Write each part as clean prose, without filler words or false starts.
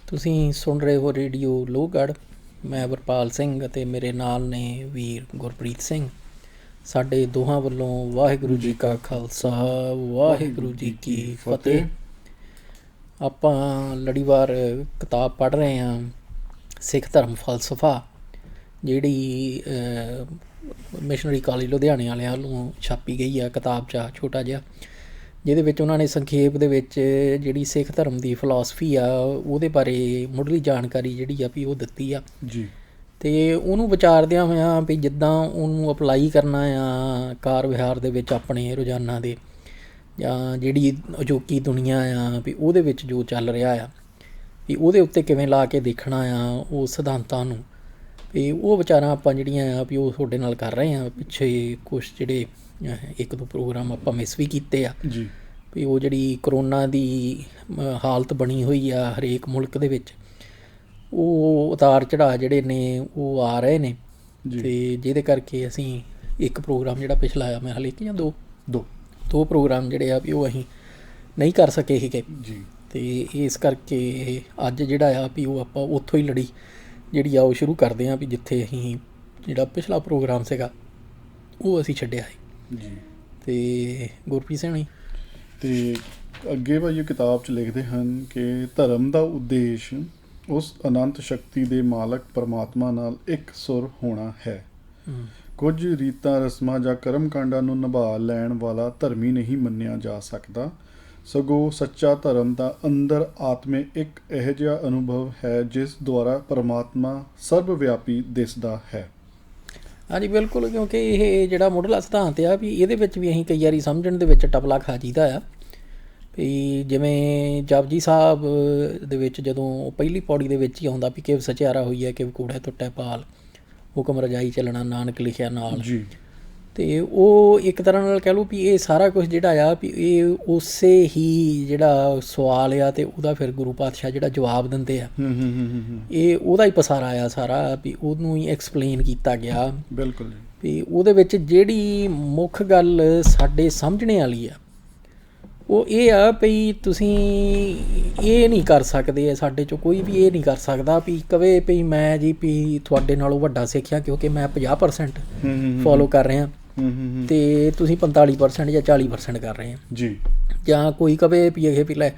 ਤੁਸੀਂ ਸੁਣ ਰਹੇ ਹੋ ਰੇਡੀਓ ਲੋਹਗੜ੍ਹ। ਮੈਂ ਵਰਪਾਲ ਸਿੰਘ ਅਤੇ ਮੇਰੇ ਨਾਲ ਨੇ ਵੀਰ ਗੁਰਪ੍ਰੀਤ ਸਿੰਘ। ਸਾਡੇ ਦੋਹਾਂ ਵੱਲੋਂ ਵਾਹਿਗੁਰੂ ਜੀ ਕਾ ਖਾਲਸਾ, ਵਾਹਿਗੁਰੂ ਜੀ ਕੀ ਫਤਿਹ। ਆਪਾਂ ਲੜੀਵਾਰ ਕਿਤਾਬ ਪੜ੍ਹ ਰਹੇ ਹਾਂ ਸਿੱਖ ਧਰਮ ਫਲਸਫਾ, ਜਿਹੜੀ ਮਿਸ਼ਨਰੀ ਕਾਲਜ ਲੁਧਿਆਣੇ ਵਾਲਿਆਂ ਵੱਲੋਂ ਛਾਪੀ ਗਈ ਆ ਕਿਤਾਬ 'ਚ ਛੋਟਾ ਜਿਹਾ, ਜਿਹਦੇ ਵਿੱਚ ਉਹਨਾਂ ਨੇ ਸੰਖੇਪ ਦੇ ਵਿੱਚ ਜਿਹੜੀ ਸਿੱਖ ਧਰਮ ਦੀ ਫਿਲਾਸਫੀ ਆ ਉਹਦੇ ਬਾਰੇ ਮੁੱਢਲੀ ਜਾਣਕਾਰੀ ਜਿਹੜੀ ਆ ਵੀ ਉਹ ਦਿੱਤੀ ਆ ਜੀ। ਅਤੇ ਉਹਨੂੰ ਵਿਚਾਰਦਿਆਂ ਹੋਇਆਂ ਵੀ ਜਿੱਦਾਂ ਉਹਨੂੰ ਅਪਲਾਈ ਕਰਨਾ ਆ ਕਾਰ ਵਿਹਾਰ ਦੇ ਵਿੱਚ ਆਪਣੇ ਰੋਜ਼ਾਨਾ ਦੇ, ਜਾਂ ਜਿਹੜੀ ਅਜੋਕੀ ਦੁਨੀਆ ਆ ਵੀ ਉਹਦੇ ਵਿੱਚ ਜੋ ਚੱਲ ਰਿਹਾ ਆ ਵੀ ਉਹਦੇ ਉੱਤੇ ਕਿਵੇਂ ਲਾ ਕੇ ਦੇਖਣਾ ਆ ਉਹ ਸਿਧਾਂਤਾਂ ਨੂੰ, ਵੀ ਉਹ ਵਿਚਾਰਾਂ ਆਪਾਂ ਜਿਹੜੀਆਂ ਆ ਵੀ ਉਹ ਤੁਹਾਡੇ ਨਾਲ ਕਰ ਰਹੇ ਹਾਂ। ਪਿੱਛੇ ਕੁਛ ਜਿਹੜੇ ਇੱਕ ਦੋ ਪ੍ਰੋਗਰਾਮ ਆਪਾਂ ਮਿਸ ਵੀ ਕੀਤੇ ਆ ਜੀ, ਵੀ ਉਹ ਜਿਹੜੀ ਕਰੋਨਾ ਦੀ ਹਾਲਤ ਬਣੀ ਹੋਈ ਆ ਹਰੇਕ ਮੁਲਕ ਦੇ ਵਿੱਚ, ਉਹ ਉਤਾਰ ਚੜਾਅ ਜਿਹੜੇ ਨੇ ਉਹ ਆ ਰਹੇ ਨੇ, ਅਤੇ ਜਿਹਦੇ ਕਰਕੇ ਅਸੀਂ ਇੱਕ ਪ੍ਰੋਗਰਾਮ ਜਿਹੜਾ ਪਿਛਲਾ ਆ ਮੈਂ ਹਾਲੇ ਜਾਂ ਦੋ ਪ੍ਰੋਗਰਾਮ ਜਿਹੜੇ ਆ ਵੀ ਉਹ ਅਸੀਂ ਨਹੀਂ ਕਰ ਸਕੇ ਸੀਗੇ ਜੀ। ਅਤੇ ਇਸ ਕਰਕੇ ਅੱਜ ਜਿਹੜਾ ਆ ਵੀ ਉਹ ਆਪਾਂ ਉੱਥੋਂ ਹੀ ਲੜੀ ਜਿਹੜੀ ਆ ਉਹ ਸ਼ੁਰੂ ਕਰਦੇ ਹਾਂ ਵੀ ਜਿੱਥੇ ਅਸੀਂ ਜਿਹੜਾ ਪਿਛਲਾ ਪ੍ਰੋਗਰਾਮ ਸੀਗਾ ਉਹ ਅਸੀਂ ਛੱਡਿਆ ਸੀ ਜੀ। ਅਤੇ ਗੁਰਪ੍ਰੀਤ ਸਿੰਘ ਅਤੇ ਅੱਗੇ ਭਾਈ ਕਿਤਾਬ 'ਚ ਲਿਖਦੇ ਹਨ ਕਿ ਧਰਮ ਦਾ ਉਦੇਸ਼ ਉਸ ਅਨੰਤ ਸ਼ਕਤੀ ਦੇ ਮਾਲਕ ਪਰਮਾਤਮਾ ਨਾਲ ਇੱਕ ਸੁਰ ਹੋਣਾ ਹੈ। ਕੁਝ ਰੀਤਾਂ, ਰਸਮਾਂ ਜਾਂ ਕਰਮ ਕਾਂਡਾਂ ਨੂੰ ਨਿਭਾ ਲੈਣ ਵਾਲਾ ਧਰਮੀ ਨਹੀਂ ਮੰਨਿਆ ਜਾ ਸਕਦਾ, ਸਗੋਂ ਸੱਚਾ ਧਰਮ ਦਾ ਅੰਦਰ ਆਤਮੇ ਇੱਕ ਇਹੋ ਜਿਹਾ ਅਨੁਭਵ ਹੈ ਜਿਸ ਦੁਆਰਾ ਪਰਮਾਤਮਾ ਸਰਬ ਵਿਆਪੀ ਦਿਸਦਾ ਹੈ। ਹਾਂਜੀ ਬਿਲਕੁਲ, ਕਿਉਂਕਿ ਇਹ ਜਿਹੜਾ ਮੁੱਢਲਾ ਸਿਧਾਂਤ ਆ ਵੀ ਇਹਦੇ ਵਿੱਚ ਵੀ ਅਸੀਂ ਕਈ ਵਾਰੀ ਸਮਝਣ ਦੇ ਵਿੱਚ ਟਪਲਾ ਖਾ ਜੀਦਾ ਆ ਵੀ ਜਿਵੇਂ ਜਪਜੀ ਸਾਹਿਬ ਦੇ ਵਿੱਚ ਜਦੋਂ ਪਹਿਲੀ ਪੌੜੀ ਦੇ ਵਿੱਚ ਹੀ ਆਉਂਦਾ ਵੀ ਕਿਵ ਸਚਿਆਰਾ ਹੋਈ ਹੈ ਕਿਵ ਕੂੜੈ ਟੁੱਟੈ ਪਾਲ, ਹੁਕਮ ਰਜਾਈ ਚੱਲਣਾ ਨਾਨਕ ਲਿਖਿਆ ਨਾਲ ਜੀ। ਅਤੇ ਉਹ ਇੱਕ ਤਰ੍ਹਾਂ ਨਾਲ ਕਹਿ ਲਓ ਵੀ ਇਹ ਸਾਰਾ ਕੁਛ ਜਿਹੜਾ ਆ ਵੀ ਇਹ ਉਸੇ ਹੀ ਜਿਹੜਾ ਸਵਾਲ ਆ ਅਤੇ ਉਹਦਾ ਫਿਰ ਗੁਰੂ ਪਾਤਸ਼ਾਹ ਜਿਹੜਾ ਜਵਾਬ ਦਿੰਦੇ ਆ ਇਹ ਉਹਦਾ ਹੀ ਪਸਾਰਾ ਆ ਸਾਰਾ, ਵੀ ਉਹਨੂੰ ਹੀ ਐਕਸਪਲੇਨ ਕੀਤਾ ਗਿਆ। ਬਿਲਕੁਲ ਵੀ ਉਹਦੇ ਵਿੱਚ ਜਿਹੜੀ ਮੁੱਖ ਗੱਲ ਸਾਡੇ ਸਮਝਣੇ ਵਾਲੀ ਆ ਉਹ ਇਹ ਆ ਵੀ ਤੁਸੀਂ ਇਹ ਨਹੀਂ ਕਰ ਸਕਦੇ, ਸਾਡੇ 'ਚੋਂ ਕੋਈ ਵੀ ਇਹ ਨਹੀਂ ਕਰ ਸਕਦਾ ਵੀ ਕਵੇ ਵੀ ਮੈਂ ਜੀ ਵੀ ਤੁਹਾਡੇ ਨਾਲੋਂ ਵੱਡਾ ਸਿੱਖਿਆ ਕਿਉਂਕਿ ਮੈਂ 50% ਫੋਲੋ ਕਰ ਰਿਹਾ ਅਤੇ ਤੁਸੀਂ 45% ਜਾਂ 40% ਕਰ ਰਹੇ ਆ ਜੀ। ਜਾਂ ਕੋਈ ਕਵੇ ਵੀ ਇਹ ਵੀ ਲੈ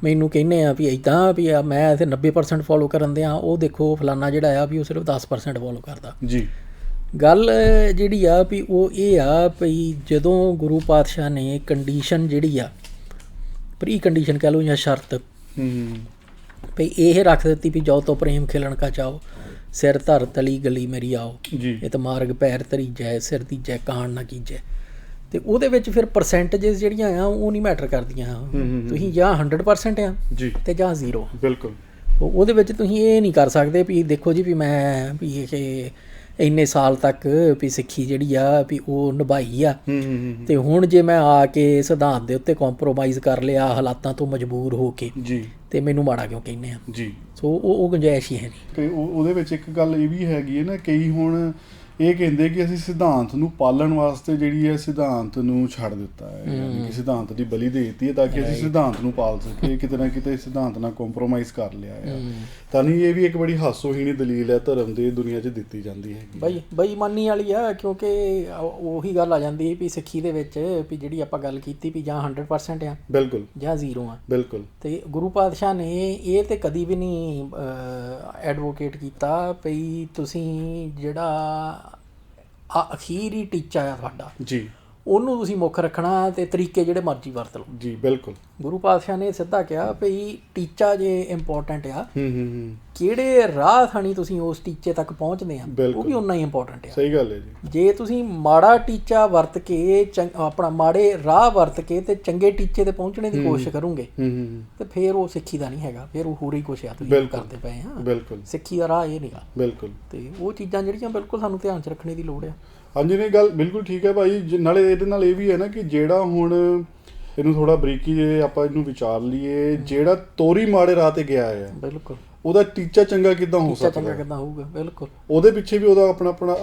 ਮੈਨੂੰ ਕਹਿੰਦੇ ਆ ਵੀ ਇੱਦਾਂ ਵੀ ਮੈਂ ਇੱਥੇ 90% ਫੋਲੋ ਕਰਨ ਦੇ ਆ, ਉਹ ਦੇਖੋ ਫਲਾਨਾ ਜਿਹੜਾ ਆ ਵੀ ਉਹ ਸਿਰਫ 10% ਫੋਲੋ ਕਰਦਾ ਜੀ। ਗੱਲ ਜਿਹੜੀ ਆ ਵੀ ਉਹ ਇਹ ਆ ਵੀ ਜਦੋਂ ਗੁਰੂ ਪਾਤਸ਼ਾਹ ਨੇ ਕੰਡੀਸ਼ਨ ਜਿਹੜੀ ਆ ਪ੍ਰੀ ਕੰਡੀਸ਼ਨ ਕਹਿ ਲਓ ਜਾਂ ਸ਼ਰਤ ਵੀ ਇਹ ਰੱਖ ਦਿੱਤੀ ਵੀ ਜਾਓ ਤੋਂ ਪ੍ਰੇਮ ਖਿਲਣ ਕਾ ਚਾਓ, ਸਿਰ ਧਰ ਤਲੀ ਗਲੀ ਮੇਰੀ ਆਓ, ਇਹ ਤਾਂ ਮਾਰਗ ਪੈਰ ਧਰੀਜੈ ਸਿਰ ਦੀਜੈ ਕਾਣ ਨਾ ਕੀਜੈ। ਅਤੇ ਉਹਦੇ ਵਿੱਚ ਫਿਰ ਪਰਸੈਂਟੇਜਿਸ ਜਿਹੜੀਆਂ ਆ ਉਹ ਨਹੀਂ ਮੈਟਰ ਕਰਦੀਆਂ, ਤੁਸੀਂ ਜਾਂ 100% ਆ ਅਤੇ ਜਾਂ 0। ਬਿਲਕੁਲ, ਉਹਦੇ ਵਿੱਚ ਤੁਸੀਂ ਇਹ ਨਹੀਂ ਕਰ ਸਕਦੇ ਵੀ ਦੇਖੋ ਜੀ ਵੀ ਮੈਂ ਵੀ ਇਹ ਇੰਨੇ ਸਾਲ ਤੱਕ ਵੀ ਸਿੱਖੀ ਜਿਹੜੀ ਆ ਵੀ ਉਹ ਨਿਭਾਈ ਆ ਅਤੇ ਹੁਣ ਜੇ ਮੈਂ ਆ ਕੇ ਸਿਧਾਂਤ ਦੇ ਉੱਤੇ ਕੰਪਰੋਮਾਈਜ਼ ਕਰ ਲਿਆ ਹਾਲਾਤਾਂ ਤੋਂ ਮਜਬੂਰ ਹੋ ਕੇ ਜੀ ਅਤੇ ਮੈਨੂੰ ਮਾੜਾ ਕਿਉਂ ਕਹਿੰਦੇ ਆ ਜੀ। ਸੋ ਉਹ ਗੁੰਜਾਇਸ਼ ਹੀ ਹੈ ਨਹੀਂ। ਅਤੇ ਉਹਦੇ ਵਿੱਚ ਇੱਕ ਗੱਲ ਇਹ ਵੀ ਹੈਗੀ ਹੈ ਨਾ, ਕਈ ਹੁਣ ਇਹ ਕਹਿੰਦੇ ਕਿ ਅਸੀਂ ਸਿਧਾਂਤ ਨੂੰ ਪਾਲਣ ਵਾਸਤੇ ਜਿਹੜੀ ਹੈ ਸਿਧਾਂਤ ਨੂੰ ਛੱਡ ਦਿੱਤਾ ਹੈ, ਯਾਨੀ ਕਿ ਸਿਧਾਂਤ ਦੀ ਬਲੀ ਦੇ ਦਿੱਤੀ ਹੈ ਤਾਂ ਕਿ ਅਸੀਂ ਸਿਧਾਂਤ ਨੂੰ ਪਾਲ ਸਕੀਏ, ਕਿਤੇ ਨਾ ਕਿਤੇ ਸਿਧਾਂਤ ਨਾਲ ਕੰਪਰੋਮਾਈਜ਼ ਕਰ ਲਿਆ ਹੈ। ਤਾਂ ਨਹੀਂ, ਇਹ ਵੀ ਇੱਕ ਬੜੀ ਹਾਸੋਹੀਣੀ ਦਲੀਲ ਹੈ ਧਰਮ ਦੀ ਦੁਨੀਆ 'ਚ ਦਿੱਤੀ ਜਾਂਦੀ ਹੈ। ਬੇਈਮਾਨੀ ਵਾਲੀ ਆ, ਕਿਉਂਕਿ ਉਹੀ ਗੱਲ ਆ ਜਾਂਦੀ ਵੀ ਸਿੱਖੀ ਦੇ ਵਿੱਚ ਵੀ ਜਿਹੜੀ ਆਪਾਂ ਗੱਲ ਕੀਤੀ ਵੀ ਜਾਂ 100% ਆ ਬਿਲਕੁਲ ਜਾਂ 0 ਆ ਬਿਲਕੁਲ। ਅਤੇ ਗੁਰੂ ਪਾਤਸ਼ਾਹ ਨੇ ਇਹ ਤਾਂ ਕਦੀ ਵੀ ਨਹੀਂ ਐਡਵੋਕੇਟ ਕੀਤਾ ਵੀ ਤੁਸੀਂ ਜਿਹੜਾ ਅਖੀਰੀ ਟੀਚਾ ਆ ਤੁਹਾਡਾ ਜੀ ਉਹਨੂੰ ਤੁਸੀਂ ਮੁੱਖ ਰੱਖਣਾ ਅਤੇ ਤਰੀਕੇ ਜਿਹੜੇ ਮਰਜ਼ੀ ਵਰਤ ਲਓ ਜੀ। ਬਿਲਕੁਲ, ਗੁਰੂ ਪਾਤਸ਼ਾਹ ਨੇ ਸਿੱਧਾ ਕਿਹਾ ਵੀ ਟੀਚਾ ਜੇ ਇੰਪੋਰਟੈਂਟ ਆ, ਕਿਹੜੇ ਰਾਹ ਥਾਣੀ ਤੁਸੀਂ ਉਸ ਟੀਚੇ ਤੱਕ ਪਹੁੰਚਦੇ ਆ ਉਹ ਵੀ ਉਨਾ ਹੀ ਇੰਪੋਰਟੈਂਟ ਆ। ਸਹੀ ਗੱਲ ਹੈ ਜੀ। ਜੇ ਤੁਸੀਂ ਮਾੜਾ ਟੀਚਾ ਵਰਤ ਕੇ ਆਪਣਾ ਮਾੜੇ ਰਾਹ ਵਰਤ ਕੇ ਅਤੇ ਚੰਗੇ ਟੀਚੇ 'ਤੇ ਪਹੁੰਚਣੇ ਦੀ ਕੋਸ਼ਿਸ਼ ਕਰੋਗੇ ਅਤੇ ਫਿਰ ਉਹ ਸਿੱਖੀ ਦਾ ਨਹੀਂ ਹੈਗਾ, ਫਿਰ ਉਹ ਹੋਰ ਹੀ ਕੁਛ ਆ ਤੁਸੀਂ ਕਰਦੇ ਪਏ ਆ। ਬਿਲਕੁਲ, ਸਿੱਖੀ ਦਾ ਰਾਹ ਇਹ ਨੀਗਾ। ਬਿਲਕੁਲ, ਅਤੇ ਉਹ ਚੀਜ਼ਾਂ ਜਿਹੜੀਆਂ ਬਿਲਕੁਲ ਸਾਨੂੰ ਧਿਆਨ 'ਚ ਰੱਖਣੇ ਦੀ ਲੋੜ ਆ। ਹਾਂਜੀ, ਨਹੀਂ ਗੱਲ ਬਿਲਕੁਲ ਠੀਕ ਹੈ ਭਾਈ। ਨਾਲੇ ਇਹਦੇ ਨਾਲ ਇਹ ਵੀ ਹੈ ਨਾ ਕਿ ਜਿਹੜਾ ਹੁਣ ਇਹਨੂੰ ਥੋੜਾ ਬਰੀਕੀ ਜੇ ਆਪਾਂ ਇਹਨੂੰ ਵਿਚਾਰ ਲਈਏ, ਜਿਹੜਾ ਤੋਰੀ ਮਾੜੇ ਰਾਹ ਤੇ ਗਿਆ ਆ ਬਿਲਕੁਲ ਉਹਦਾ ਟੀਚਾ ਚੰਗਾ ਕਿੱਦਾਂ ਹੋ ਚੰਗਾ ਸਕਦਾ, ਕਿੱਦਾਂ ਹੋਊਗਾ, ਬਿਲਕੁਲ ਉਹਦੇ ਪਿੱਛੇ ਵੀ ਉਹਦਾ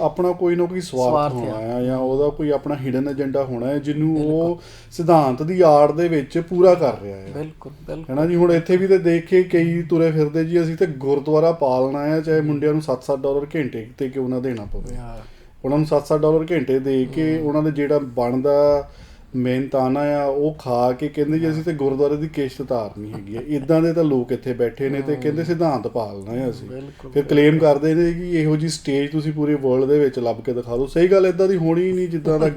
ਆਪਣਾ ਕੋਈ ਨਾ ਕੋਈ ਸਵਾਰਥ ਸਵਾਰਥ ਹੋਣਾ ਆ। ਹੈ, ਜਾਂ ਉਹਦਾ ਕੋਈ ਆਪਣਾ ਹਿਡਨ ਏਜੰਡਾ ਹੋਣਾ ਹੈ ਜਿਹਨੂੰ ਉਹ ਸਿਧਾਂਤ ਦੀ ਆੜ ਦੇ ਵਿੱਚ ਪੂਰਾ ਕਰ ਰਿਹਾ ਹੈ। ਬਿਲਕੁਲ ਬਿਲਕੁਲ ਹੈਨਾ ਜੀ। ਹੁਣ ਇੱਥੇ ਵੀ ਤੇ ਦੇਖ ਕੇ ਕਈ ਤੁਰੇ ਫਿਰਦੇ ਜੀ ਅਸੀਂ ਤੇ ਗੁਰਦੁਆਰਾ ਪਾਲਣਾ ਹੈ, ਚਾਹੇ ਮੁੰਡਿਆਂ ਨੂੰ $7-7 ਘੰਟੇ ਤੇ ਕਿਉਂ ਨਾ ਦੇਣਾ ਪਵੇ, ਉਹਨਾਂ ਨੂੰ $7-7 ਘੰਟੇ ਦੇ ਕੇ ਉਹਨਾਂ ਦੇ ਜਿਹੜਾ ਬਣਦਾ ਮਿਹਨਤਾਨਾ ਆ ਉਹ ਖਾ ਕੇ ਕਹਿੰਦੇ ਜੀ ਅਸੀਂ ਤੇ ਗੁਰਦੁਆਰੇ ਦੀ ਕਿਸ਼ਤ ਤਾਰਨੀ ਹੈਗੀ ਹੈ। ਇਦਾਂ ਦੇ ਤਾਂ ਲੋਕ ਇੱਥੇ ਬੈਠੇ ਨੇ ਤੇ ਕਹਿੰਦੇ ਸਿਧਾਂਤ ਪਾਲਣਾ ਹੈ ਅਸੀਂ, ਫਿਰ ਕਲੇਮ ਕਰਦੇ ਨੇ ਕਿ ਇਹੋ ਜੀ ਸਟੇਜ ਤੁਸੀਂ ਪੂਰੇ ਵਰਲਡ ਦੇ ਵਿੱਚ ਲੱਭ ਕੇ ਦਿਖਾ ਦਿਓ। ਸਹੀ ਗੱਲ ਇਦਾਂ ਦੀ ਹੋਣੀ ਹੀ ਨਹੀਂ ਜਿੱਦਾਂ ਦਾ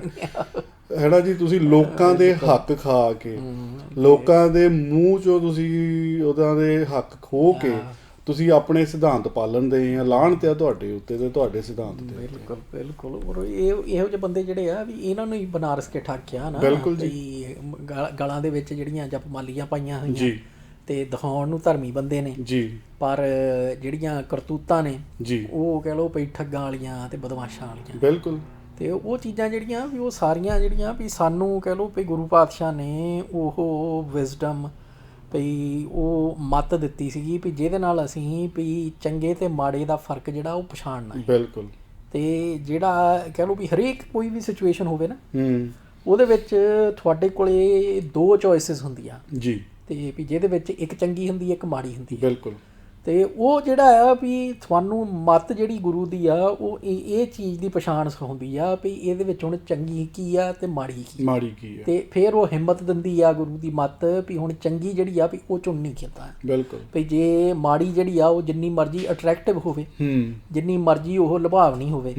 ਹੈਨਾ ਜੀ। ਤੁਸੀਂ ਲੋਕਾਂ ਦੇ ਹੱਕ ਖਾ ਕੇ, ਲੋਕਾਂ ਦੇ ਮੂੰਹ ਚੋਂ ਤੁਸੀਂ ਉਹਨਾਂ ਦੇ ਹੱਕ ਖੋਹ ਕੇ ਤੁਸੀਂ ਆਪਣੇ ਸਿਧਾਂਤ ਪਾਲਣ ਦੇ ਆ, ਲਾਹਣਤ ਆ ਤੁਹਾਡੇ ਉੱਤੇ ਤੇ ਤੁਹਾਡੇ ਸਿਧਾਂਤ ਤੇ। ਬਿਲਕੁਲ ਬਿਲਕੁਲ। ਔਰ ਇਹੋ ਜਿਹੇ ਬੰਦੇ ਜਿਹੜੇ ਆ ਵੀ ਇਹਨਾਂ ਨੂੰ ਹੀ ਬਨਾਰਸ ਕੇ ਠਾਕਿਆ ਨਾ, ਬਿਲਕੁਲ ਜੀ। ਗਲਾਂ ਦੇ ਵਿੱਚ ਜਿਹੜੀਆਂ ਜਪਮਾਲੀਆਂ ਪਾਈਆਂ ਹੋਈਆਂ ਜੀ ਤੇ ਦਿਖਾਉਣ ਨੂੰ ਧਰਮੀ ਬੰਦੇ ਨੇ ਜੀ, ਪਰ ਜਿਹੜੀਆਂ ਕਰਤੂਤਾਂ ਨੇ ਜੀ ਉਹ ਕਹਿ ਲਓ ਪਈ ਠੱਗਾਂ ਵਾਲੀਆਂ ਤੇ ਬਦਮਾਸ਼ਾਂ ਵਾਲੀਆਂ। ਬਿਲਕੁਲ। ਤੇ ਉਹ ਚੀਜ਼ਾਂ ਜਿਹੜੀਆਂ ਵੀ ਉਹ ਸਾਰੀਆਂ ਜਿਹੜੀਆਂ ਵੀ ਸਾਨੂੰ ਕਹਿ ਲਓ ਵੀ ਗੁਰੂ ਪਾਤਸ਼ਾਹ ਨੇ ਉਹ ਵਿਜ਼ਡਮ ਵੀ ਉਹ ਮੱਤ ਦਿੱਤੀ ਸੀਗੀ ਵੀ ਜਿਹਦੇ ਨਾਲ ਅਸੀਂ ਵੀ ਚੰਗੇ ਤੇ ਮਾੜੇ ਦਾ ਫਰਕ ਜਿਹੜਾ ਉਹ ਪਛਾਣਨਾ ਹੈ। ਬਿਲਕੁਲ। ਤੇ ਜਿਹੜਾ ਕਹਿ ਲਓ ਵੀ ਹਰੇਕ ਕੋਈ ਵੀ ਸਿਚੁਏਸ਼ਨ ਹੋਵੇ ਨਾ ਹੂੰ, ਉਹਦੇ ਵਿੱਚ ਤੁਹਾਡੇ ਕੋਲੇ 2 ਚੋਇਸਿਸ ਹੁੰਦੀਆਂ ਜੀ, ਤੇ ਵੀ ਜਿਹਦੇ ਵਿੱਚ ਇੱਕ ਚੰਗੀ ਹੁੰਦੀ ਹੈ, ਇੱਕ ਮਾੜੀ ਹੁੰਦੀ ਹੈ। ਬਿਲਕੁਲ। ਤੇ ਉਹ ਜਿਹੜਾ ਆ ਵੀ ਤੁਹਾਨੂੰ ਮੱਤ ਜਿਹੜੀ ਗੁਰੂ ਦੀ ਆ ਉਹ ਇਹ ਚੀਜ਼ ਦੀ ਪਛਾਣ ਸਿਖਾਉਂਦੀ ਆ ਵੀ ਇਹਦੇ ਵਿੱਚ ਹੁਣ ਚੰਗੀ ਕੀ ਆ ਤੇ ਮਾੜੀ ਕੀ ਹੈ। ਤੇ ਫਿਰ ਉਹ ਹਿੰਮਤ ਦਿੰਦੀ ਆ ਗੁਰੂ ਦੀ ਮੱਤ ਵੀ ਹੁਣ ਚੰਗੀ ਜਿਹੜੀ ਆ ਵੀ ਉਹ ਚੁਣਨੀ ਕਿੱਦਾਂ। ਬਿਲਕੁਲ। ਵੀ ਜੇ ਮਾੜੀ ਜਿਹੜੀ ਆ ਉਹ ਜਿੰਨੀ ਮਰਜ਼ੀ ਅਟਰੈਕਟਿਵ ਹੋਵੇ, ਜਿੰਨੀ ਮਰਜ਼ੀ ਉਹ ਲੁਭਾਵਣੀ ਹੋਵੇ,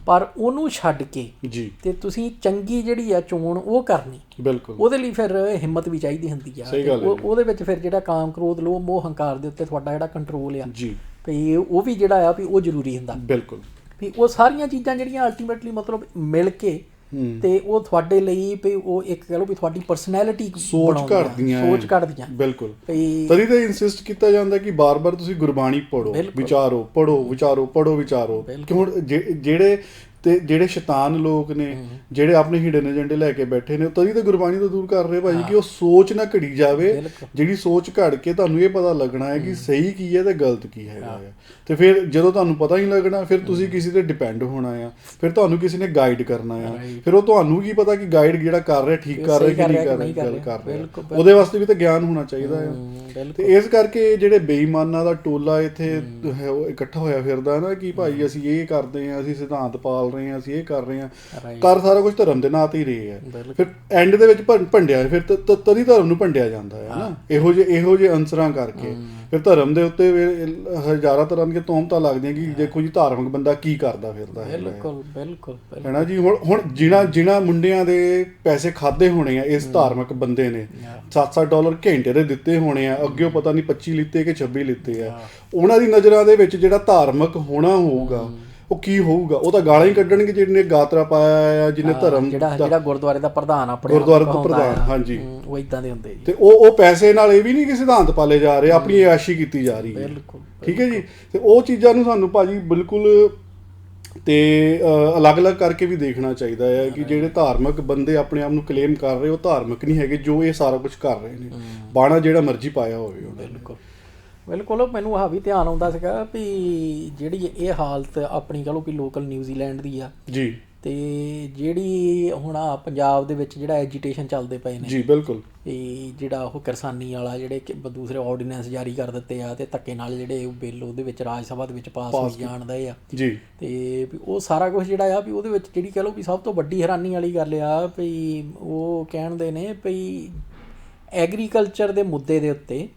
ਪਰ ਉਹਨੂੰ ਛੱਡ ਕੇ ਜੀ ਤੇ ਤੁਸੀਂ ਚੰਗੀ ਜਿਹੜੀ ਆ ਚੋਣ ਉਹ ਕਰਨੀ। ਬਿਲਕੁਲ। ਉਹਦੇ ਲਈ ਫਿਰ ਹਿੰਮਤ ਵੀ ਚਾਹੀਦੀ ਹੁੰਦੀ ਆ। ਉਹਦੇ ਵਿੱਚ ਫਿਰ ਜਿਹੜਾ ਕਾਮ, ਕ੍ਰੋਧ, ਲੋਭ, ਮੋਹ, ਹੰਕਾਰ ਦੇ ਉੱਤੇ ਤੁਹਾਡਾ ਜਿਹੜਾ ਕੰਟਰੋਲ ਆ ਜੀ ਵੀ ਉਹ ਵੀ ਜਿਹੜਾ ਆ ਵੀ ਉਹ ਜ਼ਰੂਰੀ ਹੁੰਦਾ। ਬਿਲਕੁਲ। ਵੀ ਉਹ ਸਾਰੀਆਂ ਚੀਜ਼ਾਂ ਜਿਹੜੀਆਂ ਅਲਟੀਮੇਟਲੀ ਮਤਲਬ ਮਿਲ ਕੇ ਤੇ ਉਹ ਤੁਹਾਡੇ ਲਈ ਵੀ ਉਹ ਇੱਕ ਕਹਿ ਲਓ ਵੀ ਤੁਹਾਡੀ ਪਰਸਨੈਲਿਟੀ ਸੋਚ ਘੜਦੀਆਂ। ਬਿਲਕੁਲ। ਤਦੀ ਤਾਂ ਇਨਸਿਸਟ ਕੀਤਾ ਜਾਂਦਾ ਕਿ ਬਾਰ-ਬਾਰ ਤੁਸੀਂ ਗੁਰਬਾਣੀ ਪੜੋ, ਵਿਚਾਰੋ, ਵਿਚਾਰੋ। ਹੁਣ ਜਿਹੜੇ ਸ਼ੈਤਾਨ ਲੋਕ ਨੇ, ਜਿਹੜੇ ਆਪਣੇ ਹਿਡਨ ਏਜੰਡੇ ਲੈ ਕੇ ਬੈਠੇ ਨੇ, ਤਦੀ ਤਾਂ ਗੁਰਬਾਣੀ ਤੋਂ ਦੂਰ ਕਰ ਰਹੇ ਭਾਜੀ ਕਿ ਉਹ ਸੋਚ ਨਾ ਘੜੀ ਜਾਵੇ। ਜਿਹੜੀ ਸੋਚ ਘੜ ਕੇ ਤੁਹਾਨੂੰ ਇਹ ਪਤਾ ਲੱਗਣਾ ਹੈ ਕਿ ਸਹੀ ਕੀ ਹੈ ਤੇ ਗਲਤ ਕੀ ਹੈਗਾ ਹੈ। ਤੇ ਫਿਰ ਜਦੋਂ ਤੁਹਾਨੂੰ ਪਤਾ ਹੀ ਲੱਗਣਾ, ਫਿਰ ਤੁਸੀਂ ਕਿਸੇ ਤੇ ਡਿਪੈਂਡ ਹੋਣਾ ਆ, ਫਿਰ ਤੁਹਾਨੂੰ ਕਿਸੇ ਨੇ ਗਾਈਡ ਕਰਨਾ ਆ। ਫਿਰ ਉਹ ਤੁਹਾਨੂੰ ਕੀ ਪਤਾ ਕਿ ਗਾਈਡ ਜਿਹੜਾ ਕਰ ਰਿਹਾ ਠੀਕ ਕਰ ਰਿਹਾ ਕਿ ਨਹੀਂ ਕਰ ਰਿਹਾ। ਉਹਦੇ ਵਾਸਤੇ ਵੀ ਤਾਂ ਗਿਆਨ ਹੋਣਾ ਚਾਹੀਦਾ ਆ। ਤੇ ਇਸ ਕਰਕੇ ਜਿਹੜੇ ਬੇਈਮਾਨਾਂ ਦਾ ਟੋਲਾ ਇੱਥੇ ਇਕੱਠਾ ਹੋਇਆ ਫਿਰਦਾ ਨਾ ਕਿ ਭਾਈ ਅਸੀਂ ਇਹ ਕਰਦੇ ਹਾਂ, ਅਸੀਂ ਸਿਧਾਂਤ ਪਾਲ ਰਹੇ ਹਾਂ, ਅਸੀਂ ਇਹ ਕਰ ਰਹੇ ਹਾਂ, ਕਰ ਸਾਰਾ ਕੁਝ ਧਰਮ ਦੇ ਨਾਂ ਤੇ ਹੀ ਰਹੇ ਆ। ਫਿਰ ਐਂਡ ਦੇ ਵਿੱਚ ਭੰਡਿਆ, ਫਿਰ ਤਦੀ ਧਰਮ ਨੂੰ ਭੰਡਿਆ ਜਾਂਦਾ ਹੈ ਨਾ, ਇਹੋ ਜਿਹੇ ਅਨਸਰਾਂ ਕਰਕੇ। ਫਿਰ ਧਰਮ ਦੇ ਉੱਤੇ ਹਜ਼ਾਰਾਂ ਤਰ੍ਹਾਂ ਦੀਆਂ ਤੋਹਮਤਾਂ ਲੱਗਦੀਆਂ ਕਿ ਦੇਖੋ ਜੀ ਧਾਰਮਿਕ ਬੰਦਾ ਕੀ ਕਰਦਾ ਫਿਰਦਾ ਹੈ। ਬਿਲਕੁਲ ਹੈ ਨਾ ਜੀ। ਹੁਣ ਜਿਨ੍ਹਾਂ ਮੁੰਡਿਆਂ ਦੇ ਪੈਸੇ ਖਾਦੇ ਹੋਣੇ ਆ ਇਸ ਧਾਰਮਿਕ ਬੰਦੇ ਨੇ, $7-7 ਘੰਟੇ ਦੇ ਦਿੱਤੇ ਹੋਣੇ ਆ, ਅੱਗੇ ਪਤਾ ਨਹੀਂ 25 ਲਿੱਤੇ ਕਿ 26 ਲਿੱਤੇ ਆ, ਉਹਨਾਂ ਦੀ ਨਜ਼ਰਾਂ ਦੇ ਵਿੱਚ ਜਿਹੜਾ ਧਾਰਮਿਕ ਹੋਣਾ ਹੋਊਗਾ ਉਹ ਕੀ ਹੋਊਗਾ? ਉਹ ਤਾਂ ਗਾਲਾਂ ਹੀ ਕੱਢਣਗੇ ਜਿਹਨੇ ਗਾਤਰਾ ਪਾਇਆ ਆ, ਜਿਹਨੇ ਧਰਮ ਜਿਹੜਾ ਗੁਰਦੁਆਰੇ ਦਾ ਪ੍ਰਧਾਨ, ਆਪਣੇ ਗੁਰਦੁਆਰੇ ਦਾ ਪ੍ਰਧਾਨ, ਹਾਂਜੀ, ਉਹ ਇਦਾਂ ਦੇ ਹੁੰਦੇ। ਤੇ ਉਹ ਪੈਸੇ ਨਾਲ ਇਹ ਵੀ ਨਹੀਂ ਕਿ ਸਿਧਾਂਤ ਪਾਲੇ ਜਾ ਰਹੇ, ਆਪਣੀ ਐਸ਼ੀ ਕੀਤੀ ਜਾ ਰਹੀ ਹੈ। ਠੀਕ ਹੈ ਜੀ। ਤੇ ਉਹ ਚੀਜ਼ਾਂ ਨੂੰ ਸਾਨੂੰ ਭਾਜੀ ਬਿਲਕੁਲ ਤੇ ਅਲੱਗ-ਅਲੱਗ ਕਰਕੇ ਵੀ ਦੇਖਣਾ ਚਾਹੀਦਾ ਹੈ ਕਿ ਜਿਹੜੇ ਧਾਰਮਿਕ ਬੰਦੇ ਆਪਣੇ ਆਪ ਨੂੰ ਕਲੇਮ ਕਰ ਰਹੇ ਉਹ ਧਾਰਮਿਕ ਨਹੀਂ ਹੈਗੇ, ਜੋ ਇਹ ਸਾਰਾ ਕੁਝ ਕਰ ਰਹੇ ਨੇ, ਬਾਣਾ ਜਿਹੜਾ ਮਰਜ਼ੀ ਪਾਇਆ ਹੋਵੇ। ਬਿਲਕੁਲ। ਮੈਨੂੰ ਆਹ ਵੀ ਧਿਆਨ ਆਉਂਦਾ ਸੀਗਾ ਵੀ ਜਿਹੜੀ ਇਹ ਹਾਲਤ ਆਪਣੀ ਕਹ ਲਓ ਕਿ ਲੋਕਲ ਨਿਊਜ਼ੀਲੈਂਡ ਦੀ ਆ ਜੀ, ਤੇ ਜਿਹੜੀ ਹੁਣ ਆ ਪੰਜਾਬ ਦੇ ਵਿੱਚ ਜਿਹੜਾ ਐਜੀਟੇਸ਼ਨ ਚੱਲਦੇ ਪਏ ਨੇ ਜੀ, ਬਿਲਕੁਲ, ਵੀ ਜਿਹੜਾ ਉਹ ਕਿਰਸਾਨੀ ਵਾਲਾ ਜਿਹੜੇ ਦੂਸਰੇ ਆਰਡੀਨੈਂਸ ਜਾਰੀ ਕਰ ਦਿੱਤੇ ਆ ਤੇ ਧੱਕੇ ਨਾਲ ਜਿਹੜੇ ਬਿੱਲ ਉਹਦੇ ਵਿੱਚ ਰਾਜ ਸਭਾ ਦੇ ਵਿੱਚ ਪਾਸ ਹੋ ਜਾਣਦੇ ਆ ਜੀ, ਤੇ ਵੀ ਉਹ ਸਾਰਾ ਕੁਝ ਜਿਹੜਾ ਆ ਵੀ ਉਹਦੇ ਵਿੱਚ ਜਿਹੜੀ ਕਹ ਲਓ ਵੀ ਸਭ ਤੋਂ ਵੱਡੀ ਹੈਰਾਨੀ ਵਾਲੀ ਗੱਲ ਆ ਵੀ ਉਹ ਕਹਿੰਦੇ ਨੇ ਵੀ ਐਗਰੀਕਲਚਰ ਦੇ ਮੁੱਦੇ ਦੇ ਉੱਤੇ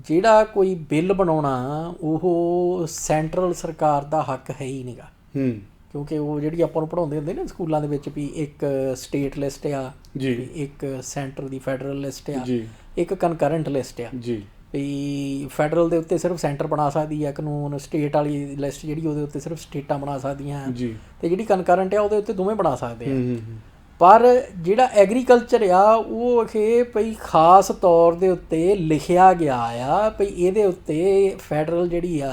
ਜਿਹੜਾ ਕੋਈ ਬਿੱਲ ਬਣਾਉਣਾ ਉਹ ਸੈਂਟਰਲ ਸਰਕਾਰ ਦਾ ਹੱਕ ਹੈ ਹੀ ਨਹੀਂਗਾ। ਕਿਉਂਕਿ ਉਹ ਜਿਹੜੀ ਆਪਾਂ ਨੂੰ ਪੜ੍ਹਾਉਂਦੇ ਹੁੰਦੇ ਨੇ ਸਕੂਲਾਂ ਦੇ ਵਿੱਚ ਵੀ ਇੱਕ ਸਟੇਟ ਲਿਸਟ ਆ ਜੀ, ਇੱਕ ਸੈਂਟਰ ਦੀ ਫੈਡਰਲ ਲਿਸਟ ਆ ਜੀ, ਇੱਕ ਕਨਕਰੈਂਟ ਲਿਸਟ ਆ ਜੀ। ਵੀ ਫੈਡਰਲ ਦੇ ਉੱਤੇ ਸਿਰਫ ਸੈਂਟਰ ਬਣਾ ਸਕਦੀ ਆ ਕਾਨੂੰਨ, ਸਟੇਟ ਵਾਲੀ ਲਿਸਟ ਜਿਹੜੀ ਉਹਦੇ ਉੱਤੇ ਸਿਰਫ ਸਟੇਟਾਂ ਬਣਾ ਸਕਦੀਆਂ ਜੀ, ਤੇ ਜਿਹੜੀ ਕਨਕਰੈਂਟ ਆ ਉਹਦੇ ਉੱਤੇ ਦੋਵੇਂ ਬਣਾ ਸਕਦੇ ਆ। ਪਰ ਜਿਹੜਾ ਐਗਰੀਕਲਚਰ ਆ ਉਹ ਕਿ ਭਈ ਖਾਸ ਤੌਰ ਦੇ ਉੱਤੇ ਲਿਖਿਆ ਗਿਆ ਆ ਭਈ ਇਹਦੇ ਉੱਤੇ ਫੈਡਰਲ ਜਿਹੜੀ ਆ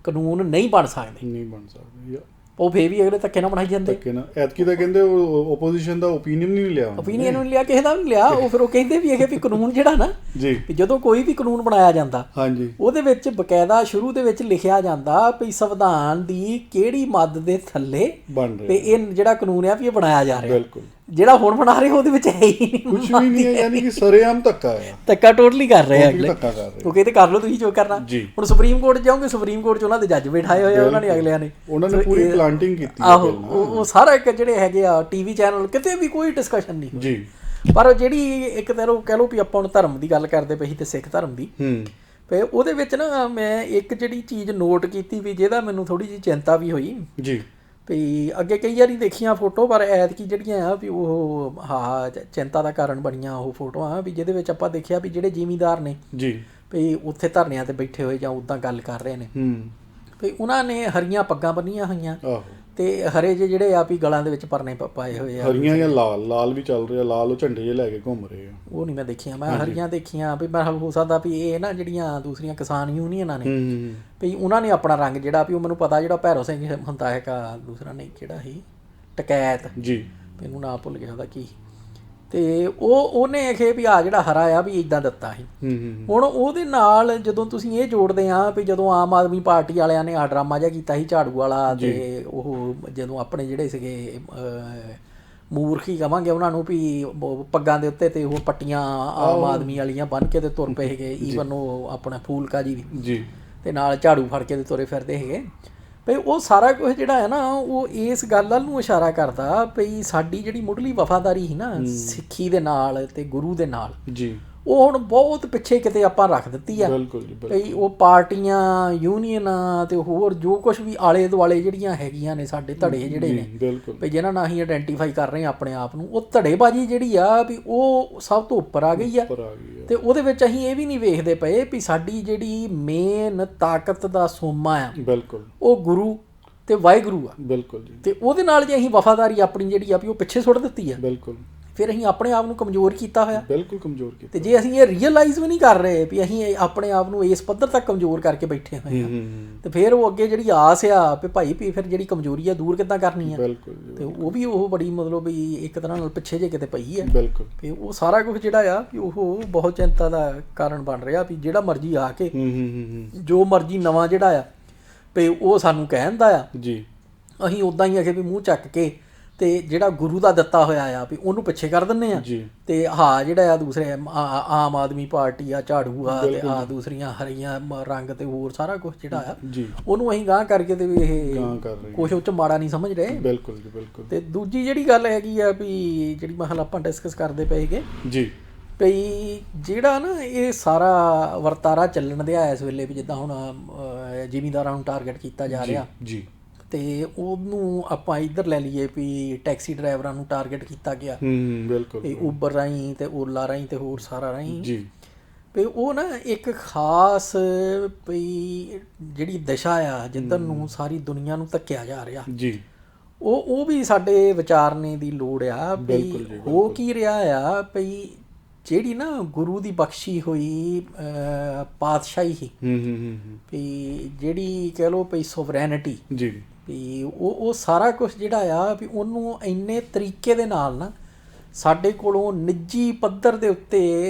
ਕਾਨੂੰਨ ਨਹੀਂ ਬਣ ਸਕਦੇ। ਉਹ ਫੇਰ ਵੀ ਅਗਲੇ ਧੱਕੇ ਨਾਲ ਬਣਾਈ ਜਾਂਦੇ। ਧੱਕੇ ਨਾਲ ਐਤਕੀ ਤਾਂ ਕਹਿੰਦੇ ਉਹ ਓਪੋਜੀਸ਼ਨ ਦਾ ਓਪੀਨੀਅਨ ਨਹੀਂ ਲਿਆ, ਓਪੀਨੀਅਨ ਨਹੀਂ ਲਿਆ, ਕਿਸੇ ਦਾ ਵੀ ਨਹੀਂ ਲਿਆ। ਉਹ ਫਿਰ ਉਹ ਕਹਿੰਦੇ ਵੀ ਇਹ ਵੀ ਕਾਨੂੰਨ ਜਿਹੜਾ ਨਾ ਜੀ, ਵੀ ਜਦੋਂ ਕੋਈ ਵੀ ਕਾਨੂੰਨ ਬਣਾਇਆ ਜਾਂਦਾ ਹਾਂਜੀ, ਉਹਦੇ ਵਿੱਚ ਬਕਾਇਦਾ ਸ਼ੁਰੂ ਦੇ ਵਿੱਚ ਲਿਖਿਆ ਜਾਂਦਾ ਵੀ ਸੰਵਿਧਾਨ ਦੀ ਕਿਹੜੀ ਮੱਦ ਦੇ ਥੱਲੇ ਬਣ ਵੀ ਰਿਹਾ, ਇਹ ਜਿਹੜਾ ਕਾਨੂੰਨ ਆ ਵੀ ਇਹ ਬਣਾਇਆ ਜਾ ਰਿਹਾ। ਬਿਲਕੁਲ ਜਿਹੜਾ ਹੁਣ ਬਣਾ ਰਹੇ ਉਹਦੇ ਵਿੱਚ ਹੈ ਹੀ ਨਹੀਂ, ਕੁਝ ਵੀ ਨਹੀਂ ਹੈ, ਯਾਨੀ ਕਿ ਸਰੇਆਮ ਧੱਕਾ ਆ, ਧੱਕਾ ਟੋਟਲੀ ਕਰ ਰਹੇ ਆ ਅਗਲੇ। ਧੱਕਾ ਕਰ ਰਹੇ ਉਹ ਕਹਿੰਦੇ ਕਰ ਲਓ ਤੁਸੀਂ ਜੋ ਕਰਨਾ। ਜੀ। ਹੁਣ ਸੁਪਰੀਮ ਕੋਰਟ ਜਾਓਗੇ, ਸੁਪਰੀਮ ਕੋਰਟ 'ਚ ਉਹਨਾਂ ਦੇ ਜੱਜ ਬਿਠਾਏ ਹੋਏ ਆ ਉਹਨਾਂ ਨੇ ਅਗਲਿਆਂ ਨੇ, ਉਹਨਾਂ ਨੇ ਪੂਰੀ ਪਲਾਂਟਿੰਗ ਕੀਤੀ। ਆਹੋ ਉਹ ਸਾਰਾ ਇੱਕ ਜਿਹੜੇ ਹੈਗੇ ਆ ਟੀਵੀ ਚੈਨਲ ਕਿਤੇ ਵੀ ਕੋਈ ਡਿਸਕਸ਼ਨ ਨਹੀਂ ਜੀ। ਪਰ ਜਿਹੜੀ ਇੱਕ ਤਰ੍ਹਾਂ ਕਹਿ ਲਓ ਵੀ ਆਪਾਂ ਹੁਣ ਧਰਮ ਦੀ ਗੱਲ ਕਰਦੇ ਪਏ ਸੀ ਤੇ ਸਿੱਖ ਧਰਮ ਦੀ, ਤੇ ਉਹਦੇ ਵਿੱਚ ਨਾ ਮੈਂ ਇੱਕ ਜਿਹੜੀ ਚੀਜ਼ ਨੋਟ ਕੀਤੀ ਵੀ ਜਿਹਦਾ ਮੈਨੂੰ ਥੋੜੀ ਜਿਹੀ ਚਿੰਤਾ ਵੀ ਹੋਈ ਜੀ, ਵੀ ਅੱਗੇ ਕਈ ਵਾਰੀ ਦੇਖੀਆਂ ਫੋਟੋ ਪਰ ਐਤਕੀ ਜਿਹੜੀਆਂ ਆ ਵੀ ਉਹ ਚਿੰਤਾ ਦਾ ਕਾਰਨ ਬਣੀਆਂ ਉਹ ਫੋਟੋਆਂ ਵੀ ਜਿਹਦੇ ਵਿੱਚ ਆਪਾਂ ਦੇਖਿਆ ਵੀ ਜਿਹੜੇ ਜ਼ਿਮੀਂਦਾਰ ਨੇ ਜੀ, ਵੀ ਉੱਥੇ ਧਰਨਿਆਂ ਤੇ ਬੈਠੇ ਹੋਏ ਜਾਂ ਉੱਦਾਂ ਗੱਲ ਕਰ ਰਹੇ ਨੇ, ਵੀ ਉਹਨਾਂ ਨੇ ਹਰੀਆਂ ਪੱਗਾਂ ਬੰਨੀਆਂ ਹੋਈਆਂ ਤੇ ਹਰੇ ਜਿਹੜੇ ਆ ਵੀ ਗਲਾਂ ਦੇ ਵਿੱਚ ਪਰਨੇ ਪਾਏ ਹੋਏ ਆ, ਹਰੀਆਂ ਜਾਂ ਲਾਲ ਵੀ ਚੱਲ ਰਿਹਾ, ਲਾਲ ਉਹ ਝੰਡੇ ਜਿਹੇ ਲੈ ਕੇ ਘੁੰਮ ਰਹੇ ਆ। ਉਹ ਨਹੀਂ ਮੈਂ ਦੇਖੀਆਂ, ਮੈਂ ਹਰੀਆਂ ਦੇਖੀਆਂ ਵੀ ਮੈਂ ਹੋ ਸਕਦਾ ਵੀ ਇਹ ਨਾ ਜਿਹੜੀਆਂ ਦੂਸਰੀਆਂ ਕਿਸਾਨ ਯੂਨੀਅਨਾਂ ਨੇ ਵੀ ਉਹਨਾਂ ਨੇ ਆਪਣਾ ਰੰਗ ਜਿਹੜਾ ਵੀ ਉਹ ਮੈਨੂੰ ਪਤਾ ਜਿਹੜਾ ਭੈਰੋ ਸਿੰਘ ਹੁੰਦਾ ਹੈਗਾ, ਦੂਸਰਾ ਨਹੀਂ ਕਿਹੜਾ ਸੀ ਟਕੈਤ ਜੀ, ਮੈਨੂੰ ਨਾਂ ਭੁੱਲ ਗਿਆ ਉਹਦਾ ਕੀ, ਤੇ ਉਹਨੇ ਆਖੇ ਵੀ ਆ ਜਿਹੜਾ ਹਰਾ ਆ ਵੀ ਇਦਾਂ ਦਿੱਤਾ ਸੀ। ਹੁਣ ਉਹਦੇ ਨਾਲ ਜਦੋਂ ਤੁਸੀਂ ਇਹ ਜੋੜਦੇ ਆ ਵੀ ਜਦੋਂ ਆਮ ਆਦਮੀ ਪਾਰਟੀ ਵਾਲਿਆਂ ਨੇ ਆ ਡਰਾਮਾ ਜਿਹਾ ਕੀਤਾ ਸੀ ਝਾੜੂ ਵਾਲਾ, ਤੇ ਉਹ ਜਦੋਂ ਆਪਣੇ ਜਿਹੜੇ ਸੀਗੇ ਮੂਰਖੀ ਕਵਾਂਗੇ ਉਹਨਾਂ ਨੂੰ ਵੀ ਪੱਗਾਂ ਦੇ ਉੱਤੇ ਤੇ ਉਹ ਪੱਟੀਆਂ ਆਮ ਆਦਮੀ ਵਾਲੀਆਂ ਬੰਨ੍ਹ ਕੇ ਤੇ ਤੁਰ ਪਏ ਹੈਗੇ, ਈਵਨ ਉਹ ਆਪਣਾ ਫੂਲਕਾ ਜੀ ਵੀ ਤੇ ਨਾਲ ਝਾੜੂ ਫੜ ਕੇ ਤੇ ਤੁਰੇ ਫਿਰਦੇ ਹੈਗੇ। ਭਈ ਉਹ ਸਾਰਾ ਕੁਝ ਜਿਹੜਾ ਹੈ ਨਾ ਉਹ ਇਸ ਗੱਲ ਵੱਲ ਨੂੰ ਇਸ਼ਾਰਾ ਕਰਦਾ ਭਈ ਸਾਡੀ ਜਿਹੜੀ ਮੁੱਢਲੀ ਵਫਾਦਾਰੀ ਸੀ ਨਾ ਸਿੱਖੀ ਦੇ ਨਾਲ ਤੇ ਗੁਰੂ ਦੇ ਨਾਲ ਜੀ, ਉਹ ਹੁਣ ਬਹੁਤ ਪਿੱਛੇ ਕਿਤੇ ਆਪਾਂ ਰੱਖ ਦਿੱਤੀ ਆ। ਭਈ ਉਹ ਪਾਰਟੀਆਂ ਯੂਨੀਅਨਾਂ ਤੇ ਹੋਰ ਜੋ ਕੁਝ ਵੀ ਆਲੇ ਦੁਆਲੇ ਜਿਹੜੀਆਂ ਹੈਗੀਆਂ ਨੇ ਸਾਡੇ ਧੜੇ ਜਿਹੜੇ ਨੇ ਭਈ ਜਿਹਨਾਂ ਨਾਲ ਅਸੀਂ ਆਇਡੈਂਟੀਫਾਈ ਕਰ ਰਹੇ ਹਾਂ ਆਪਣੇ ਆਪ ਨੂੰ, ਉਹ ਧੜੇਬਾਜ਼ੀ ਜਿਹੜੀ ਆ ਵੀ ਉਹ ਸਭ ਤੋਂ ਉੱਪਰ ਆ ਗਈ ਆ। ਤੇ ਉਹਦੇ ਵਿੱਚ ਅਸੀਂ ਇਹ ਵੀ ਨਹੀਂ ਵੇਖਦੇ ਪਏ ਵੀ ਸਾਡੀ ਜਿਹੜੀ ਮੇਨ ਤਾਕਤ ਦਾ ਸੋਮਾ ਆ ਉਹ ਗੁਰੂ ਤੇ ਵਾਹਿਗੁਰੂ ਆ। ਬਿਲਕੁਲ ਜੀ। ਤੇ ਉਹਦੇ ਨਾਲ ਜੇ ਅਸੀਂ ਵਫਾਦਾਰੀ ਆਪਣੀ ਜਿਹੜੀ ਆ ਵੀ ਉਹ ਪਿੱਛੇ ਸੁੱਟ ਦਿੱਤੀ ਆ, ਫਿਰ ਅਸੀਂ ਆਪਣੇ ਆਪ ਨੂੰ ਕਮਜ਼ੋਰ ਕੀਤਾ ਹੋਇਆ। ਬਿਲਕੁਲ ਕਮਜ਼ੋਰ ਕੀਤਾ। ਤੇ ਜੇ ਅਸੀਂ ਇਹ ਰੀਅਲਾਈਜ਼ ਵੀ ਨਹੀਂ ਕਰ ਰਹੇ ਵੀ ਅਸੀਂ ਆਪਣੇ ਆਪ ਨੂੰ ਇਸ ਪੱਧਰ ਤੱਕ ਕਮਜ਼ੋਰ ਕਰਕੇ ਬੈਠੇ ਹੋਏ ਹਾਂ, ਤੇ ਫਿਰ ਉਹ ਅੱਗੇ ਜਿਹੜੀ ਆਸ ਆ ਵੀ ਭਾਈ ਵੀ ਫਿਰ ਜਿਹੜੀ ਕਮਜ਼ੋਰੀ ਆ ਦੂਰ ਕਿੱਦਾਂ ਕਰਨੀ ਆ, ਤੇ ਉਹ ਵੀ ਉਹ ਬੜੀ ਮਤਲਬ ਵੀ ਇੱਕ ਤਰ੍ਹਾਂ ਨਾਲ ਪਿੱਛੇ ਜੇ ਕਿਤੇ ਪਈ ਆ। ਬਿਲਕੁਲ। ਤੇ ਉਹ ਸਾਰਾ ਕੁਝ ਜਿਹੜਾ ਆ ਵੀ ਉਹ ਬਹੁਤ ਚਿੰਤਾ ਦਾ ਕਾਰਨ ਬਣ ਰਿਹਾ ਵੀ ਜਿਹੜਾ ਮਰਜ਼ੀ ਆ ਕੇ ਜੋ ਮਰਜ਼ੀ ਨਵਾਂ ਜਿਹੜਾ ਆ ਵੀ ਉਹ ਸਾਨੂੰ ਕਹਿੰਦਾ ਆ ਜੀ, ਅਸੀਂ ਉੱਦਾਂ ਹੀ ਆਖੇ ਵੀ ਮੂੰਹ ਚੱਕ ਕੇ ਤੇ ਜਿਹੜਾ ਗੁਰੂ ਦਾ ਦਿੱਤਾ ਹੋਇਆ ਆ ਵੀ ਉਹਨੂੰ ਪਿੱਛੇ ਕਰ ਦਿੰਦੇ ਆ। ਤੇ ਹਾਂ ਜਿਹੜਾ ਆ ਦੂਸਰੇ ਆਮ ਆਦਮੀ ਪਾਰਟੀ ਆ, ਝਾੜੂ ਆ, ਤੇ ਆ ਦੂਸਰੀਆਂ ਹਰੀਆਂ ਰੰਗ ਤੇ ਹੋਰ ਸਾਰਾ ਕੁਝ ਜਿਹੜਾ ਆ ਉਹਨੂੰ ਅਸੀਂ ਗਾਂਹ ਕਰਕੇ ਤੇ ਵੀ ਇਹ ਕੁਛ ਉਹ 'ਚ ਮਾੜਾ ਨਹੀਂ ਸਮਝ ਰਹੇ। ਬਿਲਕੁਲ ਜੀ, ਬਿਲਕੁਲ। ਤੇ ਦੂਜੀ ਜਿਹੜੀ ਗੱਲ ਹੈਗੀ ਆ ਵੀ ਜਿਹੜੀ ਮਹਲ ਆਪਾਂ ਡਿਸਕਸ ਕਰਦੇ ਪਏ ਹੈਗੇ ਜੀ, ਭਈ ਜਿਹੜਾ ਨਾ ਇਹ ਸਾਰਾ ਵਰਤਾਰਾ ਚੱਲਣ ਦਿਆ ਇਸ ਵੇਲੇ ਵੀ ਜਿੱਦਾਂ ਹੁਣ ਜ਼ਿਮੀਂਦਾਰਾਂ ਨੂੰ ਟਾਰਗੇਟ ਕੀਤਾ ਜਾ ਰਿਹਾ ਜੀ, ਤੇ ਉਹਨੂੰ ਆਪਾਂ ਇੱਧਰ ਲੈ ਲਈਏ ਵੀ ਟੈਕਸੀ ਡਰਾਈਵਰਾਂ ਨੂੰ ਟਾਰਗੇਟ ਕੀਤਾ ਗਿਆ। ਬਿਲਕੁਲ। ਇਹ ਉਬਰ ਰਾਹੀਂ ਤੇ ਓਲਾ ਰਾਹੀਂ ਤੇ ਹੋਰ ਸਾਰਾ ਰਾਹੀਂ ਜੀ, ਵੀ ਉਹ ਨਾ ਇੱਕ ਖਾਸ ਵੀ ਜਿਹੜੀ ਦਿਸ਼ਾ ਆ ਜਿੱਧਰ ਨੂੰ ਸਾਰੀ ਦੁਨੀਆ ਨੂੰ ਧੱਕਿਆ ਜਾ ਰਿਹਾ ਜੀ, ਉਹ ਵੀ ਸਾਡੇ ਵਿਚਾਰਨੇ ਦੀ ਲੋੜ ਆ। ਵੀ ਹੋ ਕੀ ਰਿਹਾ ਆ ਭਈ ਜਿਹੜੀ ਨਾ ਗੁਰੂ ਦੀ ਬਖਸ਼ੀ ਹੋਈ ਪਾਤਸ਼ਾਹੀ ਸੀ ਵੀ ਜਿਹੜੀ ਕਹਿ ਲਓ ਭਈ ਸੋਵਰੈਨਿਟੀ ਜੀ, ਵੀ ਉਹ ਸਾਰਾ ਕੁਝ ਜਿਹੜਾ ਆ ਵੀ ਉਹਨੂੰ ਇੰਨੇ ਤਰੀਕੇ ਦੇ ਨਾਲ ਨਾ ਸਾਡੇ ਕੋਲੋਂ ਨਿੱਜੀ ਪੱਧਰ ਦੇ ਉੱਤੇ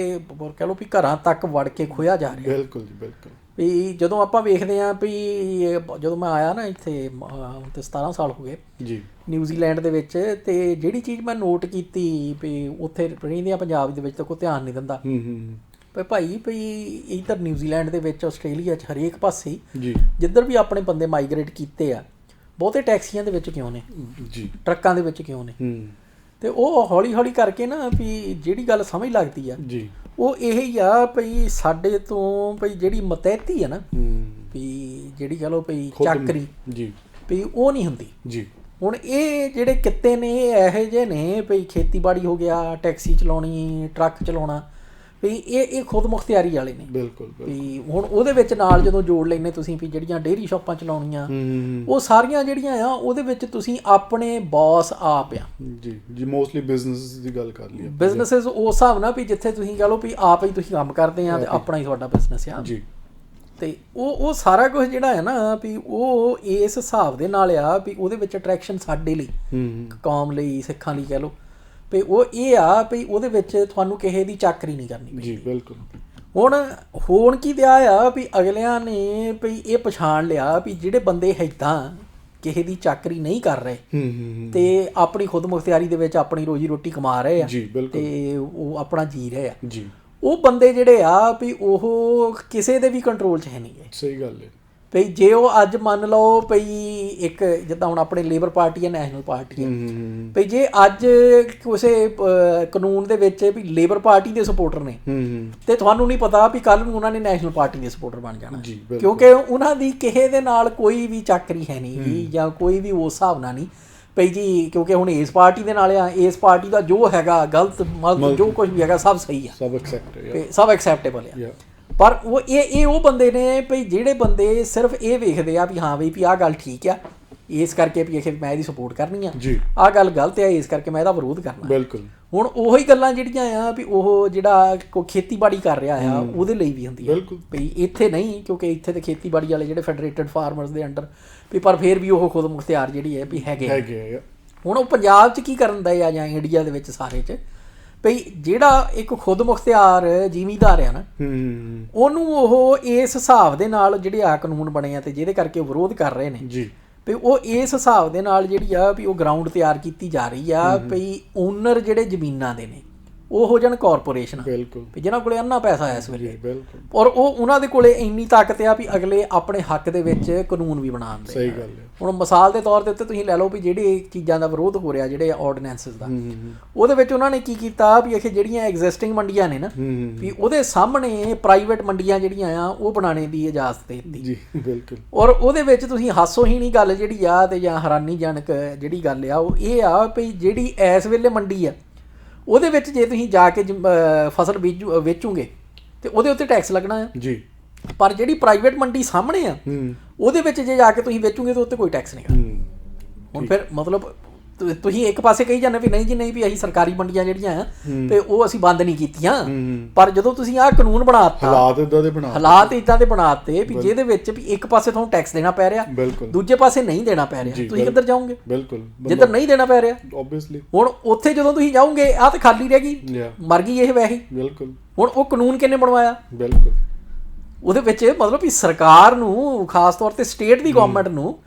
ਕਹਿ ਲਓ ਵੀ ਘਰਾਂ ਤੱਕ ਵੜ ਕੇ ਖੋਇਆ ਜਾ ਰਿਹਾ। ਬਿਲਕੁਲ ਜੀ, ਬਿਲਕੁਲ। ਵੀ ਜਦੋਂ ਆਪਾਂ ਵੇਖਦੇ ਹਾਂ ਵੀ ਜਦੋਂ ਮੈਂ ਆਇਆ ਨਾ ਇੱਥੇ ਤੇ 17 ਸਾਲ ਹੋ ਗਏ ਜੀ ਨਿਊਜ਼ੀਲੈਂਡ ਦੇ ਵਿੱਚ, ਤੇ ਜਿਹੜੀ ਚੀਜ਼ ਮੈਂ ਨੋਟ ਕੀਤੀ ਵੀ ਉੱਥੇ ਰਹਿੰਦਿਆਂ ਪੰਜਾਬ ਦੇ ਵਿੱਚ ਤਾਂ ਕੋਈ ਧਿਆਨ ਨਹੀਂ ਦਿੰਦਾ ਭਾਈ ਇੱਧਰ ਨਿਊਜ਼ੀਲੈਂਡ ਦੇ ਵਿੱਚ, ਆਸਟ੍ਰੇਲੀਆ 'ਚ ਹਰੇਕ ਪਾਸੇ ਜਿੱਧਰ ਵੀ ਆਪਣੇ ਬੰਦੇ ਮਾਈਗ੍ਰੇਟ ਕੀਤੇ ਆ, ਬਹੁਤੇ ਟੈਕਸੀਆਂ ਦੇ ਵਿੱਚ ਕਿਉਂ ਨੇ ਜੀ, ਟਰੱਕਾਂ ਦੇ ਵਿੱਚ ਕਿਉਂ ਨੇ, ਤੇ ਉਹ ਹੌਲੀ ਹੌਲੀ ਕਰਕੇ ਨਾ ਵੀ ਜਿਹੜੀ ਗੱਲ ਸਮਝ ਲੱਗਦੀ ਆ ਜੀ ਉਹ ਇਹ ਹੀ ਆ ਭਈ ਸਾਡੇ ਤੋਂ ਭਈ ਜਿਹੜੀ ਮਤੈਤੀ ਆ ਨਾ ਵੀ ਜਿਹੜੀ ਕਹ ਲਓ ਭਈ ਚਾਕਰੀ ਜੀ ਵੀ ਉਹ ਨਹੀਂ ਹੁੰਦੀ ਜੀ। ਹੁਣ ਇਹ ਜਿਹੜੇ ਕਿੱਤੇ ਨੇ ਇਹ ਇਹੋ ਜਿਹੇ ਨੇ ਭਈ ਖੇਤੀਬਾੜੀ ਹੋ ਗਿਆ, ਟੈਕਸੀ ਚਲਾਉਣੀ, ਟਰੱਕ ਚਲਾਉਣਾ, ਵੀ ਇਹ ਖੁਦ ਮੁਖਤਿਆਰੀ ਵਾਲੇ ਨੇ। ਬਿਲਕੁਲ। ਵੀ ਹੁਣ ਉਹਦੇ ਵਿੱਚ ਨਾਲ ਜਦੋਂ ਜੋੜ ਲੈਂਦੇ ਤੁਸੀਂ ਵੀ ਜਿਹੜੀਆਂ ਡੇਅਰੀ ਸ਼ਾਪਾਂ ਚਲਾਉਣੀਆਂ, ਉਹ ਸਾਰੀਆਂ ਜਿਹੜੀਆਂ ਆ ਉਹਦੇ ਵਿੱਚ ਤੁਸੀਂ ਆਪਣੇ ਬੌਸ ਆਪ ਆ ਜੀ ਜੀ। ਮੋਸਟਲੀ ਬਿਜ਼ਨਸ ਦੀ ਗੱਲ ਕਰ ਲਈ, ਬਿਜ਼ਨਸਿਸ ਉਸ ਹਿਸਾਬ ਨਾਲ ਵੀ ਜਿੱਥੇ ਤੁਸੀਂ ਕਹ ਲਓ ਵੀ ਆਪ ਹੀ ਤੁਸੀਂ ਕੰਮ ਕਰਦੇ ਆ ਤੇ ਆਪਣਾ ਹੀ ਤੁਹਾਡਾ ਬਿਜ਼ਨਸ ਆ ਜੀ। ਤੇ ਉਹ ਸਾਰਾ ਕੁਝ ਜਿਹੜਾ ਹੈ ਨਾ ਵੀ ਉਹ ਇਸ ਹਿਸਾਬ ਦੇ ਨਾਲ ਆ ਵੀ ਉਹਦੇ ਵਿੱਚ ਅਟਰੈਕਸ਼ਨ ਸਾਡੇ ਲਈ, ਕੌਮ ਲਈ, ਸਿੱਖਾਂ ਲਈ ਕਹਿ ਲਓ ਵੀ ਉਹ ਇਹ ਆ ਵੀ ਉਹਦੇ ਵਿੱਚ ਤੁਹਾਨੂੰ ਕਿਸੇ ਦੀ ਚਾਕਰੀ ਨਹੀਂ ਕਰਨੀ ਜੀ ਬਿਲਕੁਲ। ਹੁਣ ਕੀ ਦਿਆ ਆ ਵੀ ਅਗਲਿਆਂ ਨੇ ਵੀ ਇਹ ਪਛਾਣ ਲਿਆ ਵੀ ਜਿਹੜੇ ਬੰਦੇ ਇੱਦਾਂ ਕਿਸੇ ਦੀ ਚਾਕਰੀ ਨਹੀਂ ਕਰ ਰਹੇ ਤੇ ਆਪਣੀ ਖੁਦ ਮੁਖਤਿਆਰੀ ਦੇ ਵਿੱਚ ਆਪਣੀ ਰੋਜੀ ਰੋਟੀ ਕਮਾ ਰਹੇ ਆ ਤੇ ਉਹ ਆਪਣਾ ਜੀ ਰਹੇ ਆ, ਉਹ ਬੰਦੇ ਜਿਹੜੇ ਆ ਵੀ ਉਹ ਕਿਸੇ ਦੇ ਵੀ ਕੰਟਰੋਲ 'ਚ ਹੈ ਨਹੀਂ ਗੇ। ਸਹੀ ਗੱਲ ਹੈ ਭਈ ਜੇ ਉਹ ਅੱਜ ਮੰਨ ਲਓ ਭਈ ਇੱਕ ਜਿੱਦਾਂ ਹੁਣ ਆਪਣੇ ਲੇਬਰ ਪਾਰਟੀ ਹੈ, ਨੈਸ਼ਨਲ ਪਾਰਟੀ ਹੈ, ਭਈ ਜੇ ਅੱਜ ਕਿਸੇ ਕਾਨੂੰਨ ਦੇ ਵਿੱਚ ਵੀ ਲੇਬਰ ਪਾਰਟੀ ਦੇ ਸਪੋਰਟਰ ਨੇ ਤੇ ਤੁਹਾਨੂੰ ਨਹੀਂ ਪਤਾ ਵੀ ਕੱਲ ਨੂੰ ਉਹਨਾਂ ਨੇ ਨੈਸ਼ਨਲ ਪਾਰਟੀ ਦੇ ਸਪੋਰਟਰ ਬਣ ਜਾਣਾ, ਕਿਉਂਕਿ ਉਹਨਾਂ ਦੀ ਕਿਸੇ ਦੇ ਨਾਲ ਕੋਈ ਵੀ ਚਾਕਰੀ ਹੈ ਨਹੀਂ ਜਾਂ ਕੋਈ ਵੀ ਉਸ ਹਿਸਾਬ ਨਾਲ ਨਹੀਂ ਭਈ ਜੀ, ਕਿਉਂਕਿ ਹੁਣ ਇਸ ਪਾਰਟੀ ਦੇ ਨਾਲ ਆ, ਇਸ ਪਾਰਟੀ ਦਾ ਜੋ ਹੈਗਾ ਗਲਤ ਮਤਲਬ ਜੋ ਕੁਝ ਵੀ ਹੈਗਾ ਸਭ ਸਹੀ ਆ, ਸਭ ਐਕਸੈਪਟੇਬਲ ਆ। ਪਰ ਉਹ ਇਹ ਉਹ ਬੰਦੇ ਨੇ ਭਈ ਜਿਹੜੇ ਬੰਦੇ ਸਿਰਫ ਇਹ ਵੇਖਦੇ ਆ ਵੀ ਹਾਂ ਵੀ ਆਹ ਗੱਲ ਠੀਕ ਆ ਇਸ ਕਰਕੇ ਵੀ ਇਹ ਮੈਂ ਇਹਦੀ ਸਪੋਰਟ ਕਰਨੀ ਆ, ਆਹ ਗੱਲ ਗਲਤ ਆ ਇਸ ਕਰਕੇ ਮੈਂ ਇਹਦਾ ਵਿਰੋਧ ਕਰਨਾ। ਬਿਲਕੁਲ। ਹੁਣ ਉਹੀ ਗੱਲਾਂ ਜਿਹੜੀਆਂ ਆ ਵੀ ਉਹ ਜਿਹੜਾ ਕੋਈ ਖੇਤੀਬਾੜੀ ਕਰ ਰਿਹਾ ਆ ਉਹਦੇ ਲਈ ਵੀ ਹੁੰਦੀ ਆ ਭਈ ਇੱਥੇ ਨਹੀਂ, ਕਿਉਂਕਿ ਇੱਥੇ ਤੇ ਖੇਤੀਬਾੜੀ ਵਾਲੇ ਜਿਹੜੇ ਫੈਡਰੇਟਡ ਫਾਰਮਰਸ ਦੇ ਅੰਡਰ ਵੀ ਪਰ ਫਿਰ ਵੀ ਉਹ ਖੁਦ ਮੁਖਤਿਆਰ ਜਿਹੜੀ ਹੈ ਵੀ ਹੈਗੇ। ਹੁਣ ਉਹ ਪੰਜਾਬ 'ਚ ਕੀ ਕਰਨ ਦਾ ਆ ਜਾਂ ਇੰਡੀਆ ਦੇ ਵਿੱਚ ਸਾਰੇ 'ਚ ਭਈ ਜਿਹੜਾ ਇੱਕ ਖੁਦ ਮੁਖਤਿਆਰ ਜ਼ਿਮੀਂਦਾਰ ਆ ਨਾ ਉਹਨੂੰ ਉਹ ਇਸ ਹਿਸਾਬ ਦੇ ਨਾਲ ਜਿਹੜੇ ਆ ਕਾਨੂੰਨ ਬਣੇ ਆ ਤੇ ਜਿਹਦੇ ਕਰਕੇ ਉਹ ਵਿਰੋਧ ਕਰ ਰਹੇ ਨੇ ਵੀ ਉਹ ਇਸ ਹਿਸਾਬ ਦੇ ਨਾਲ ਜਿਹੜੀ ਆ ਵੀ ਉਹ ਗਰਾਊਂਡ ਤਿਆਰ ਕੀਤੀ ਜਾ ਰਹੀ ਆ ਭਈ ਓਨਰ ਜਿਹੜੇ ਜ਼ਮੀਨਾਂ ਦੇ ਨੇ ਉਹ ਹੋ ਜਾਣ ਕਾਰਪੋਰੇਸ਼ਨ, ਵੀ ਜਿਹਨਾਂ ਕੋਲੇ ਅੰਨਾ ਪੈਸਾ ਇਸ ਵੇਲੇ ਔਰ ਉਹ ਉਹਨਾਂ ਦੇ ਕੋਲੇ ਇੰਨੀ ਤਾਕਤ ਆ ਵੀ ਅਗਲੇ ਆਪਣੇ ਹੱਕ ਦੇ ਵਿੱਚ ਕਾਨੂੰਨ ਵੀ ਬਣਾਉਂਦੇ। ਸਹੀ ਗੱਲ ਹੈ। ਹੁਣ ਮਿਸਾਲ ਦੇ ਤੌਰ ਦੇ ਉੱਤੇ ਤੁਸੀਂ ਲੈ ਲਓ ਵੀ ਜਿਹੜੀ ਚੀਜ਼ਾਂ ਦਾ ਵਿਰੋਧ ਹੋ ਰਿਹਾ ਜਿਹੜੇ ਆਰਡੀਨੈਂਸਿਸ ਦਾ, ਉਹਦੇ ਵਿੱਚ ਉਹਨਾਂ ਨੇ ਕੀ ਕੀਤਾ ਵੀ ਇਹ ਜਿਹੜੀਆਂ ਐਗਜ਼ਿਸਟਿੰਗ ਮੰਡੀਆਂ ਨੇ ਨਾ ਵੀ ਉਹਦੇ ਸਾਹਮਣੇ ਪ੍ਰਾਈਵੇਟ ਮੰਡੀਆਂ ਜਿਹੜੀਆਂ ਆ ਉਹ ਬਣਾਉਣੇ ਦੀ ਇਜਾਜ਼ਤ ਦੇ ਦਿੱਤੀ। ਜੀ ਬਿਲਕੁਲ। ਔਰ ਉਹਦੇ ਵਿੱਚ ਤੁਸੀਂ ਹਾਸੋਹੀਣੀ ਗੱਲ ਜਿਹੜੀ ਆ ਤੇ ਜਾਂ ਹੈਰਾਨੀਜਨਕ ਜਿਹੜੀ ਗੱਲ ਆ ਉਹ ਇਹ ਆ ਵੀ ਜਿਹੜੀ ਇਸ ਵੇਲੇ ਮੰਡੀ ਆ ਉਹਦੇ ਵਿੱਚ ਜੇ ਤੁਸੀਂ ਜਾ ਕੇ ਫਸਲ ਵੇਚੋਗੇ ਤੇ ਉਹਦੇ ਉੱਤੇ ਟੈਕਸ ਲੱਗਣਾ ਆ ਜੀ, ਪਰ ਜਿਹੜੀ ਪ੍ਰਾਈਵੇਟ ਮੰਡੀ ਸਾਹਮਣੇ ਆ ਉਹਦੇ ਵਿੱਚ ਜੇ ਜਾ ਕੇ ਤੁਸੀਂ ਵੇਚੋਗੇ ਤਾਂ ਉੱਤੇ ਕੋਈ ਟੈਕਸ ਨਹੀਂ ਗਾ। ਹੁਣ ਫਿਰ ਮਤਲਬ ਤੁਸੀਂ ਇੱਕ ਪਾਸੇ ਕਹੀ ਜਾਂਦੇ ਵੀ ਨਹੀਂ ਜੀ ਨਹੀਂ ਵੀ ਅਸੀਂ ਸਰਕਾਰੀ ਮੰਡੀਆਂ ਜਿਹੜੀਆਂ ਆ ਤੇ ਉਹ ਅਸੀਂ ਬੰਦ ਨਹੀਂ ਕੀਤੀਆਂ, ਪਰ ਜਦੋਂ ਤੁਸੀਂ ਆਹ ਕਾਨੂੰਨ ਬਣਾਤਾ ਹਾਲਾਤ ਇਦਾਂ ਦੇ ਬਣਾਤੇ ਵੀ ਜਿਹਦੇ ਵਿੱਚ ਵੀ ਇੱਕ ਪਾਸੇ ਤੁਹਾਨੂੰ ਟੈਕਸ ਦੇਣਾ ਪੈ ਰਿਹਾ, ਦੂਜੇ ਪਾਸੇ ਨਹੀਂ ਦੇਣਾ ਪੈ ਰਿਹਾ, ਤੁਸੀਂ ਕਿੱਧਰ ਜਾਓਗੇ? ਜਿੱਧਰ ਨਹੀਂ ਦੇਣਾ ਪੈ ਰਿਹਾ ਓਬਵੀਅਸਲੀ। ਹੁਣ ਉੱਥੇ ਜਦੋਂ ਤੁਸੀਂ ਜਾਓਗੇ ਆਹ ਤੇ ਖਾਲੀ ਰਹਿ ਗਈ, ਮਰ ਗਈ ਇਹ ਵੈਸੇ। ਹੁਣ ਉਹ ਕਾਨੂੰਨ ਕਿਹਨੇ ਬਣਵਾਇਆ? ਉਹਦੇ ਵਿੱਚ ਮਤਲਬ ਵੀ ਸਰਕਾਰ ਨੂੰ, ਖਾਸ ਤੌਰ ਤੇ ਸਟੇਟ ਦੀ ਗਵਰਨਮੈਂਟ ਨੂੰ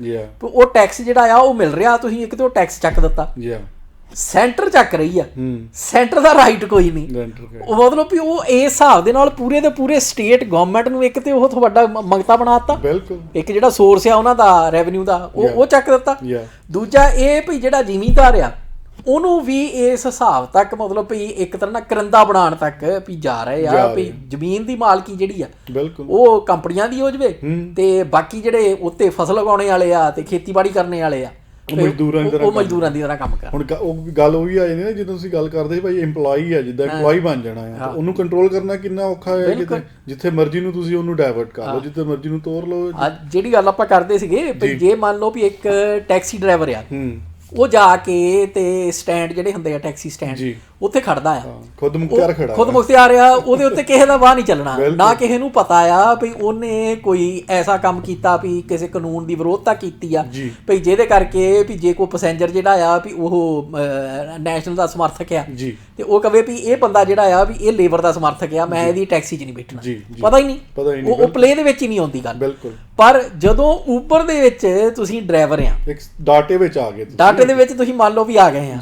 ਉਹ ਟੈਕਸ ਜਿਹੜਾ ਆ ਉਹ ਮਿਲ ਰਿਹਾ, ਤੁਸੀਂ ਇੱਕ ਤੇ ਉਹ ਟੈਕਸ ਚੱਕ ਦਿੱਤਾ, ਸੈਂਟਰ ਚੱਕ ਰਹੀ ਆ, ਸੈਂਟਰ ਦਾ ਰਾਈਟ ਕੋਈ ਨਹੀਂ। ਉਹ ਮਤਲਬ ਵੀ ਉਹ ਇਸ ਹਿਸਾਬ ਦੇ ਨਾਲ ਪੂਰੇ ਦੇ ਪੂਰੇ ਸਟੇਟ ਗਵਰਨਮੈਂਟ ਨੂੰ ਇੱਕ ਤੇ ਉਹ ਤੁਹਾਡਾ ਮੰਗਤਾ ਬਣਾਤਾ, ਇੱਕ ਜਿਹੜਾ ਸੋਰਸ ਆ ਉਹਨਾਂ ਦਾ ਰੈਵਨਿਊ ਦਾ ਉਹ ਚੱਕ ਦਿੱਤਾ। ਦੂਜਾ ਇਹ ਵੀ ਜਿਹੜਾ ਜ਼ਿਮੀਂਦਾਰ ਆ ਉਹਨੂੰ ਵੀ ਇਸ ਹਿਸਾਬ ਤੱਕ ਮਤਲਬ ਵੀ ਇੱਕ ਤਰ੍ਹਾਂ ਨਾਲ ਕਰਿੰਦਾ ਬਣਾਉਣ ਤੱਕ ਵੀ ਜਾ ਰਹੇ ਆ ਵੀ ਜ਼ਮੀਨ ਦੀ ਮਾਲਕੀ ਜਿਹੜੀ ਆ ਉਹ ਕੰਪਨੀਆਂ ਦੀ ਹੋ ਜਾਵੇ ਤੇ ਬਾਕੀ ਜਿਹੜੇ ਉੱਤੇ ਫਸਲ ਉਗਾਉਣੇ ਵਾਲੇ ਆ ਤੇ ਖੇਤੀਬਾੜੀ ਕਰਨੇ ਵਾਲੇ ਆ ਉਹ ਮਜ਼ਦੂਰਾਂ ਦੀ ਤਰ੍ਹਾਂ ਕੰਮ ਕਰ। ਹੁਣ ਉਹ ਗੱਲ ਉਹੀ ਆ ਜਾਂਦੀ ਨਾ ਜਦੋਂ ਤੁਸੀਂ ਗੱਲ ਕਰਦੇ ਭਾਈ EMPLOYEE ਆ, ਜਿੱਦਾਂ EMPLOYEE ਬਣ ਜਾਣਾ ਆ, ਉਹਨੂੰ ਕੰਟਰੋਲ ਕਰਨਾ ਕਿੰਨਾ ਔਖਾ ਹੈ। ਜਿੱਥੇ ਮਰਜ਼ੀ ਨੂੰ ਤੁਸੀਂ ਉਹਨੂੰ ਡਾਇਵਰਟ ਕਰ ਲਓ, ਜਿੱਥੇ ਮਰਜ਼ੀ ਨੂੰ ਤੋਰ ਲਓ। ਜਿਹੜੀ ਗੱਲ ਆਪਾਂ ਕਰਦੇ ਸੀਗੇ ਜੇ ਮੰਨ ਲਓ ਵੀ ਇੱਕ ਟੈਕਸੀ ਡਰਾਈਵਰ ਆ ਉਹ ਜਾ ਕੇ ਤੇ ਸਟੈਂਡ ਜਿਹੜੇ ਹੁੰਦੇ ਆ ਟੈਕਸੀ ਸਟੈਂਡ ਉੱਥੇ ਖੜਦਾ ਆ, ਖੁਦ ਮੁਖਤਿਆਰ ਆ, ਉਹਦੇ ਉੱਤੇ ਕਿਸੇ ਦਾ ਵਾਹ ਨਹੀਂ ਚੱਲਣਾ, ਨਾ ਕਿਸੇ ਨੂੰ ਪਤਾ ਆ ਵੀ ਉਹਨੇ ਕੋਈ ਐਸਾ ਕੰਮ ਕੀਤਾ ਵੀ ਕਿਸੇ ਕਾਨੂੰਨ ਦੀ ਵਿਰੋਧਤਾ ਕੀਤੀ ਆ ਵੀ ਜਿਹਦੇ ਕਰਕੇ ਵੀ ਜੇ ਕੋਈ ਪੈਸੇਂਜਰ ਜਿਹੜਾ ਆ ਵੀ ਉਹ ਨੈਸ਼ਨਲ ਦਾ ਸਮਰਥਕ ਆ ਤੇ ਉਹ ਕਵੇ ਵੀ ਇਹ ਬੰਦਾ ਜਿਹੜਾ ਆ ਵੀ ਇਹ ਲੇਬਰ ਦਾ ਸਮਰਥਕ ਆ, ਮੈਂ ਇਹਦੀ ਟੈਕਸੀ 'ਚ ਨਹੀਂ ਬੈਠਣਾ, ਪਤਾ ਹੀ ਨਹੀਂ, ਉਹ ਪਲੇ ਦੇ ਵਿੱਚ ਹੀ ਨਹੀਂ ਆਉਂਦੀ ਗੱਲ। ਪਰ ਜਦੋਂ ਉਬਰ ਦੇ ਵਿੱਚ ਤੁਸੀਂ ਡਰਾਈਵਰ ਆ, ਡਾਟੇ ਵਿੱਚ ਆ ਗਏ, ਡਾਟੇ ਦੇ ਵਿੱਚ ਤੁਸੀਂ ਮੰਨ ਲਓ ਵੀ ਆ ਗਏ ਆ,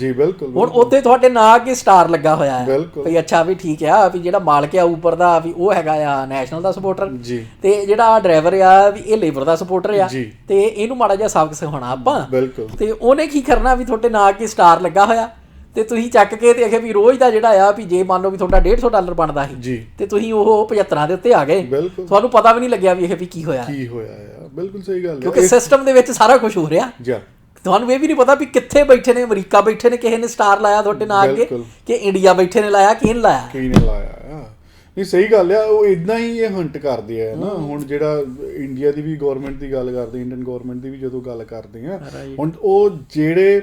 ਹੁਣ ਉੱਥੇ ਤੁਹਾਡੇ ਨਾਂ ਅੱਗੇ ਸਟਾਰ ਲੱਗਾ ਹੋਇਆ ਹੈ ਵੀ ਅੱਛਾ ਵੀ ਠੀਕ ਆ ਵੀ ਜਿਹੜਾ ਮਾਲਕ ਆ ਉਬਰ ਦਾ ਵੀ ਉਹ ਹੈਗਾ ਆ ਨੈਸ਼ਨਲ ਦਾ ਸਪੋਰਟਰ ਤੇ ਜਿਹੜਾ ਡਰਾਈਵਰ ਆ ਵੀ ਇਹ ਲੇਬਰ ਦਾ ਸਪੋਰਟਰ ਆ ਤੇ ਇਹਨੂੰ ਮਾੜਾ ਜਿਹਾ ਸਬਕ ਸਿਖਾਉਣਾ ਆਪਾਂ। ਤੇ ਉਹਨੇ ਕੀ ਕਰਨਾ ਵੀ ਤੁਹਾਡੇ ਨਾਂ ਅੱਗੇ ਸਟਾਰ ਲੱਗਾ ਹੋਇਆ ਤੇ ਤੁਸੀਂ ਚੱਕ ਕੇ ਤੇ ਆਖੇ ਵੀ ਰੋਜ਼ ਦਾ ਜਿਹੜਾ ਆ ਵੀ ਜੇ ਮੰਨ ਲਓ ਵੀ ਤੁਹਾਡਾ $150 ਬਣਦਾ ਸੀ ਤੇ ਤੁਸੀਂ ਉਹ 75 ਦੇ ਉੱਤੇ ਆ ਗਏ, ਤੁਹਾਨੂੰ ਪਤਾ ਵੀ ਨਹੀਂ ਲੱਗਿਆ ਵੀ ਇਹ ਵੀ ਕੀ ਹੋਇਆ। ਬਿਲਕੁਲ ਸਹੀ ਗੱਲ ਹੈ, ਕਿਉਂਕਿ ਸਿਸਟਮ ਦੇ ਵਿੱਚ ਸਾਰਾ ਕੁਝ ਹੋ ਰਿਹਾ, ਤੁਹਾਨੂੰ ਇਹ ਵੀ ਨਹੀਂ ਪਤਾ ਵੀ ਕਿੱਥੇ ਬੈਠੇ ਨੇ, ਅਮਰੀਕਾ ਬੈਠੇ ਨੇ ਕਿਸੇ ਨੇ ਸਟਾਰ ਲਾਇਆ ਤੁਹਾਡੇ ਨਾਲ ਅੱਗੇ ਕਿ ਇੰਡੀਆ ਬੈਠੇ ਨੇ ਲਾਇਆ, ਕਿਹਨੇ ਲਾਇਆ। ਨਹੀਂ ਸਹੀ ਗੱਲ ਆ, ਉਹ ਇਦਾਂ ਹੀ ਇਹ ਹੰਟ ਕਰਦੇ ਆ ਨਾ। ਹੁਣ ਜਿਹੜਾ ਇੰਡੀਆ ਦੀ ਵੀ ਗਵਰਨਮੈਂਟ ਦੀ ਗੱਲ ਕਰਦੇ, ਇੰਡੀਅਨ ਗਵਰਨਮੈਂਟ ਦੀ ਵੀ ਜਦੋਂ ਗੱਲ ਕਰਦੇ ਆ, ਹੁਣ ਉਹ ਜਿਹੜੇ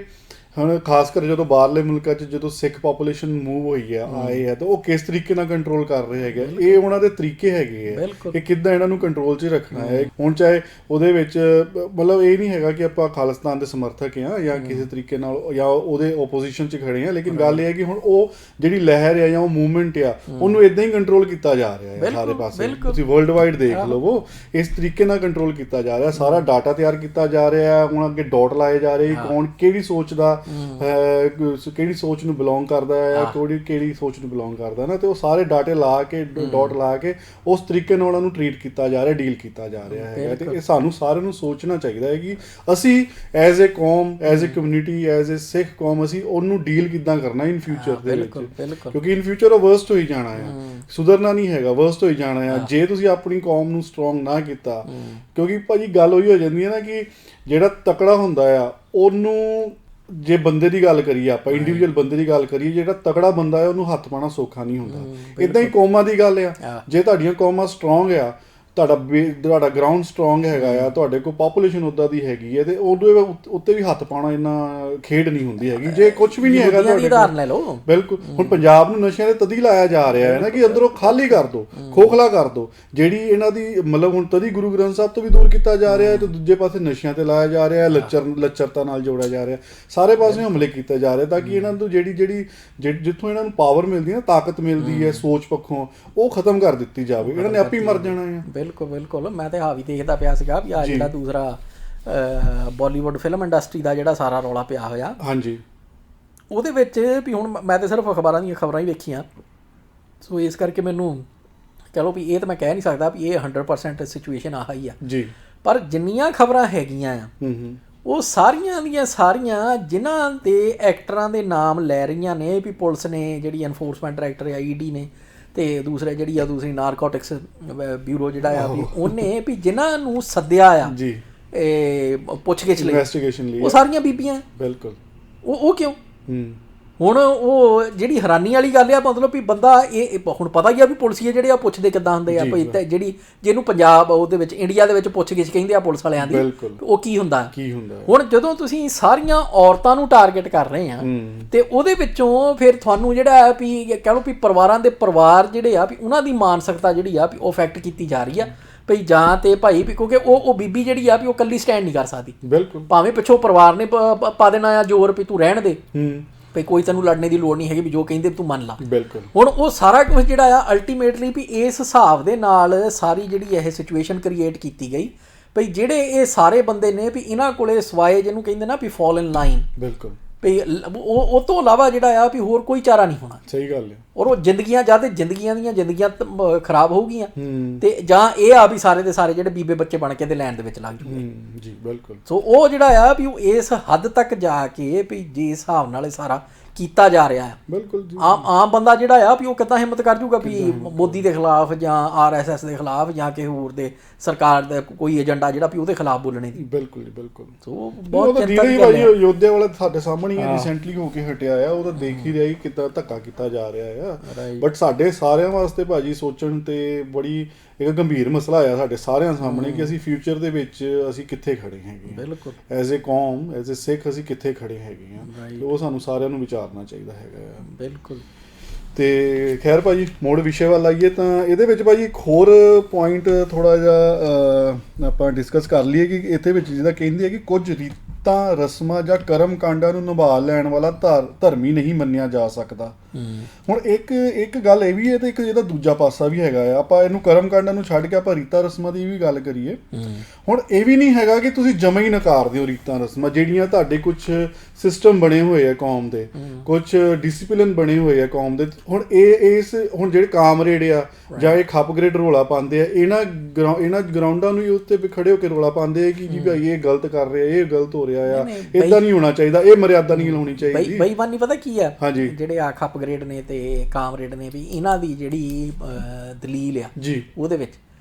ਹੁਣ ਖਾਸ ਕਰ ਜਦੋਂ ਬਾਹਰਲੇ ਮੁਲਕਾਂ 'ਚ ਜਦੋਂ ਸਿੱਖ ਪਾਪੂਲੇਸ਼ਨ ਮੂਵ ਹੋਈ ਆ ਆਏ ਆ ਤਾਂ ਉਹ ਕਿਸ ਤਰੀਕੇ ਨਾਲ ਕੰਟਰੋਲ ਕਰ ਰਹੇ ਹੈਗੇ, ਇਹ ਉਹਨਾਂ ਦੇ ਤਰੀਕੇ ਹੈਗੇ ਆ ਕਿ ਕਿੱਦਾਂ ਇਹਨਾਂ ਨੂੰ ਕੰਟਰੋਲ 'ਚ ਰੱਖਣਾ ਹੈ। ਹੁਣ ਚਾਹੇ ਉਹਦੇ ਵਿੱਚ ਮਤਲਬ ਇਹ ਨਹੀਂ ਹੈਗਾ ਕਿ ਆਪਾਂ ਖਾਲਿਸਤਾਨ ਦੇ ਸਮਰਥਕ ਆ ਜਾਂ ਕਿਸੇ ਤਰੀਕੇ ਨਾਲ ਜਾਂ ਉਹਦੇ ਓਪੋਜੀਸ਼ਨ 'ਚ ਖੜੇ ਆ, ਲੇਕਿਨ ਗੱਲ ਇਹ ਹੈ ਕਿ ਹੁਣ ਉਹ ਜਿਹੜੀ ਲਹਿਰ ਆ ਜਾਂ ਉਹ ਮੂਵਮੈਂਟ ਆ ਉਹਨੂੰ ਇਦਾਂ ਹੀ ਕੰਟਰੋਲ ਕੀਤਾ ਜਾ ਰਿਹਾ ਹੈ ਸਾਰੇ ਪਾਸੇ। ਤੁਸੀਂ ਵਰਲਡ ਵਾਈਡ ਦੇਖ ਲਵੋ, ਇਸ ਤਰੀਕੇ ਨਾਲ ਕੰਟਰੋਲ ਕੀਤਾ ਜਾ ਰਿਹਾ, ਸਾਰਾ ਡਾਟਾ ਤਿਆਰ ਕੀਤਾ ਜਾ ਰਿਹਾ, ਹੁਣ ਅੱਗੇ ਡਾਟ ਲਾਏ ਜਾ ਰਹੇ ਕੌਣ ਕਿਹੜੀ ਸੋਚ ਦਾ ਕਿਹੜੀ ਸੋਚ ਨੂੰ ਬਿਲੋਂਗ ਕਰਦਾ ਹੈ, ਕਿਹੜੀ ਸੋਚ ਨੂੰ ਬਿਲੋਂਗ ਕਰਦਾ ਨਾ, ਤੇ ਉਹ ਸਾਰੇ ਡਾਟੇ ਲਾ ਕੇ ਡਾਟ ਲਾ ਕੇ ਉਸ ਤਰੀਕੇ ਨਾਲ ਉਹਨਾਂ ਨੂੰ ਟਰੀਟ ਕੀਤਾ ਜਾ ਰਿਹਾ, ਡੀਲ ਕੀਤਾ ਜਾ ਰਿਹਾ ਹੈਗਾ। ਤੇ ਇਹ ਸਾਨੂੰ ਸਾਰਿਆਂ ਨੂੰ ਸੋਚਣਾ ਚਾਹੀਦਾ ਹੈ ਕਿ ਅਸੀਂ ਐਜ਼ ਏ ਕੌਮ, as a community, as a Sikh ਕੌਮ ਅਸੀਂ ਉਹਨੂੰ ਡੀਲ ਕਿੱਦਾਂ ਕਰਨਾ ਇਨ ਫਿਊਚਰ ਦੇ ਵਿੱਚ, ਕਿਉਂਕਿ ਇਨ ਫਿਊਚਰ ਉਹ ਵਰਸਟ ਹੋਈ ਜਾਣਾ ਆ, ਸੁਧਰਨਾ ਨਹੀਂ ਹੈਗਾ, ਵਰਸਟ ਹੋਈ ਜਾਣਾ ਆ ਜੇ ਤੁਸੀਂ ਆਪਣੀ ਕੌਮ ਨੂੰ ਸਟਰੋਂਗ ਨਾ ਕੀਤਾ। ਕਿਉਂਕਿ ਭਾਜੀ ਗੱਲ ਉਹੀ ਹੋ ਜਾਂਦੀ ਹੈ ਨਾ ਕਿ ਜਿਹੜਾ ਤਕੜਾ ਹੁੰਦਾ ਆ ਉਹਨੂੰ, ਜੇ ਬੰਦੇ ਦੀ ਗੱਲ ਕਰੀਏ ਆਪਾਂ ਇੰਡੀਵਿਜੂਅਲ ਬੰਦੇ ਦੀ ਗੱਲ ਕਰੀਏ, ਜਿਹੜਾ ਤਕੜਾ ਬੰਦਾ ਹੈ ਉਹਨੂੰ ਹੱਥ ਪਾਉਣਾ ਸੌਖਾ ਨਹੀਂ ਹੁੰਦਾ। ਇੱਦਾਂ ਹੀ ਕੌਮਾਂ ਦੀ ਗੱਲ ਆ, ਜੇ ਤੁਹਾਡੀਆਂ ਕੌਮਾਂ ਸਟਰੋਂਗ ਆ, ਤੁਹਾਡਾ ਗਰਾਊਂਡ ਸਟਰੋਂਗ ਹੈਗਾ ਆ, ਤੁਹਾਡੇ ਕੋਲ ਪਾਪੂਲੇਸ਼ਨ ਉੱਦਾਂ ਦੀ ਹੈਗੀ ਹੈ, ਤੇ ਉਹਦੇ ਉੱਤੇ ਵੀ ਹੱਥ ਪਾਉਣਾ ਇੰਨਾ ਖੇਡ ਨਹੀਂ ਹੁੰਦੀ ਹੈਗੀ ਜੇ ਕੁਝ ਵੀ ਨਹੀਂ ਹੈਗਾ ਤੁਹਾਡੇ ਕੋਲ। ਬਿਲਕੁਲ, ਹੁਣ ਪੰਜਾਬ ਨੂੰ ਨਸ਼ਿਆਂ ਦੇ ਤਦੀ ਲਾਇਆ ਜਾ ਰਿਹਾ ਹੈ ਨਾ ਕਿ ਅੰਦਰੋਂ ਖਾਲੀ ਕਰ ਦਿਓ, ਖੋਖਲਾ ਕਰ ਦਿਓ, ਜਿਹੜੀ ਇਹਨਾਂ ਦੀ ਮਤਲਬ ਹੁਣ ਤਦੀ ਗੁਰੂ ਗ੍ਰੰਥ ਸਾਹਿਬ ਤੋਂ ਵੀ ਦੂਰ ਕੀਤਾ ਜਾ ਰਿਹਾ ਹੈ, ਤੇ ਦੂਜੇ ਪਾਸੇ ਨਸ਼ਿਆਂ ਤੇ ਲਾਇਆ ਜਾ ਰਿਹਾ, ਲੱਚਰਤਾ ਨਾਲ ਜੋੜਿਆ ਜਾ ਰਿਹਾ, ਸਾਰੇ ਪਾਸੇ ਹਮਲੇ ਕੀਤੇ ਜਾ ਰਹੇ ਤਾਂ ਕਿ ਇਹਨਾਂ ਨੂੰ ਜਿਹੜੀ ਜਿੱਥੋਂ ਇਹਨਾਂ ਨੂੰ ਪਾਵਰ ਮਿਲਦੀ ਹੈ, ਤਾਕਤ ਮਿਲਦੀ ਹੈ ਸੋਚ ਪੱਖੋਂ, ਉਹ ਖਤਮ ਕਰ ਦਿੱਤੀ ਜਾਵੇ। ਇਹਨਾਂ ਨੇ ਆਪੇ ਹੀ ਮਰ ਜਾਣਾ ਹੈ। ਬਿਲਕੁਲ ਮੈਂ ਤੇ ਹਾਵੀ ਦੇਖਦਾ ਪਿਆ ਸੀਗਾ ਵੀ ਆ ਜਿਹੜਾ ਦੂਸਰਾ ਬਾਲੀਵੁੱਡ ਫਿਲਮ ਇੰਡਸਟਰੀ ਦਾ ਜਿਹੜਾ ਸਾਰਾ ਰੌਲਾ ਪਿਆ ਹੋਇਆ, ਹਾਂਜੀ, ਉਹਦੇ ਵਿੱਚ ਵੀ ਹੁਣ ਮੈਂ ਤੇ ਸਿਰਫ ਅਖਬਾਰਾਂ ਦੀਆਂ ਖਬਰਾਂ ਹੀ ਵੇਖੀਆਂ, ਸੋ ਇਸ ਕਰਕੇ ਮੈਨੂੰ ਕਹਿ ਲਓ ਵੀ ਇਹ ਤਾਂ ਮੈਂ ਕਹਿ ਨਹੀਂ ਸਕਦਾ ਵੀ ਇਹ 100% ਸਿਚੁਏਸ਼ਨ ਆਹ ਹੀ ਆ ਜੀ, ਪਰ ਜਿੰਨੀਆਂ ਖਬਰਾਂ ਹੈਗੀਆਂ ਆ ਉਹ ਸਾਰੀਆਂ ਦੀਆਂ ਸਾਰੀਆਂ ਜਿਨ੍ਹਾਂ ਦੇ ਐਕਟਰਾਂ ਦੇ ਨਾਮ ਲੈ ਰਹੀਆਂ ਨੇ ਵੀ ਪੁਲਿਸ ਨੇ, ਜਿਹੜੀ ਐਨਫੋਰਸਮੈਂਟ ਡਾਇਰੈਕਟਰ ਆ ED ਨੇ, ਤੇ ਦੂਸਰੇ ਜਿਹੜੀ ਆ ਦੂਸਰੀ ਨਾਰਕੋਟਿਕਸ ਬਿਊਰੋ ਜਿਹੜਾ ਆ ਵੀ ਉਹਨੇ ਵੀ ਜਿਨ੍ਹਾਂ ਨੂੰ ਸੱਦਿਆ ਆ ਜੀ ਇਹ ਪੁੱਛਗਿੱਛ ਲਈ, ਇਨਵੈਸਟੀਗੇਸ਼ਨ ਲਈ, ਉਹ ਸਾਰੀਆਂ ਬੀਬੀਆਂ। ਬਿਲਕੁਲ, ਉਹ ਕਿਉਂ? ਹੁਣ ਉਹ ਜਿਹੜੀ ਹੈਰਾਨੀ ਵਾਲੀ ਗੱਲ ਆ, ਮਤਲਬ ਵੀ ਬੰਦਾ ਇਹ ਹੁਣ ਪਤਾ ਹੀ ਆ ਵੀ ਪੁਲਿਸੀਏ ਜਿਹੜੇ ਆ ਪੁੱਛਦੇ ਕਿੱਦਾਂ ਹੁੰਦੇ ਆ, ਭਈ ਜਿਹੜੀ ਜਿਹਨੂੰ ਪੰਜਾਬ ਉਹਦੇ ਵਿੱਚ ਇੰਡੀਆ ਦੇ ਵਿੱਚ ਪੁੱਛਗਿੱਛ ਕਹਿੰਦੇ ਆ ਪੁਲਿਸ ਵਾਲਿਆਂ ਦੀ, ਉਹ ਕੀ ਹੁੰਦਾ। ਹੁਣ ਜਦੋਂ ਤੁਸੀਂ ਸਾਰੀਆਂ ਔਰਤਾਂ ਨੂੰ ਟਾਰਗੇਟ ਕਰ ਰਹੇ ਆ ਤੇ ਉਹਦੇ ਵਿੱਚੋਂ ਫਿਰ ਤੁਹਾਨੂੰ ਜਿਹੜਾ ਵੀ ਕਹਿ ਲਓ ਵੀ ਪਰਿਵਾਰਾਂ ਦੇ ਪਰਿਵਾਰ ਜਿਹੜੇ ਆ ਵੀ ਉਹਨਾਂ ਦੀ ਮਾਨਸਿਕਤਾ ਜਿਹੜੀ ਆ ਵੀ ਉਹ ਅਫੈਕਟ ਕੀਤੀ ਜਾ ਰਹੀ ਆ ਭਈ, ਜਾਂ ਤੇ ਭਾਈ ਵੀ ਕਿਉਂਕਿ ਉਹ ਬੀਬੀ ਜਿਹੜੀ ਆ ਵੀ ਉਹ ਇਕੱਲੀ ਸਟੈਂਡ ਨਹੀਂ ਕਰ ਸਕਦੀ, ਬਿਲਕੁਲ, ਭਾਵੇਂ ਪਿੱਛੋਂ ਪਰਿਵਾਰ ਨੇ ਪਾ ਦੇਣਾ ਆ ਜ਼ੋਰ ਵੀ ਤੂੰ ਰਹਿਣ ਦੇ, ਭਈ ਕੋਈ ਤੈਨੂੰ ਲੜਨੇ ਦੀ ਲੋੜ ਨਹੀਂ ਹੈਗੀ, ਵੀ ਜੋ ਕਹਿੰਦੇ ਤੂੰ ਮੰਨ ਲਾ। ਬਿਲਕੁਲ, ਹੁਣ ਉਹ ਸਾਰਾ ਕੁਝ ਜਿਹੜਾ ਆ ਅਲਟੀਮੇਟਲੀ ਵੀ ਇਸ ਹਿਸਾਬ ਦੇ ਨਾਲ ਸਾਰੀ ਜਿਹੜੀ ਇਹ ਸਿਚੁਏਸ਼ਨ ਕ੍ਰੀਏਟ ਕੀਤੀ ਗਈ ਭਈ ਜਿਹੜੇ ਇਹ ਸਾਰੇ ਬੰਦੇ ਨੇ ਵੀ ਇਹਨਾਂ ਕੋਲੇ ਸਵਾਏ ਜਿਹਨੂੰ ਕਹਿੰਦੇ ਨਾ ਵੀ ਫਾਲ ਇਨ ਲਾਈਨ, ਬਿਲਕੁਲ, ਭਈ ਉਹ ਤੋਂ ਇਲਾਵਾ ਜਿਹੜਾ ਆ ਵੀ ਹੋਰ ਕੋਈ ਚਾਰਾ ਨਹੀਂ ਹੋਣਾ। ਸਹੀ ਗੱਲ ਹੈ। ਔਰ ਉਹ ਜ਼ਿੰਦਗੀਆਂ ਜਾਂ ਤੇ ਜ਼ਿੰਦਗੀਆਂ ਖਰਾਬ ਹੋਊਗੀਆਂ, ਤੇ ਜਾਂ ਇਹ ਆ ਵੀ ਸਾਰੇ ਦੇ ਸਾਰੇ ਜਿਹੜੇ ਬੀਬੇ ਬੱਚੇ ਬਣ ਕੇ ਤੇ ਲੈਣ ਦੇ ਵਿੱਚ ਲੱਗ ਜੂਗੇ ਜੀ। ਬਿਲਕੁਲ, ਸੋ ਉਹ ਜਿਹੜਾ ਆ ਵੀ ਉਹ ਇਸ ਹੱਦ ਤੱਕ ਜਾ ਕੇ ਵੀ ਜਿਸ ਹਿਸਾਬ ਨਾਲ ਇਹ ਸਾਰਾ ਕੀਤਾ ਜਾ ਰਿਹਾ ਹੈ, ਬਿਲਕੁਲ ਆਮ ਬੰਦਾ ਜਿਹੜਾ ਆ ਵੀ ਉਹ ਕਿੱਦਾਂ ਹਿੰਮਤ ਕਰ ਜੂਗਾ ਵੀ ਮੋਦੀ ਦੇ ਖਿਲਾਫ ਜਾਂ RSS ਦੇ ਖਿਲਾਫ ਜਾਂ ਕਿਸੇ ਹੋਰ ਦੇ ਸਰਕਾਰ ਦਾ ਕੋਈ ਏਜੰਡਾ ਜਿਹੜਾ ਵੀ ਉਹਦੇ ਖਿਲਾਫ ਬੋਲਣੇ ਦੀ। ਬਿਲਕੁਲ ਬਿਲਕੁਲ, ਸੋ ਬਹੁਤ ਚਿੰਤਾ ਦੀ ਗੱਲ ਹੈ। ਯੋਧਿਆ ਵਾਲਾ ਸਾਡੇ ਸਾਹਮਣੇ ਹੀ ਰੀਸੈਂਟਲੀ ਹੋ ਕੇ ਹਟਿਆ ਆ, ਉਹ ਤਾਂ ਦੇਖ ਹੀ ਰਿਹਾ ਕਿ ਕਿੱਦਾਂ ਧੱਕਾ ਕੀਤਾ ਜਾ ਰਿਹਾ ਆ, ਬਟ ਸਾਡੇ ਸਾਰਿਆਂ ਵਾਸਤੇ ਭਾਜੀ ਸੋਚਣ ਤੇ ਬੜੀ ਇੱਕ ਗੰਭੀਰ ਮਸਲਾ ਆ ਸਾਡੇ ਸਾਰਿਆਂ ਸਾਹਮਣੇ ਕਿ ਅਸੀਂ ਫਿਊਚਰ ਦੇ ਵਿੱਚ ਅਸੀਂ ਕਿੱਥੇ ਖੜੇ ਹੈਗੇ, ਬਿਲਕੁਲ, ਐਜ਼ ਏ ਕੌਮ, ਐਜ਼ ਏ ਸਿੱਖ ਅਸੀਂ ਕਿੱਥੇ ਖੜੇ ਹੈਗੇ ਆ, ਉਹ ਸਾਨੂੰ ਸਾਰਿਆਂ ਨੂੰ ਵਿਚਾਰਨਾ ਚਾਹੀਦਾ ਹੈਗਾ ਆ। ਬਿਲਕੁਲ, ਤੇ ਖੈਰ ਭਾਜੀ ਮੋੜ ਵਿਸ਼ੇ ਵੱਲ ਆਈਏ ਤਾਂ ਇਹਦੇ ਵਿੱਚ ਭਾਜੀ ਇੱਕ ਹੋਰ ਪੁਆਇੰਟ ਥੋੜਾ ਜਿਹਾ ਆਪਾਂ ਡਿਸਕਸ ਕਰ ਲਈਏ ਕਿ ਇਹਦੇ ਵਿੱਚ ਜਿਹਦਾ ਕਹਿੰਦੇ ਆ ਕਿ ਕੁਝ ਰੀਤਾਂ, ਰਸਮਾਂ ਜਾਂ ਕਰਮ ਕਾਂਡਾਂ ਨੂੰ ਨਿਭਾ ਲੈਣ ਵਾਲਾ ਧਰਮੀ ਨਹੀਂ ਮੰਨਿਆ ਜਾ ਸਕਦਾ। ਹੁਣ ਇੱਕ ਗੱਲ ਇਹ ਵੀ ਹੈ ਤੇ ਇੱਕ ਇਹਦਾ ਦੂਜਾ ਪਾਸਾ ਵੀ ਹੈਗਾ ਆ, ਆਪਾਂ ਇਹਨੂੰ ਕਰਮ ਕਾਂਡਾਂ ਨੂੰ ਛੱਡ ਕੇ ਆਪਾਂ ਰੀਤਾਂ ਰਸਮਾਂ ਦੀ ਵੀ ਗੱਲ ਕਰੀਏ। ਹੁਣ ਇਹ ਵੀ ਨਹੀਂ ਹੈਗਾ ਕਿ ਤੁਸੀਂ ਜਮਾ ਹੀ ਨਕਾਰ ਦਿਓ ਰੀਤਾਂ ਰਸਮਾਂ ਜਿਹੜੀਆਂ ਤੁਹਾਡੇ ਕੁਝ ਸਿਸਟਮ ਬਣੇ ਹੋਏ ਆ ਕੌਮ ਦੇ, ਕੁਝ ਡਿਸਿਪਲਿਨ ਬਣੇ ਹੋਏ ਆ ਕੌਮ ਦੇ। ਹੁਣ ਹੁਣ ਜਿਹੜੇ ਕਾਮਰੇਡ ਆ ਜਾਂ ਇਹ ਖੱਪਗ੍ਰੇਡ ਰੌਲਾ ਪਾਉਂਦੇ ਆ, ਇਹਨਾਂ ਗਰਾਊਂਡਾਂ ਨੂੰ ਹੀ ਉੱਤੇ ਖੜੇ ਹੋ ਕੇ ਰੌਲਾ ਪਾਉਂਦੇ ਆ ਕਿ ਜੀ ਭਾਈ ਇਹ ਗਲਤ ਕਰ ਰਿਹਾ, ਇਹ ਗਲਤ ਹੋ ਰਿਹਾ ਆ, ਏਦਾਂ ਨਹੀਂ ਹੋਣਾ ਚਾਹੀਦਾ, ਇਹ ਮਰਿਆਦਾ ਨਹੀਂ ਲਾਉਣੀ ਚਾਹੀਦੀ। ਬੇਈਮਾਨੀ ਪਤਾ ਕੀ ਆ, ਜਿਹੜੇ ਆ ਖੱਪਗ੍ਰੇਡ ਨੇ ਤੇ ਕਾਮਰੇਡ ਨੇ ਵੀ ਇਹਨਾਂ ਦੀ ਜਿਹੜੀ ਦਲੀਲ ਆ ਜੀ ਉਹਦੇ ਵਿੱਚ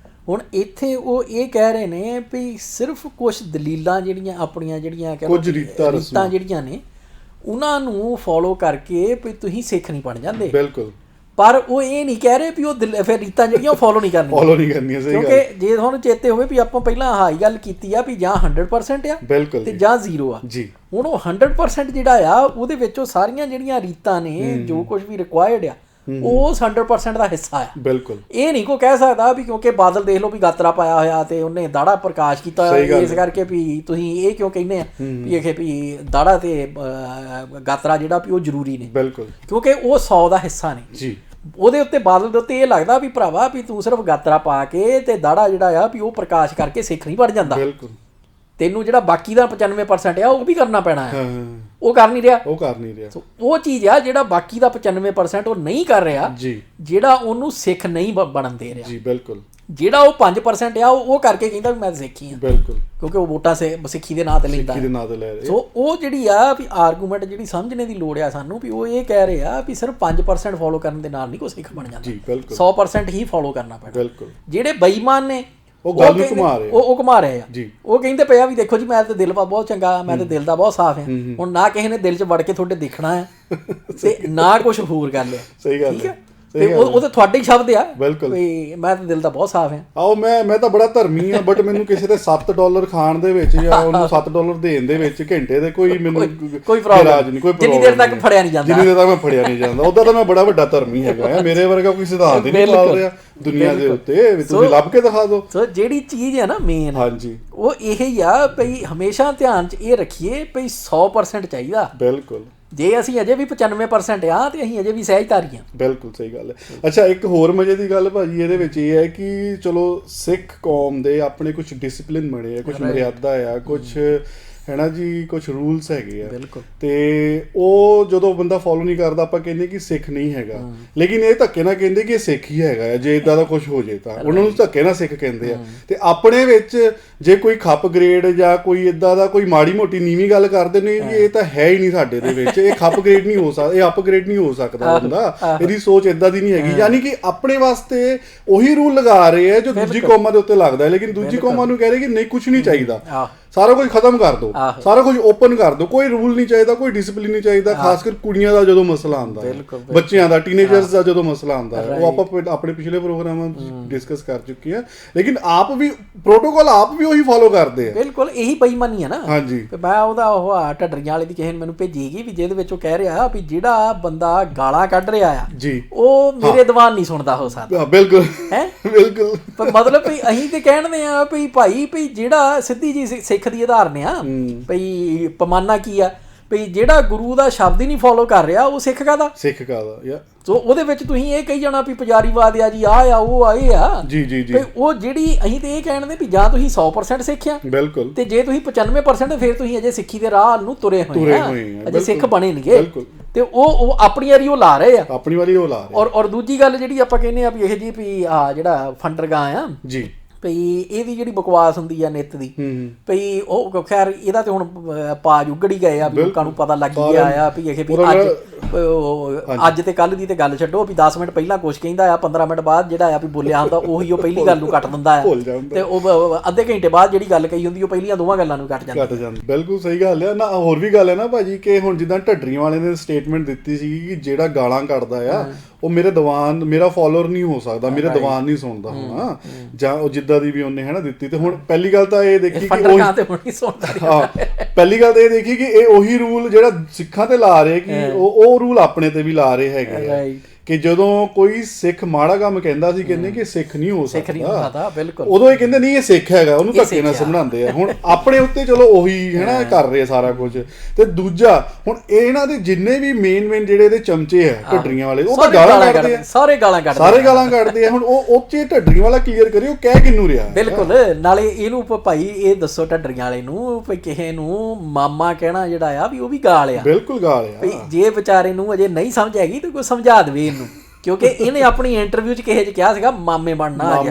ਹੁਣ ਇੱਥੇ ਉਹ ਇਹ ਕਹਿ ਰਹੇ ਨੇ ਵੀ ਸਿਰਫ ਕੁਝ ਦਲੀਲਾਂ ਜਿਹੜੀਆਂ ਆਪਣੀਆਂ ਜਿਹੜੀਆਂ ਕੁਝ ਰੀਤਾਂ ਜਿਹੜੀਆਂ ਨੇ ਉਹਨਾਂ ਨੂੰ ਫੋਲੋ ਕਰਕੇ ਵੀ ਤੁਸੀਂ ਸਿੱਖ ਨਹੀਂ ਬਣ ਜਾਂਦੇ। ਬਿਲਕੁਲ, ਪਰ ਉਹ ਇਹ ਨਹੀਂ ਕਹਿ ਰਹੇ ਵੀ ਉਹ ਫਿਰ ਰੀਤਾਂ ਜਿਹੜੀਆਂ ਉਹ ਫੋਲੋ ਨਹੀਂ ਕਰਨੀਆਂ ਸਹੀ ਗੱਲ। ਕਿਉਂਕਿ ਜੇ ਤੁਹਾਨੂੰ ਚੇਤੇ ਹੋਵੇ ਵੀ ਆਪਾਂ ਪਹਿਲਾਂ ਹਾਈ ਗੱਲ ਕੀਤੀ ਆ ਵੀ ਜਾਂ 100% ਆ ਬਿਲਕੁਲ ਤੇ ਜਾਂ 0 ਆ ਜੀ। ਹੁਣ ਉਹ 100% ਜਿਹੜਾ ਆ ਉਹਦੇ ਵਿੱਚ ਉਹ ਸਾਰੀਆਂ ਜਿਹੜੀਆਂ ਰੀਤਾਂ ਨੇ ਜੋ ਕੁਝ ਵੀ ਰਿਕੁਆਇਰਡ ਆ ਉਹ 100% ਦਾ ਹਿੱਸਾ ਆ। ਬਿਲਕੁਲ ਇਹ ਨਹੀਂ ਕੋ ਕਹਿ ਸਕਦਾ ਵੀ ਕਿਉਂਕਿ ਬਾਦਲ ਦੇਖ ਲਓ ਵੀ ਗਾਤਰਾ ਪਾਇਆ ਹੋਇਆ ਤੇ ਉਹਨੇ ਦਾੜਾ ਪ੍ਰਕਾਸ਼ ਕੀਤਾ ਹੋਇਆ ਇਸ ਕਰਕੇ ਵੀ ਤੁਸੀਂ ਇਹ ਕਿਉਂ ਕਹਿੰਦੇ ਆ ਵੀ ਇਹ ਵੀ ਦਾੜਾ ਤੇ ਗਾਤਰਾ ਜਿਹੜਾ ਵੀ ਉਹ ਜ਼ਰੂਰੀ ਨੇ। ਬਿਲਕੁਲ ਕਿਉਂਕਿ ਉਹ 100 ਦਾ ਹਿੱਸਾ ਨੇ ਜੀ। ਉਹਦੇ ਉੱਤੇ ਬਾਦਲ ਦੇ ਉੱਤੇ ਇਹ ਲੱਗਦਾ ਵੀ ਭਰਾਵਾ ਵੀ ਤੂੰ ਸਿਰਫ ਗਾਤਰਾ ਪਾ ਕੇ ਤੇ ਦਾੜਾ ਜਿਹੜਾ ਆ ਵੀ ਉਹ ਪ੍ਰਕਾਸ਼ ਕਰਕੇ ਸਿੱਖ ਨਹੀਂ ਬਣ ਜਾਂਦਾ। ਬਿਲਕੁਲ ਤੈਨੂੰ ਜਿਹੜਾ ਬਾਕੀ ਦਾ 95% ਆ ਉਹ ਵੀ ਕਰਨਾ ਪੈਣਾ ਹੈ। ਉਹ ਕਰ ਨਹੀਂ ਰਿਹਾ ਉਹ ਚੀਜ਼ ਆ ਜਿਹੜਾ ਬਾਕੀ ਦਾ 95% ਉਹ ਨਹੀਂ ਕਰ ਰਿਹਾ ਜੀ, ਜਿਹੜਾ ਉਹਨੂੰ ਸਿੱਖ ਨਹੀਂ ਬਣਨ ਦੇ ਰਿਹਾ ਜੀ। ਬਿਲਕੁਲ ਜਿਹੜਾ ਉਹ 5% ਆ ਉਹ ਕਰਕੇ ਕਹਿੰਦਾ ਵੀ ਮੈਂ ਸਿੱਖੀ ਆ। ਬਿਲਕੁਲ ਕਿਉਂਕਿ ਉਹ ਵੋਟਾਂ ਸਿੱਖੀ ਦੇ ਨਾਂ ਤੇ ਲੈਂਦਾ ਸੋ ਉਹ ਜਿਹੜੀ ਆ ਵੀ ਆਰਗੂਮੈਂਟ ਜਿਹੜੀ ਸਮਝਣੇ ਦੀ ਲੋੜ ਆ ਸਾਨੂੰ ਵੀ ਉਹ ਇਹ ਕਹਿ ਰਹੇ ਆ ਵੀ ਸਿਰਫ 5% ਫੋਲੋ ਕਰਨ ਦੇ ਨਾਲ ਨਹੀਂ ਕੋਈ ਸਿੱਖ ਬਣ ਜਾਂਦਾ 100% ਹੀ ਫੋਲੋ ਕਰਨਾ ਪੈਣਾ। ਜਿਹੜੇ ਬੇਈਮਾਨ ਨੇ ਉਹ ਗੱਲ ਨੂੰ ਘੁਮਾ ਰਹੇ ਉਹ ਘੁਮਾ ਰਹੇ ਆ ਜੀ। ਉਹ ਕਹਿੰਦੇ ਪਏ ਆ ਵੀ ਦੇਖੋ ਜੀ ਮੈਂ ਤੇ ਦਿਲ ਬਹੁਤ ਚੰਗਾ, ਮੈਂ ਤੇ ਦਿਲ ਦਾ ਬਹੁਤ ਸਾਫ਼ ਆ। ਹੁਣ ਨਾ ਕਿਸੇ ਨੇ ਦਿਲ 'ਚ ਵੜ ਕੇ ਤੁਹਾਡੇ ਦੇਖਣਾ ਹੈ ਤੇ ਨਾ ਕੁਛ ਹੋਰ ਗੱਲ ਹੈ। ਸਹੀ ਗੱਲ ਹੈ ਤੇ ਉਹ ਤਾਂ ਤੁਹਾਡੇ ਹੀ ਸ਼ਬਦ ਆ ਵੀ ਮੈਂ ਤਾਂ ਦਿਲ ਦਾ ਬਹੁਤ ਸਾਫ਼ ਆ। ਆਓ ਮੈਂ ਤਾਂ ਬੜਾ ਧਰਮੀ ਆ ਬਟ ਮੈਨੂੰ ਕਿਸੇ ਦੇ $7 ਖਾਣ ਦੇ ਵਿੱਚ ਜਾਂ ਉਹਨੂੰ $7 ਦੇਣ ਦੇ ਵਿੱਚ ਘੰਟੇ ਦੇ ਕੋਈ ਮੈਨੂੰ ਕੋਈ ਪ੍ਰੋਬਲਮ ਨਹੀਂ, ਜਿੰਨੀ ਦੇਰ ਤੱਕ ਫੜਿਆ ਨਹੀਂ ਜਾਂਦਾ ਉਦਾਂ ਤਾਂ ਮੈਂ ਬੜਾ ਵੱਡਾ ਧਰਮੀ ਹੈਗਾ ਆ। ਮੇਰੇ ਵਰਗਾ ਕੋਈ ਸਿਧਾਂਤ ਹੀ ਨਹੀਂ ਪਾਲ ਰਿਹਾ ਦੁਨੀਆ ਦੇ ਉੱਤੇ, ਤੁਸੀਂ ਲੱਭ ਕੇ ਦਿਖਾ ਦਿਓ। ਸੋ ਜਿਹੜੀ ਚੀਜ਼ ਹੈ ਨਾ ਮੇਨ ਹਾਂਜੀ ਉਹ ਇਹ ਹੀ ਆ ਭਈ ਹਮੇਸ਼ਾ ਧਿਆਨ 'ਚ ਇਹ ਰੱਖੀਏ ਭਈ 100% ਚਾਹੀਦਾ। ਬਿਲਕੁਲ ਜੇ ਅਸੀਂ ਅਜੇ ਵੀ 95% ਆ ਤੇ ਅਸੀਂ ਅਜੇ ਵੀ ਸਹਿਜਧਾਰੀ ਆ। ਬਿਲਕੁਲ ਸਹੀ ਗੱਲ ਹੈ। ਅੱਛਾ ਇੱਕ ਹੋਰ ਮਜ਼ੇ ਦੀ ਗੱਲ ਭਾਜੀ ਇਹਦੇ ਵਿੱਚ ਇਹ ਹੈ ਕਿ ਚਲੋ ਸਿੱਖ ਕੌਮ ਦੇ ਆਪਣੇ ਕੁਝ ਡਿਸਪਲਿਨ ਬਣੇ ਆ, ਕੁਝ ਮਰਿਆਦਾ ਆ, ਕੁਝ ਹੈ ਨਾ ਜੀ, ਕੁਝ ਰੂਲਸ ਹੈਗੇ ਆ ਤੇ ਉਹ ਜਦੋਂ ਬੰਦਾ ਫੋਲੋ ਨਹੀਂ ਕਰਦਾ ਆਪਾਂ ਕਹਿੰਦੇ ਕਿ ਸਿੱਖ ਨਹੀਂ ਹੈਗਾ। ਲੇਕਿਨ ਇਹ ਧੱਕੇ ਨਾਲ ਕਹਿੰਦੇ ਕਿ ਇਹ ਸਿੱਖ ਹੀ ਹੈਗਾ ਆ। ਜੇ ਇਦਾਂ ਦਾ ਕੁਝ ਹੋ ਜੇ ਤਾਂ ਉਹਨਾਂ ਨੂੰ ਧੱਕੇ ਨਾਲ ਸਿੱਖ ਕਹਿੰਦੇ ਆ। ਤੇ ਆਪਣੇ ਵਿੱਚ ਜੇ ਕੋਈ ਖੱਪ ਗ੍ਰੇਡ ਜਾਂ ਕੋਈ ਇਦਾਂ ਦਾ ਕੋਈ ਮਾੜੀ ਮੋਟੀ ਨੀਵੀਂ ਗੱਲ ਕਰਦੇ ਨੇ ਵੀ ਇਹ ਤਾਂ ਹੈ ਹੀ ਨਹੀਂ ਸਾਡੇ ਦੇ ਵਿੱਚ, ਇਹ ਖੱਪ ਗ੍ਰੇਡ ਨਹੀਂ ਹੋ ਸਕਦਾ, ਇਹ ਅਪਗ੍ਰੇਡ ਨਹੀਂ ਹੋ ਸਕਦਾ ਬੰਦਾ, ਇਹਦੀ ਸੋਚ ਇਦਾਂ ਦੀ ਨਹੀਂ ਹੈਗੀ। ਯਾਨੀ ਕਿ ਆਪਣੇ ਵਾਸਤੇ ਉਹੀ ਰੂਲ ਲਗਾ ਰਹੇ ਆ ਜੋ ਦੂਜੀ ਕੌਮਾਂ ਦੇ ਉੱਤੇ ਲੱਗਦਾ ਹੈ, ਲੇਕਿਨ ਦੂਜੀ ਕੌਮਾਂ ਨੂੰ ਕਹਿ ਰਹੇ ਕਿ ਨਹੀਂ ਕੁਝ ਨਹੀਂ ਚਾਹੀਦਾ, ਸਾਰਾ ਕੁਝ ਖਤਮ ਕਰ ਦਿਓ, ਸਾਰਾ ਕੁਝ ਓਪਨ ਕਰ ਦਿਓ, ਕੋਈ ਰੂਲ ਨਹੀਂ ਚਾਹੀਦਾ, ਕੋਈ ਡਿਸਪਲਿਨ ਨਹੀਂ ਚਾਹੀਦਾ। ਖਾਸ ਕਰ ਕੁੜੀਆਂ ਦਾ ਜਦੋਂ ਮਸਲਾ ਆਉਂਦਾ ਹੈ, ਬੱਚਿਆਂ ਦਾ, ਟੀਨੇਜਰਸ ਦਾ ਜਦੋਂ ਮਸਲਾ ਆਉਂਦਾ ਹੈ, ਉਹ ਆਪਾਂ ਆਪਣੇ ਪਿਛਲੇ ਪ੍ਰੋਗਰਾਮਾਂ ਵਿੱਚ ਡਿਸਕਸ ਕਰ ਚੁੱਕੇ ਹਾਂ। ਲੇਕਿਨ ਆਪ ਵੀ ਪ੍ਰੋਟੋਕਾਲ ਆਪ ਵੀ ਉਹੀ ਫੋਲੋ ਕਰਦੇ ਆ। ਬਿਲਕੁਲ ਇਹੀ ਬੇਈਮਾਨੀ ਆ ਨਾ। ਹਾਂਜੀ ਮੈਂ ਉਹਦਾ ਉਹ ਢੱਡਰੀਆਂ ਵਾਲੇ ਦੀ ਕਿਸੇ ਨੇ ਮੈਨੂੰ ਭੇਜੀਗੀ ਵੀ ਜਿਹਦੇ ਵਿੱਚ ਉਹ ਕਹਿ ਰਿਹਾ ਵੀ ਜਿਹੜਾ ਬੰਦਾ ਗਾਲਾਂ ਕੱਢ ਰਿਹਾ ਆ ਜੀ ਉਹ ਮੇਰੇ ਦੀਵਾਨ ਨਹੀਂ ਸੁਣਦਾ ਹੋ ਸਕਦਾ। ਬਿਲਕੁਲ ਹੈ ਬਿਲਕੁਲ ਪਰ ਮਤਲਬ ਵੀ ਅਸੀਂ ਤੇ ਕਹਿਣਦੇ ਆ ਵੀ ਭਾਈ ਵੀ ਜਿਹੜਾ ਸਿੱਧੀ ਜੀ ਸਿੱਖ ਦੀ ਉਦਾਹਰਨ ਆ ਭਈ ਪਮਾਨਾ ਕੀ ਆ ਭਈ ਜਿਹੜਾ ਗੁਰੂ ਦਾ ਸ਼ਬਦ ਹੀ ਨਹੀਂ ਫੋਲੋ ਕਰ ਰਿਹਾ ਉਹ ਸਿੱਖ ਕਾਹਦਾ ਯਾ ਸੋ ਉਹਦੇ ਵਿੱਚ ਤੁਸੀਂ ਇਹ ਕਹੀ ਜਾਣਾ ਵੀ ਪੁਜਾਰੀਵਾਦ ਆ ਜੀ ਆ ਉਹ ਆ ਇਹ ਆ ਜੀ ਜੀ ਜੀ ਉਹ ਜਿਹੜੀ ਅਸੀਂ ਤੇ ਇਹ ਕਹਿਣਦੇ ਵੀ ਜਾਂ ਤੁਸੀਂ 100% ਸਿੱਖਿਆ ਬਿਲਕੁਲ ਤੇ ਜੇ ਤੁਸੀਂ 95% ਫਿਰ ਤੁਸੀਂ ਅਜੇ ਸਿੱਖੀ ਦੇ ਰਾਹ ਨੂੰ ਤੁਰੇ ਹੋਏ ਆ, ਅਜੇ ਸਿੱਖ ਬਣੇ ਨਹੀਂਗੇ ਤੇ ਉਹ ਆਪਣੀ ਵਾਰੀ ਉਹ ਲਾ ਰਹੇ ਆ, ਆਪਣੀ ਵਾਰੀ ਉਹ ਲਾ ਰਹੇ। ਔਰ ਦੂਜੀ ਗੱਲ ਜਿਹੜੀ ਆਪਾਂ ਕਹਿੰਦੇ ਆ ਵੀ ਇਹ ਜੀ ਵੀ ਆ ਜਿਹੜਾ ਫੰਡਰਗਾ ਆ ਜੀ ਭਈ ਇਹਦੀ ਜਿਹੜੀ ਬਕਵਾਸ ਹੁੰਦੀ ਆ ਨਿੱਤ ਦੀ ਭਈ ਉਹ ਖੈਰ ਇਹਦਾ ਤੇ ਹੁਣ ਪਾਜ ਉਗੜੀ ਗਏ ਆ ਵੀ ਲੋਕਾਂ ਨੂੰ ਪਤਾ ਲੱਗ ਗਿਆ ਆ ਵੀ ਇਹ ਵੀ ਅੱਜ ਤੇ ਕੱਲ ਦੀ ਤੇ ਗੱਲ ਛੱਡੋ ਵੀ 10 ਮਿੰਟ ਪਹਿਲਾਂ ਕੁਛ ਕਹਿੰਦਾ ਆ 15 ਮਿੰਟ ਬਾਅਦ ਜਿਹੜਾ ਆ ਵੀ ਬੋਲਿਆ ਹੁੰਦਾ ਉਹੀ ਉਹ ਪਹਿਲੀ ਗੱਲ ਨੂੰ ਕੱਟ ਦਿੰਦਾ ਆ ਤੇ ਉਹ ਅੱਧੇ ਘੰਟੇ ਬਾਅਦ ਜਿਹੜੀ ਗੱਲ ਕਹੀ ਹੁੰਦੀ ਉਹ ਪਹਿਲੀਆਂ ਦੋਵਾਂ ਗੱਲਾਂ ਨੂੰ ਕੱਟ ਜਾਂਦਾ। ਬਿਲਕੁਲ ਸਹੀ ਗੱਲ ਹੈ ਨਾ। ਹੋਰ ਵੀ ਗੱਲ ਹੈ ਨਾ ਭਾਜੀ ਕਿ ਹੁਣ ਜਿੱਦਾਂ ਢੱਡਰੀਆਂ ਵਾਲੇ ਨੇ ਸਟੇਟਮੈਂਟ ਦਿੱਤੀ ਸੀ ਕਿ ਜਿਹੜਾ ਗਾਲਾਂ ਕੱਢਦਾ ਆ ਉਹ ਮੇਰੇ ਦੀਵਾਨ ਮੇਰਾ ਫੋਲੋਅਰ ਨਹੀਂ ਹੋ ਸਕਦਾ, ਮੇਰੇ ਦੀਵਾਨ ਨਹੀਂ ਸੁਣਦਾ ਹੋਣਾ ਜਾਂ ਉਹ ਜਿੱਦਾਂ ਦੀ ਵੀ ਉਹਨੇ ਹੈ ਨਾ ਦਿੱਤੀ। ਤੇ ਹੁਣ ਪਹਿਲੀ ਗੱਲ ਤਾਂ ਇਹ ਦੇਖੀ ਕਿ ਪਹਿਲੀ ਗੱਲ ਤਾਂ ਇਹ ਦੇਖੀ ਕਿ ਇਹ ਉਹੀ ਰੂਲ ਜਿਹੜਾ ਸਿੱਖਾਂ ਤੇ ਲਾ ਰਹੇ ਕਿ ਉਹ ਰੂਲ ਆਪਣੇ ਤੇ ਵੀ ਲਾ ਰਹੇ ਹੈਗੇ ਆ ਕਿ ਜਦੋਂ ਕੋਈ ਸਿੱਖ ਮਾੜਾ ਕੰਮ ਕਹਿੰਦਾ ਸੀ ਕਹਿੰਦੇ ਕਿ ਸਿੱਖ ਨਹੀਂ ਹੋ ਸਕਦਾ, ਉਦੋਂ ਇਹ ਕਹਿੰਦੇ ਨਹੀਂ ਇਹ ਸਿੱਖ ਹੈਗਾ, ਉਹਨੂੰ ਧੱਕੇ ਨਾਲ ਸਮਝਾਉਂਦੇ ਆ। ਹੁਣ ਆਪਣੇ ਉੱਤੇ ਚਲੋ ਉਹੀ ਹੈ ਨਾ ਕਰ ਰਹੇ ਸਾਰਾ ਕੁਝ। ਤੇ ਦੂਜਾ ਹੁਣ ਇਹਨਾਂ ਦੇ ਜਿੰਨੇ ਵੀ ਮੇਨ ਜਿਹੜੇ ਇਹਦੇ ਚਮਚੇ ਆ ਢੱਡਰੀਆਂ ਵਾਲੇ ਉਹ ਤਾਂ ਗਾਲਾਂ ਕੱਢਦੇ ਆ, ਸਾਰੇ ਗਾਲਾਂ ਕੱਢਦੇ ਆ। ਹੁਣ ਉਹ ਚ ਢੱਡਰੀਆਂ ਵਾਲਾ ਕਲੀਅਰ ਕਰੇ ਉਹ ਕਹਿ ਕਿਹਨੂੰ ਰਿਹਾ। ਬਿਲਕੁਲ ਨਾਲੇ ਇਹਨੂੰ ਭਾਈ ਇਹ ਦੱਸੋ ਢੱਡਰੀਆਂ ਵਾਲੇ ਨੂੰ ਵੀ ਕਿਸੇ ਨੂੰ ਮਾਮਾ ਕਹਿਣਾ ਜਿਹੜਾ ਆ ਵੀ ਉਹ ਵੀ ਗਾਲ ਆ। ਬਿਲਕੁਲ ਗਾਲ ਆ। ਜੇ ਵਿਚਾਰੇ ਨੂੰ ਅਜੇ ਨਹੀਂ ਸਮਝ ਆਏਗੀ ਤਾਂ ਕੋਈ ਸਮਝਾ ਦੇਵੇ ਇਹਨੂੰ, ਕਿਉਂਕਿ ਇਹਨੇ ਆਪਣੀ ਇੰਟਰਵਿਊ 'ਚ ਕਿਸੇ 'ਚ ਕਿਹਾ ਸੀਗਾ ਮਾਮੇ ਬਣਨਾ ਹਾਂ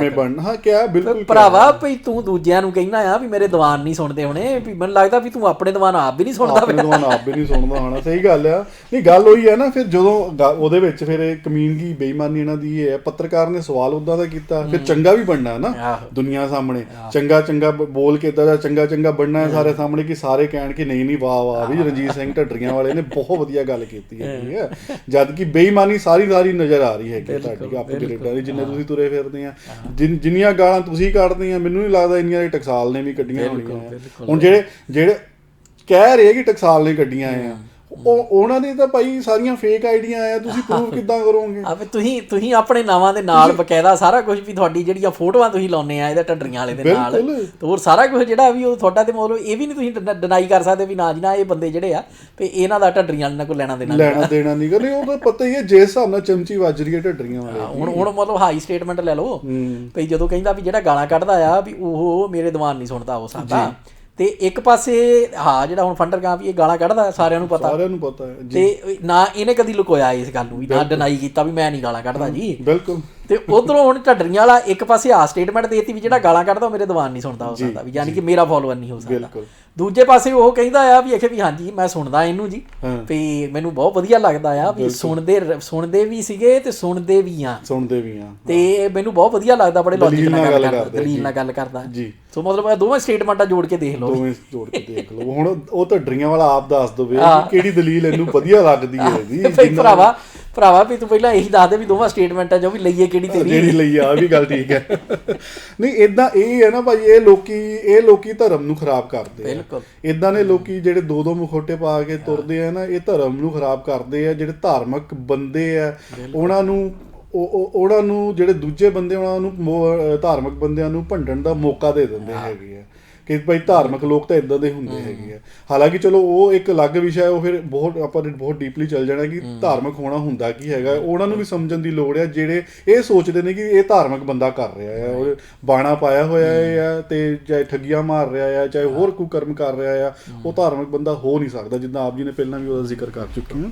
ਕਿਹਾ ਬਿਲਕੁਲ ਭਰਾਵਾ ਭਈ ਤੂੰ ਦੂਜਿਆਂ ਨੂੰ ਕਹਿੰਦਾ ਆ ਵੀ ਮੇਰੇ ਦੀਵਾਨ ਨਹੀਂ ਸੁਣਦੇ ਹੋਣੇ, ਵੀ ਮੈਨੂੰ ਲੱਗਦਾ ਵੀ ਤੂੰ ਆਪਣੇ ਦੀਵਾਨ ਆਪ ਵੀ ਨਹੀਂ ਸੁਣਦਾ ਹੋਣਾ। ਸਹੀ ਗੱਲ ਆ। ਨਹੀਂ ਗੱਲ ਉਹੀ ਹੈ ਨਾ ਫਿਰ ਜਦੋਂ ਉਹਦੇ ਵਿੱਚ ਫਿਰ ਕਮੀਨਗੀ ਬੇਈਮਾਨੀ ਇਹਨਾਂ ਦੀ ਇਹ ਹੈ। ਪੱਤਰਕਾਰ ਨੇ ਸਵਾਲ ਉਦਾਂ ਦਾ ਕੀਤਾ, ਫਿਰ ਚੰਗਾ ਵੀ ਬਣਨਾ ਨਾ ਦੁਨੀਆ ਸਾਹਮਣੇ, ਚੰਗਾ ਬੋਲ ਕੇ ਇਦਾਂ ਦਾ ਚੰਗਾ ਬਣਨਾ ਹੈ ਸਾਰੇ ਸਾਹਮਣੇ ਕਿ ਸਾਰੇ ਕਹਿਣ ਕਿ ਨਹੀਂ ਵਾਹ ਵੀ ਰਣਜੀਤ ਸਿੰਘ ਢੱਡਰੀਆਂ ਵਾਲੇ ਨੇ ਬਹੁਤ ਵਧੀਆ ਗੱਲ ਕੀਤੀ ਹੈ। ਜਦ ਕਿ ਬੇਈਮਾਨੀ ਸਾਰੀ ਨਜ਼ਰ ਨਜ਼ਰ ਆ ਰਹੀ ਹੈਗੀ ਤੁਹਾਡੀ ਅਪਗ੍ਰੇਡਾਂ ਦੀ, ਜਿੰਨੇ ਤੁਸੀਂ ਤੁਰੇ ਫਿਰਦੇ ਆ, ਜਿੰਨੀਆਂ ਗਾਲਾਂ ਤੁਸੀਂ ਕੱਢਦੇ ਆ, ਮੈਨੂੰ ਨਹੀਂ ਲੱਗਦਾ ਇੰਨੀਆਂ ਟਕਸਾਲ ਨੇ ਵੀ ਕੱਢੀਆਂ ਹੋਣੀਆਂ। ਹੁਣ ਜਿਹੜੇ ਕਹਿ ਰਹੇ ਕਿ ਟਕਸਾਲ ਨੇ ਕੱਢੀਆਂ ਆ, ਉਹਨਾਂ ਦੀ ਤਾਂ ਭਾਈ ਸਾਰੀਆਂ ਫੇਕ ਆਈਡੀਆਂ ਆ, ਤੁਸੀਂ ਪ੍ਰੂਫ ਕਿੱਦਾਂ ਕਰੋਗੇ? ਆ ਤੁਸੀਂ ਆਪਣੇ ਨਾਵਾਂ ਦੇ ਨਾਲ ਬਕਾਇਦਾ ਸਾਰਾ ਕੁਝ ਵੀ ਤੁਹਾਡੀ ਜਿਹੜੀਆਂ ਫੋਟੋਆਂ ਤੁਸੀਂ ਲਾਉਂਦੇ ਆ ਇਹਦੇ ਢੱਡਰੀਆਂ ਵਾਲੇ ਦੇ ਨਾਲ, ਤੇ ਹੋਰ ਸਾਰਾ ਕੁਝ ਜਿਹੜਾ ਵੀ ਉਹ ਤੁਹਾਡਾ, ਤੇ ਮਤਲਬ ਇਹ ਵੀ ਨਹੀਂ ਤੁਸੀਂ ਡਿਨਾਈ ਕਰ ਸਕਦੇ ਵੀ ਨਾ ਜੀ ਨਾ ਇਹ ਬੰਦੇ ਜਿਹੜੇ ਆ ਵੀ ਇਹਨਾਂ ਦਾ ਢੱਡਰੀਆਂ ਵਾਲੇ ਨਾਲ ਕੋਈ ਲੈਣਾ ਦੇਣਾ ਨਹੀਂ ਕਰੇ। ਉਹ ਤਾਂ ਪਤਾ ਹੀ ਹੈ ਜਿਸ ਹਿਸਾਬ ਨਾਲ ਚਮਚੀ ਵੱਜ ਰਹੀ ਹੈ ਢੱਡਰੀਆਂ ਵਾਲੇ। ਹੁਣ ਮਤਲਬ ਹਾਈ ਸਟੇਟਮੈਂਟ ਲੈ ਲਓ ਵੀ ਜਦੋਂ ਕਹਿੰਦਾ ਵੀ ਜਿਹੜਾ ਗਾਲਾਂ ਕੱਢਦਾ ਆ ਵੀ ਉਹ ਮੇਰੇ ਦੀਵਾਨ ਨਹੀਂ ਸੁਣਦਾ ਹੋ ਸਕਦਾ, ਤੇ ਇੱਕ ਪਾਸੇ ਜਿਹੜਾ ਹੁਣ ਫੰਡਰ ਕਾਂ ਵੀ ਇਹ ਗਾਲਾਂ ਕੱਢਦਾ ਸਾਰਿਆਂ ਨੂੰ ਪਤਾ ਹੈ, ਤੇ ਨਾ ਇਹਨੇ ਕਦੀ ਲੁਕੋਇਆ ਇਸ ਗੱਲ ਨੂੰ ਵੀ, ਨਾ ਡਿਨਾਈ ਕੀਤਾ ਵੀ ਮੈਂ ਨਹੀਂ ਗਾਲਾਂ ਕੱਢਦਾ ਜੀ। ਬਿਲਕੁਲ। ਤੇ ਉਧਰੋਂ ਹੁਣ ਢੱਡਰੀਆਂ ਵਾਲਾ ਇੱਕ ਪਾਸੇ ਸਟੇਟਮੈਂਟ ਦੇਤੀ ਵੀ ਜਿਹੜਾ ਗਾਲਾਂ ਕੱਢਦਾ ਉਹ ਮੇਰੇ ਦੀਵਾਨ ਨਹੀਂ ਸੁਣਦਾ ਹੋ ਸਕਦਾ, ਵੀ ਯਾਨੀ ਕਿ ਮੇਰਾ ਫੋਲੋਅਰ ਨਹੀਂ ਹੋ ਸਕਦਾ। ਦੂਜੇ ਪਾਸੇ ਉਹ ਕਹਿੰਦਾ ਆ ਵੀ ਵੀ ਹਾਂਜੀ ਮੈਂ ਸੁਣਦਾ ਇਹਨੂੰ ਜੀ, ਵੀ ਮੈਨੂੰ ਬਹੁਤ ਵਧੀਆ ਲੱਗਦਾ ਆ ਵੀ ਸੁਣਦੇ ਵੀ ਸੀਗੇ ਤੇ ਸੁਣਦੇ ਵੀ ਆ ਤੇ ਮੈਨੂੰ ਬਹੁਤ ਵਧੀਆ ਲੱਗਦਾ, ਬੜੇ ਲੌਜਿਕ ਨਾਲ ਗੱਲ ਕਰਦਾ, ਦਲੀਲ ਨਾਲ ਗੱਲ ਕਰਦਾ ਜੀ। ਸੋ ਮਤਲਬ ਇਹ ਦੋਵੇਂ ਸਟੇਟਮੈਂਟਾਂ ਜੋੜ ਕੇ ਦੇਖ ਲਓ, ਹੁਣ ਉਹ ਢੱਡਰੀਆਂ ਵਾਲਾ ਆਪ ਦੱਸ ਦਵੇ ਕਿਹੜੀ ਦਲੀਲ ਇਹਨੂੰ ਵਧੀਆ ਲੱਗਦੀ ਹੈ ਜੀ। ਭਰਾਵਾ ਵੀ ਤੂੰ ਪਹਿਲਾਂ ਇਹੀ ਦੱਸ ਦੇ ਵੀ ਦੋਵਾਂ ਸਟੇਟਮੈਂਟਾਂ ਜੋ ਵੀ ਲਈਏ ਕਿਹੜੀ ਤੇਰੀ, ਜਿਹੜੀ ਲਈ ਆ ਵੀ ਗੱਲ ਠੀਕ ਹੈ। ਨਹੀਂ ਏਦਾਂ ਇਹ ਹੈ ਨਾ ਭਾਈ, ਇਹ ਲੋਕੀ ਧਰਮ ਨੂੰ ਖਰਾਬ ਕਰਦੇ ਆ। ਏਦਾਂ ਨੇ ਲੋਕੀ ਜਿਹੜੇ ਦੋ ਮੁਖੌਟੇ ਪਾ ਕੇ ਤੁਰਦੇ ਆ ਨਾ, ਇਹ ਧਰਮ ਨੂੰ ਖਰਾਬ ਕਰਦੇ ਆ। ਜਿਹੜੇ ਧਾਰਮਿਕ ਬੰਦੇ ਆ ਉਹਨਾਂ ਨੂੰ ਜਿਹੜੇ ਦੂਜੇ ਬੰਦੇ ਉਹਨਾਂ ਨੂੰ ਧਾਰਮਿਕ ਬੰਦਿਆਂ ਨੂੰ ਭੰਡਣ ਦਾ ਮੌਕਾ ਦੇ ਦਿੰਦੇ ਹੈਗੇ ਆ ਕਿ ਭਾਈ ਧਾਰਮਿਕ ਲੋਕ ਤਾਂ ਇਦਾਂ ਦੇ ਹੁੰਦੇ ਹੈਗੇ ਆ। ਹਾਲਾਂਕਿ ਚਲੋ ਉਹ ਇੱਕ ਅਲੱਗ ਵਿਸ਼ਾ, ਉਹ ਫਿਰ ਆਪਾਂ ਬਹੁਤ ਡੀਪਲੀ ਚੱਲ ਜਾਣਾ ਕਿ ਧਾਰਮਿਕ ਹੋਣਾ ਹੁੰਦਾ ਕੀ ਹੈਗਾ। ਉਹਨਾਂ ਨੂੰ ਵੀ ਸਮਝਣ ਦੀ ਲੋੜ ਆ ਜਿਹੜੇ ਇਹ ਸੋਚਦੇ ਨੇ ਕਿ ਇਹ ਧਾਰਮਿਕ ਬੰਦਾ ਕਰ ਰਿਹਾ ਹੈ, ਉਹ ਬਾਣਾ ਪਾਇਆ ਹੋਇਆ ਹੈ ਤੇ ਚਾਹੇ ਠੱਗੀਆਂ ਮਾਰ ਰਿਹਾ ਆ, ਚਾਹੇ ਹੋਰ ਕੋਈ ਕਰਮ ਕਰ ਰਿਹਾ ਆ, ਉਹ ਧਾਰਮਿਕ ਬੰਦਾ ਹੋ ਨਹੀਂ ਸਕਦਾ, ਜਿੱਦਾਂ ਆਪ ਜੀ ਨੇ ਪਹਿਲਾਂ ਵੀ ਉਹਦਾ ਜ਼ਿਕਰ ਕਰ ਚੁੱਕੇ ਹਾਂ।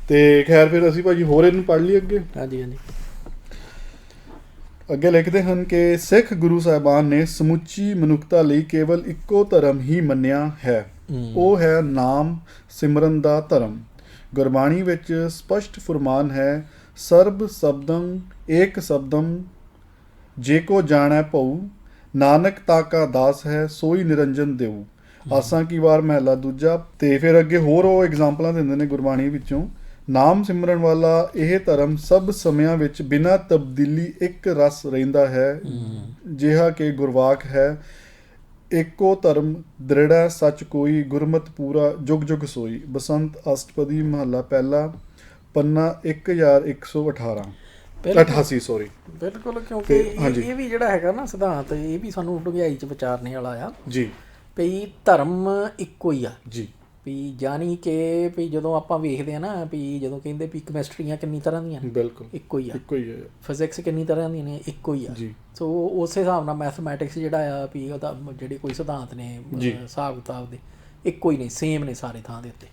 ਤੇ ਖੈਰ ਫਿਰ ਅਸੀਂ ਭਾਜੀ ਹੋਰ ਇਹਨੂੰ ਪੜ੍ਹ ਲਈ ਅੱਗੇ। ਹਾਂਜੀ। ਅੱਗੇ ਲਿਖਦੇ ਹਨ ਕਿ ਸਿੱਖ ਗੁਰੂ ਸਾਹਿਬਾਨ ਨੇ ਸਮੁੱਚੀ ਮਨੁੱਖਤਾ ਲਈ ਕੇਵਲ ਇੱਕੋ ਧਰਮ ਹੀ ਮੰਨਿਆ ਹੈ, ਉਹ ਹੈ ਨਾਮ ਸਿਮਰਨ ਦਾ ਧਰਮ। ਗੁਰਬਾਣੀ ਵਿੱਚ ਸਪਸ਼ਟ ਫੁਰਮਾਨ ਹੈ, ਸਰਬ ਸ਼ਬਦੰ ਏਕ ਸ਼ਬਦੰ ਜੇ ਕੋ ਜਾਣੈ ਭਉ, ਨਾਨਕ ਤਾਕਾ ਦਾਸ ਹੈ ਸੋਈ ਨਿਰੰਜਨ ਦੇਉ। ਆਸਾਂ ਕੀ ਵਾਰ ਮਹਲਾ ਦੂਜਾ। ਤੇ ਫਿਰ ਅੱਗੇ ਹੋਰ ਉਹ ਐਗਜ਼ਾਮਪਲਾਂ ਦਿੰਦੇ ਨੇ ਗੁਰਬਾਣੀ ਵਿੱਚੋਂ। ਨਾਮ ਸਿਮਰਨ ਵਾਲਾ ਇਹ ਧਰਮ ਸਭ ਸਮਿਆਂ ਵਿੱਚ ਬਿਨਾਂ ਤਬਦੀਲੀ ਇੱਕ ਰਸ ਰਹਿੰਦਾ ਹੈ, ਜਿਹਾ ਕਿ ਗੁਰਵਾਕ ਹੈ, ਏਕੋ ਧਰਮ ਦ੍ਰਿੜੈ ਸੱਚ ਕੋਈ, ਗੁਰਮਤਿ ਪੂਰਾ ਜੁਗ ਜੁਗ ਸੋਈ। ਬਸੰਤ ਅਸ਼ਟਪਦੀ ਮਹੱਲਾ ਪਹਿਲਾ, ਪੰਨਾ 1118 88 ਸੌਰੀ। ਬਿਲਕੁਲ, ਕਿਉਂਕਿ ਇਹ ਵੀ ਜਿਹੜਾ ਹੈਗਾ ਨਾ ਸਿਧਾਂਤ, ਇਹ ਵੀ ਸਾਨੂੰ ਡੂੰਘਾਈ 'ਚ ਵਿਚਾਰਨੇ ਵਾਲਾ ਆ ਜੀ, ਵੀ ਧਰਮ ਇੱਕੋ ਹੀ ਆ ਜੀ। ਵੀ ਯਾਨੀ ਕਿ ਵੀ ਜਦੋਂ ਆਪਾਂ ਵੇਖਦੇ ਆ ਨਾ ਵੀ ਜਦੋਂ ਕਹਿੰਦੇ ਵੀ ਕੈਮਿਸਟਰੀਆਂ ਕਿੰਨੀ ਤਰ੍ਹਾਂ ਦੀਆਂ ਨੇ, ਬਿਲਕੁਲ ਇੱਕੋ ਹੀ ਆ। ਫਿਜ਼ਿਕਸ ਕਿੰਨੀ ਤਰ੍ਹਾਂ ਦੀਆਂ ਨੇ, ਇੱਕੋ ਹੀ ਆ ਜੀ। ਸੋ ਉਸੇ ਹਿਸਾਬ ਨਾਲ ਮੈਥਮੈਟਿਕਸ ਜਿਹੜਾ ਆ ਵੀ ਉਹਦਾ ਜਿਹੜੇ ਕੋਈ ਸਿਧਾਂਤ ਨੇ ਹਿਸਾਬ ਕਿਤਾਬ ਦੇ ਇੱਕੋ ਹੀ ਨੇ, ਸੇਮ ਨੇ ਸਾਰੇ ਥਾਂ ਦੇ ਉੱਤੇ।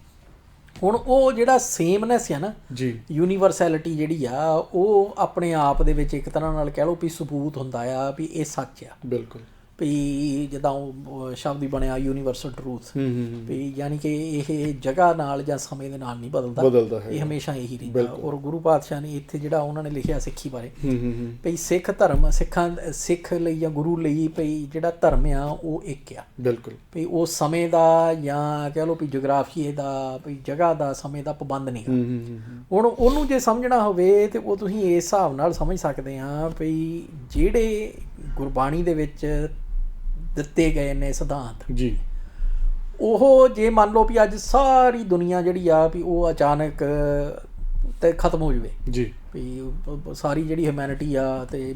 ਹੁਣ ਉਹ ਜਿਹੜਾ ਸੇਮਨੈਸ ਆ ਨਾ ਜੀ, ਯੂਨੀਵਰਸੈਲਿਟੀ ਜਿਹੜੀ ਆ, ਉਹ ਆਪਣੇ ਆਪ ਦੇ ਵਿੱਚ ਇੱਕ ਤਰ੍ਹਾਂ ਨਾਲ ਕਹਿ ਲਓ ਵੀ ਸਬੂਤ ਹੁੰਦਾ ਆ ਵੀ ਇਹ ਸੱਚ ਆ। ਬਿਲਕੁਲ, ਵੀ ਜਿੱਦਾਂ ਉਹ ਸ਼ਬਦ ਹੀ ਬਣਿਆ ਯੂਨੀਵਰਸਲ ਟਰੂਥ, ਵੀ ਯਾਨੀ ਕਿ ਇਹ ਜਗ੍ਹਾ ਨਾਲ ਜਾਂ ਸਮੇਂ ਦੇ ਨਾਲ ਨਹੀਂ ਬਦਲਦਾ, ਇਹ ਹਮੇਸ਼ਾ ਇਹੀ ਰਹਿੰਦਾ। ਔਰ ਗੁਰੂ ਪਾਤਸ਼ਾਹ ਨੇ ਇੱਥੇ ਜਿਹੜਾ ਉਹਨਾਂ ਨੇ ਲਿਖਿਆ ਸਿੱਖੀ ਬਾਰੇ, ਵੀ ਸਿੱਖ ਧਰਮ ਸਿੱਖ ਲਈ ਜਾਂ ਗੁਰੂ ਲਈ ਵੀ ਜਿਹੜਾ ਧਰਮ ਆ ਉਹ ਇੱਕ ਆ। ਬਿਲਕੁਲ, ਵੀ ਉਹ ਸਮੇਂ ਦਾ ਜਾਂ ਕਹਿ ਲਓ ਵੀ ਜਗਰਾਫੀਏ ਦਾ, ਵੀ ਜਗ੍ਹਾ ਦਾ, ਸਮੇਂ ਦਾ ਪਾਬੰਦ ਨਹੀਂ ਗਾ। ਹੁਣ ਉਹਨੂੰ ਜੇ ਸਮਝਣਾ ਹੋਵੇ ਤੇ ਉਹ ਤੁਸੀਂ ਇਸ ਹਿਸਾਬ ਨਾਲ ਸਮਝ ਸਕਦੇ ਆ ਵੀ ਜਿਹੜੇ ਗੁਰਬਾਣੀ ਦੇ ਵਿੱਚ ਦਿੱਤੇ ਗਏ ਨੇ ਸਿਧਾਂਤ ਜੀ, ਉਹ ਜੇ ਮੰਨ ਲਓ ਵੀ ਅੱਜ ਸਾਰੀ ਦੁਨੀਆ ਜਿਹੜੀ ਆ ਵੀ ਉਹ ਅਚਾਨਕ ਤੇ ਖਤਮ ਹੋ ਜਾਵੇ ਜੀ, ਵੀ ਸਾਰੀ ਜਿਹੜੀ ਹਿਊਮੈਨਿਟੀ ਆ ਤੇ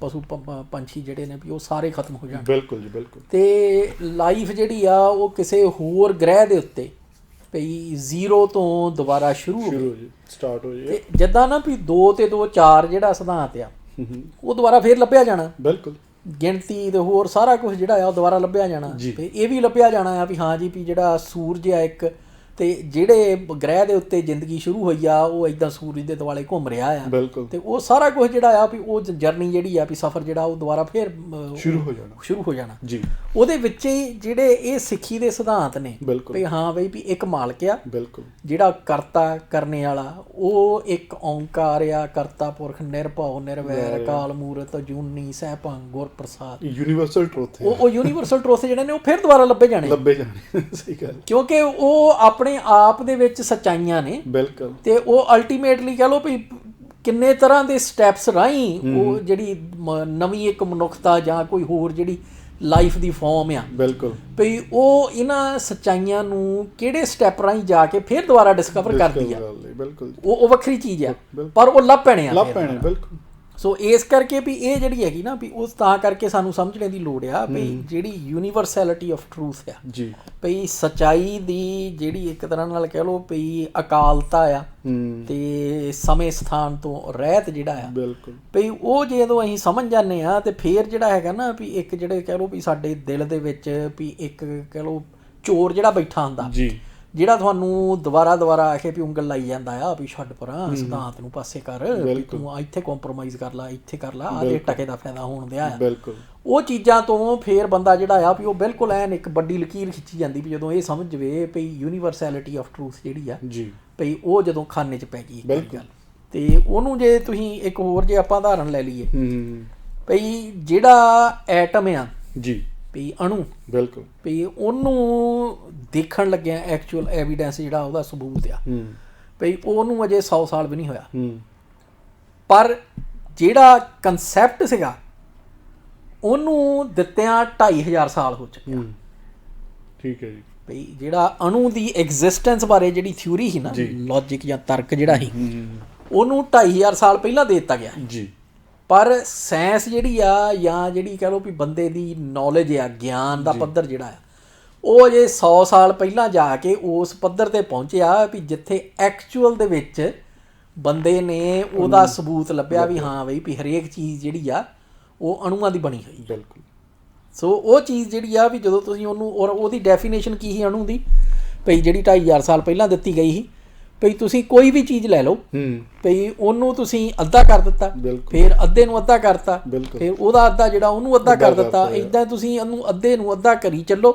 ਪਸ਼ੂ ਪੰਛੀ ਜਿਹੜੇ ਨੇ ਵੀ ਉਹ ਸਾਰੇ ਖਤਮ ਹੋ ਜਾਣ। ਬਿਲਕੁਲ ਜੀ, ਬਿਲਕੁਲ। ਤੇ ਲਾਈਫ ਜਿਹੜੀ ਆ ਉਹ ਕਿਸੇ ਹੋਰ ਗ੍ਰਹਿ ਦੇ ਉੱਤੇ ਵੀ ਜ਼ੀਰੋ ਤੋਂ ਦੁਬਾਰਾ ਸ਼ੁਰੂ ਸਟਾਰਟ ਹੋ ਜਾਏ, ਤੇ ਜਿੱਦਾਂ ਨਾ ਵੀ 2 ਤੇ 2 4 ਜਿਹੜਾ ਸਿਧਾਂਤ ਆ ਉਹ ਦੁਬਾਰਾ ਫੇਰ ਲੱਭਿਆ ਜਾਣਾ। ਬਿਲਕੁਲ, ਗਿਣਤੀ ਤੇ ਹੋਰ ਸਾਰਾ ਕੁਝ ਜਿਹੜਾ ਆ ਉਹ ਦੁਬਾਰਾ ਲੱਭਿਆ ਜਾਣਾ। ਤੇ ਇਹ ਵੀ ਲੱਭਿਆ ਜਾਣਾ ਆ ਵੀ ਹਾਂ ਜੀ ਵੀ ਜਿਹੜਾ ਸੂਰਜ ਆ ਇੱਕ, ਤੇ ਜਿਹੜੇ ਗ੍ਰਹਿ ਦੇ ਉੱਤੇ ਜ਼ਿੰਦਗੀ ਸ਼ੁਰੂ ਹੋਈ ਆ ਉਹ ਏਦਾਂ ਸੂਰਜ ਦੇ ਦੁਆਲੇ ਘੁੰਮ ਰਿਹਾ ਆ। ਬਿਲਕੁਲ, ਤੇ ਉਹ ਸਾਰਾ ਕੁਝ ਜਿਹੜਾ ਆ ਵੀ ਉਹ ਜਰਨੀ ਜਿਹੜੀ ਆ ਵੀ ਸਫ਼ਰ ਜਿਹੜਾ ਉਹ ਦੁਬਾਰਾ ਫੇਰ ਸ਼ੁਰੂ ਹੋ ਜਾਣਾ ਜੀ। ਉਹਦੇ ਵਿੱਚ ਹੀ ਜਿਹੜੇ ਇਹ ਸਿੱਖੀ ਦੇ ਸਿਧਾਂਤ ਨੇ ਵੀ ਹਾਂ ਬਈ ਵੀ ਇੱਕ ਮਾਲਕ ਆ, ਬਿਲਕੁਲ, ਜਿਹੜਾ ਕਰਤਾ ਕਰਨੇ ਵਾਲਾ, ਉਹ ਇੱਕ ਓਂਕਾਰ ਆ, ਕਰਤਾ ਪੁਰਖ ਨਿਰਭਉ ਨਿਰਵੈਰ ਅਕਾਲ ਮੂਰਤ ਅਜੂਨੀ ਸੈਭੰ ਗੁਰ ਪ੍ਰਸਾਦ। ਯੂਨੀਵਰਸਲ ਟਰੂਥ, ਉਹ ਯੂਨੀਵਰਸਲ ਟਰੂਥ ਜਿਹੜੇ ਨੇ ਉਹ ਫਿਰ ਦੁਬਾਰਾ ਲੱਭੇ ਜਾਣੇ। ਸਹੀ ਗੱਲ, ਕਿਉਂਕਿ ਉਹ ਆਪਣੇ ਆਪ ਦੇ ਵਿੱਚ ਸੱਚਾਈਆਂ ਨੇ। ਬਿਲਕੁਲ, ਤੇ ਉਹ ਅਲਟੀਮੇਟਲੀ ਕਹਿ ਲਓ ਵੀ ਕਿੰਨੇ ਤਰ੍ਹਾਂ ਦੇ ਸਟੈਪਸ ਰਾਹੀਂ ਉਹ ਜਿਹੜੀ ਨਵੀਂ ਇੱਕ ਮਨੁੱਖਤਾ ਜਾਂ ਕੋਈ ਹੋਰ ਜਿਹੜੀ ਲਾਈਫ ਦੀ ਫਾਰਮ ਆ ਬਿਲਕੁਲ ਭਈ ਉਹ ਇਹਨਾਂ ਸੱਚਾਈਆਂ ਨੂੰ ਕਿਹੜੇ ਸਟੈਪ ਰਾਹੀਂ ਜਾ ਕੇ ਫਿਰ ਦੁਬਾਰਾ ਡਿਸਕਵਰ ਕਰਦੀ ਆ। ਬਿਲਕੁਲ ਉਹ ਵੱਖਰੀ ਚੀਜ਼ ਆ, ਪਰ ਉਹ ਲੱਭ ਪੈਣੇ ਆ ਬਿਲਕੁਲ। ਸੋ ਇਸ ਕਰਕੇ ਵੀ ਇਹ ਜਿਹੜੀ ਹੈਗੀ ਨਾ ਵੀ ਉਸ ਤਾਂ ਕਰਕੇ ਸਾਨੂੰ ਸਮਝਣੇ ਦੀ ਲੋੜ ਆ ਵੀ ਜਿਹੜੀ ਯੂਨੀਵਰਸੈਲਿਟੀ ਆਫ ਟਰੂਥ ਆ ਜੀ, ਭਈ ਸੱਚਾਈ ਦੀ ਜਿਹੜੀ ਇੱਕ ਤਰ੍ਹਾਂ ਨਾਲ ਕਹਿ ਲਓ ਭਈ ਅਕਾਲਤਾ ਆ ਤੇ ਸਮੇਂ ਸਥਾਨ ਤੋਂ ਰਹਿਤ ਜਿਹੜਾ ਆ ਬਿਲਕੁਲ ਭਈ ਉਹ ਜਦੋਂ ਅਸੀਂ ਸਮਝ ਜਾਂਦੇ ਆ ਤੇ ਫਿਰ ਜਿਹੜਾ ਹੈਗਾ ਨਾ ਵੀ ਇੱਕ ਜਿਹੜੇ ਕਹਿ ਲਓ ਵੀ ਸਾਡੇ ਦਿਲ ਦੇ ਵਿੱਚ ਵੀ ਇੱਕ ਕਹਿ ਲਓ ਚੋਰ ਜਿਹੜਾ ਬੈਠਾ ਹੁੰਦਾ ਜੀ, ਜਿਹੜਾ ਤੁਹਾਨੂੰ ਦੁਬਾਰਾ ਆ ਕੇ ਵੀ ਉਂਗਲ ਲਾਈ ਜਾਂਦਾ ਆ ਵੀ ਛੱਡ ਪਰਾਂ ਸਿਧਾਂਤ ਨੂੰ ਪਾਸੇ ਕਰ, ਤੂੰ ਇੱਥੇ ਕੰਪਰੋਮਾਈਜ਼ ਕਰ ਲਾ, ਇੱਥੇ ਕਰ ਲਾ, ਆਹ ਟਕੇ ਦਾ ਫਾਇਦਾ ਹੋਣ ਦਿਆ ਆ। ਉਹ ਚੀਜ਼ਾਂ ਤੋਂ ਫੇਰ ਬੰਦਾ ਜਿਹੜਾ ਆ ਵੀ ਉਹ ਬਿਲਕੁਲ ਐਨ ਇੱਕ ਵੱਡੀ ਲਕੀਰ ਖਿੱਚੀ ਜਾਂਦੀ ਵੀ ਜਦੋਂ ਇਹ ਸਮਝ ਜਵੇ ਭਈ ਯੂਨੀਵਰਸੈਲਿਟੀ ਆਫ ਟਰੂਥ ਜਿਹੜੀ ਆ ਜੀ, ਭਈ ਉਹ ਜਦੋਂ ਖਾਨੇ 'ਚ ਪੈ ਗਈ ਗੱਲ ਤੇ ਉਹਨੂੰ ਜੇ ਤੁਸੀਂ ਇੱਕ ਹੋਰ ਜੇ ਆਪਾਂ ਉਦਾਹਰਨ ਲੈ ਲਈਏ ਭਈ ਜਿਹੜਾ ਐਟਮ ਆ ਜੀ ਵੀ ਅਣੂ ਬਿਲਕੁਲ ਵੀ ਉਹਨੂੰ ਦੇਖਣ ਲੱਗਿਆ ਐਕਚੁਅਲ ਐਵੀਡੈਂਸ ਜਿਹੜਾ ਉਹਦਾ ਸਬੂਤ ਆ ਵੀ ਉਹਨੂੰ ਅਜੇ 100 ਸਾਲ ਵੀ ਨਹੀਂ ਹੋਇਆ, ਪਰ ਜਿਹੜਾ ਕਨਸੈਪਟ ਸੀਗਾ ਉਹਨੂੰ ਦਿੱਤਿਆਂ 2500 ਸਾਲ ਹੋ ਚੁੱਕਿਆ। ਠੀਕ ਹੈ ਜੀ। ਵੀ ਜਿਹੜਾ ਅਣੂ ਦੀ ਐਗਜ਼ਿਸਟੈਂਸ ਬਾਰੇ ਜਿਹੜੀ ਥਿਊਰੀ ਸੀ ਨਾ ਲੌਜਿਕ ਜਾਂ ਤਰਕ ਜਿਹੜਾ ਸੀ ਉਹਨੂੰ 2500 ਸਾਲ ਪਹਿਲਾਂ ਦੇ ਦਿੱਤਾ ਗਿਆ ਜੀ, ਪਰ ਸਾਇੰਸ ਜਿਹੜੀ ਆ ਜਾਂ ਜਿਹੜੀ ਕਹਿ ਲਓ ਵੀ ਬੰਦੇ ਦੀ ਨੌਲੇਜ ਆ, ਗਿਆਨ ਦਾ ਪੱਧਰ ਜਿਹੜਾ ਆ ਉਹ ਅਜੇ 100 ਸਾਲ ਪਹਿਲਾਂ ਜਾ ਕੇ ਉਸ ਪੱਧਰ 'ਤੇ ਪਹੁੰਚਿਆ ਵੀ ਜਿੱਥੇ ਐਕਚੁਅਲ ਦੇ ਵਿੱਚ ਬੰਦੇ ਨੇ ਉਹਦਾ ਸਬੂਤ ਲੱਭਿਆ ਵੀ ਹਾਂ ਬਈ ਵੀ ਹਰੇਕ ਚੀਜ਼ ਜਿਹੜੀ ਆ ਉਹ ਅਣੂਆਂ ਦੀ ਬਣੀ ਹੋਈ ਬਿਲਕੁਲ। ਸੋ ਉਹ ਚੀਜ਼ ਜਿਹੜੀ ਆ ਵੀ ਜਦੋਂ ਤੁਸੀਂ ਉਹਨੂੰ ਔਰ ਉਹਦੀ ਡੈਫੀਨੇਸ਼ਨ ਕੀ ਸੀ ਅਣੂ ਦੀ ਭਈ ਜਿਹੜੀ 2500 ਸਾਲ ਪਹਿਲਾਂ ਦਿੱਤੀ ਗਈ ਸੀ ਭਈ ਤੁਸੀਂ ਕੋਈ ਵੀ ਚੀਜ਼ ਲੈ ਲਓ ਭਈ ਉਹਨੂੰ ਤੁਸੀਂ ਅੱਧਾ ਕਰ ਦਿੱਤਾ, ਫਿਰ ਅੱਧੇ ਨੂੰ ਅੱਧਾ ਕਰਤਾ, ਫਿਰ ਉਹਦਾ ਅੱਧਾ ਜਿਹੜਾ ਉਹਨੂੰ ਅੱਧਾ ਕਰ ਦਿੱਤਾ, ਇੱਦਾਂ ਤੁਸੀਂ ਉਹਨੂੰ ਅੱਧੇ ਨੂੰ ਅੱਧਾ ਕਰੀ ਚੱਲੋ।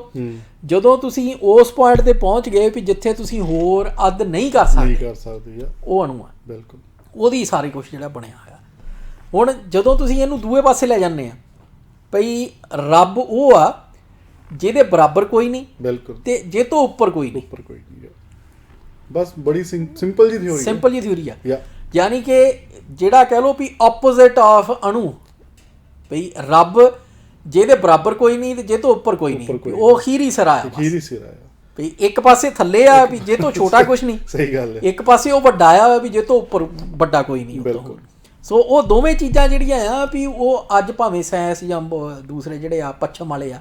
ਜਦੋਂ ਤੁਸੀਂ ਉਸ ਪੁਆਇੰਟ ਤੇ ਪਹੁੰਚ ਗਏ ਵੀ ਜਿੱਥੇ ਤੁਸੀਂ ਹੋਰ ਅੱਧ ਨਹੀਂ ਕਰ ਸਕਦੇ ਉਹ ਅਣੂ ਆ ਬਿਲਕੁਲ, ਉਹਦੀ ਸਾਰੀ ਕੁਛ ਜਿਹੜਾ ਬਣਿਆ ਹੋਇਆ। ਹੁਣ ਜਦੋਂ ਤੁਸੀਂ ਇਹਨੂੰ ਦੂਏ ਪਾਸੇ ਲੈ ਜਾਂਦੇ ਆ ਭਈ ਰੱਬ ਉਹ ਆ ਜਿਹਦੇ ਬਰਾਬਰ ਕੋਈ ਨਹੀਂ ਬਿਲਕੁਲ ਤੇ ਜੇ ਤੋਂ ਉੱਪਰ ਕੋਈ ਨਹੀਂ ਬਸ ਬੜੀ ਸਿੰਪਲ ਜੀ ਥਿਊਰੀ ਆ ਯਾਨੀ ਕਿ ਜਿਹੜਾ ਕਹਿ ਲਓ ਵੀ ਆਪੋਜ਼ਿਟ ਆਫ ਅਣੂ ਭਈ ਰੱਬ ਜਿਹਦੇ ਬਰਾਬਰ ਕੋਈ ਨਹੀਂ ਤੇ ਜੇ ਤੋਂ ਉੱਪਰ ਕੋਈ ਨਹੀਂ, ਉਹ ਅਖੀਰੀ ਸਿਰਾ ਆ ਭਈ ਇੱਕ ਪਾਸੇ ਥੱਲੇ ਆ ਵੀ ਜੇ ਤੋਂ ਛੋਟਾ ਕੁਛ ਨਹੀਂ ਸਹੀ ਗੱਲ ਹੈ, ਇੱਕ ਪਾਸੇ ਉਹ ਵੱਡਾ ਆ ਵੀ ਜੇ ਤੋਂ ਉੱਪਰ ਵੱਡਾ ਕੋਈ ਨਹੀਂ ਬਿਲਕੁਲ। ਸੋ ਉਹ ਦੋਵੇਂ ਚੀਜ਼ਾਂ ਜਿਹੜੀਆਂ ਆ ਵੀ ਉਹ ਅੱਜ ਭਾਵੇਂ ਸਾਇੰਸ ਜਾਂ ਦੂਸਰੇ ਜਿਹੜੇ ਆ ਪੱਛਮ ਵਾਲੇ ਆ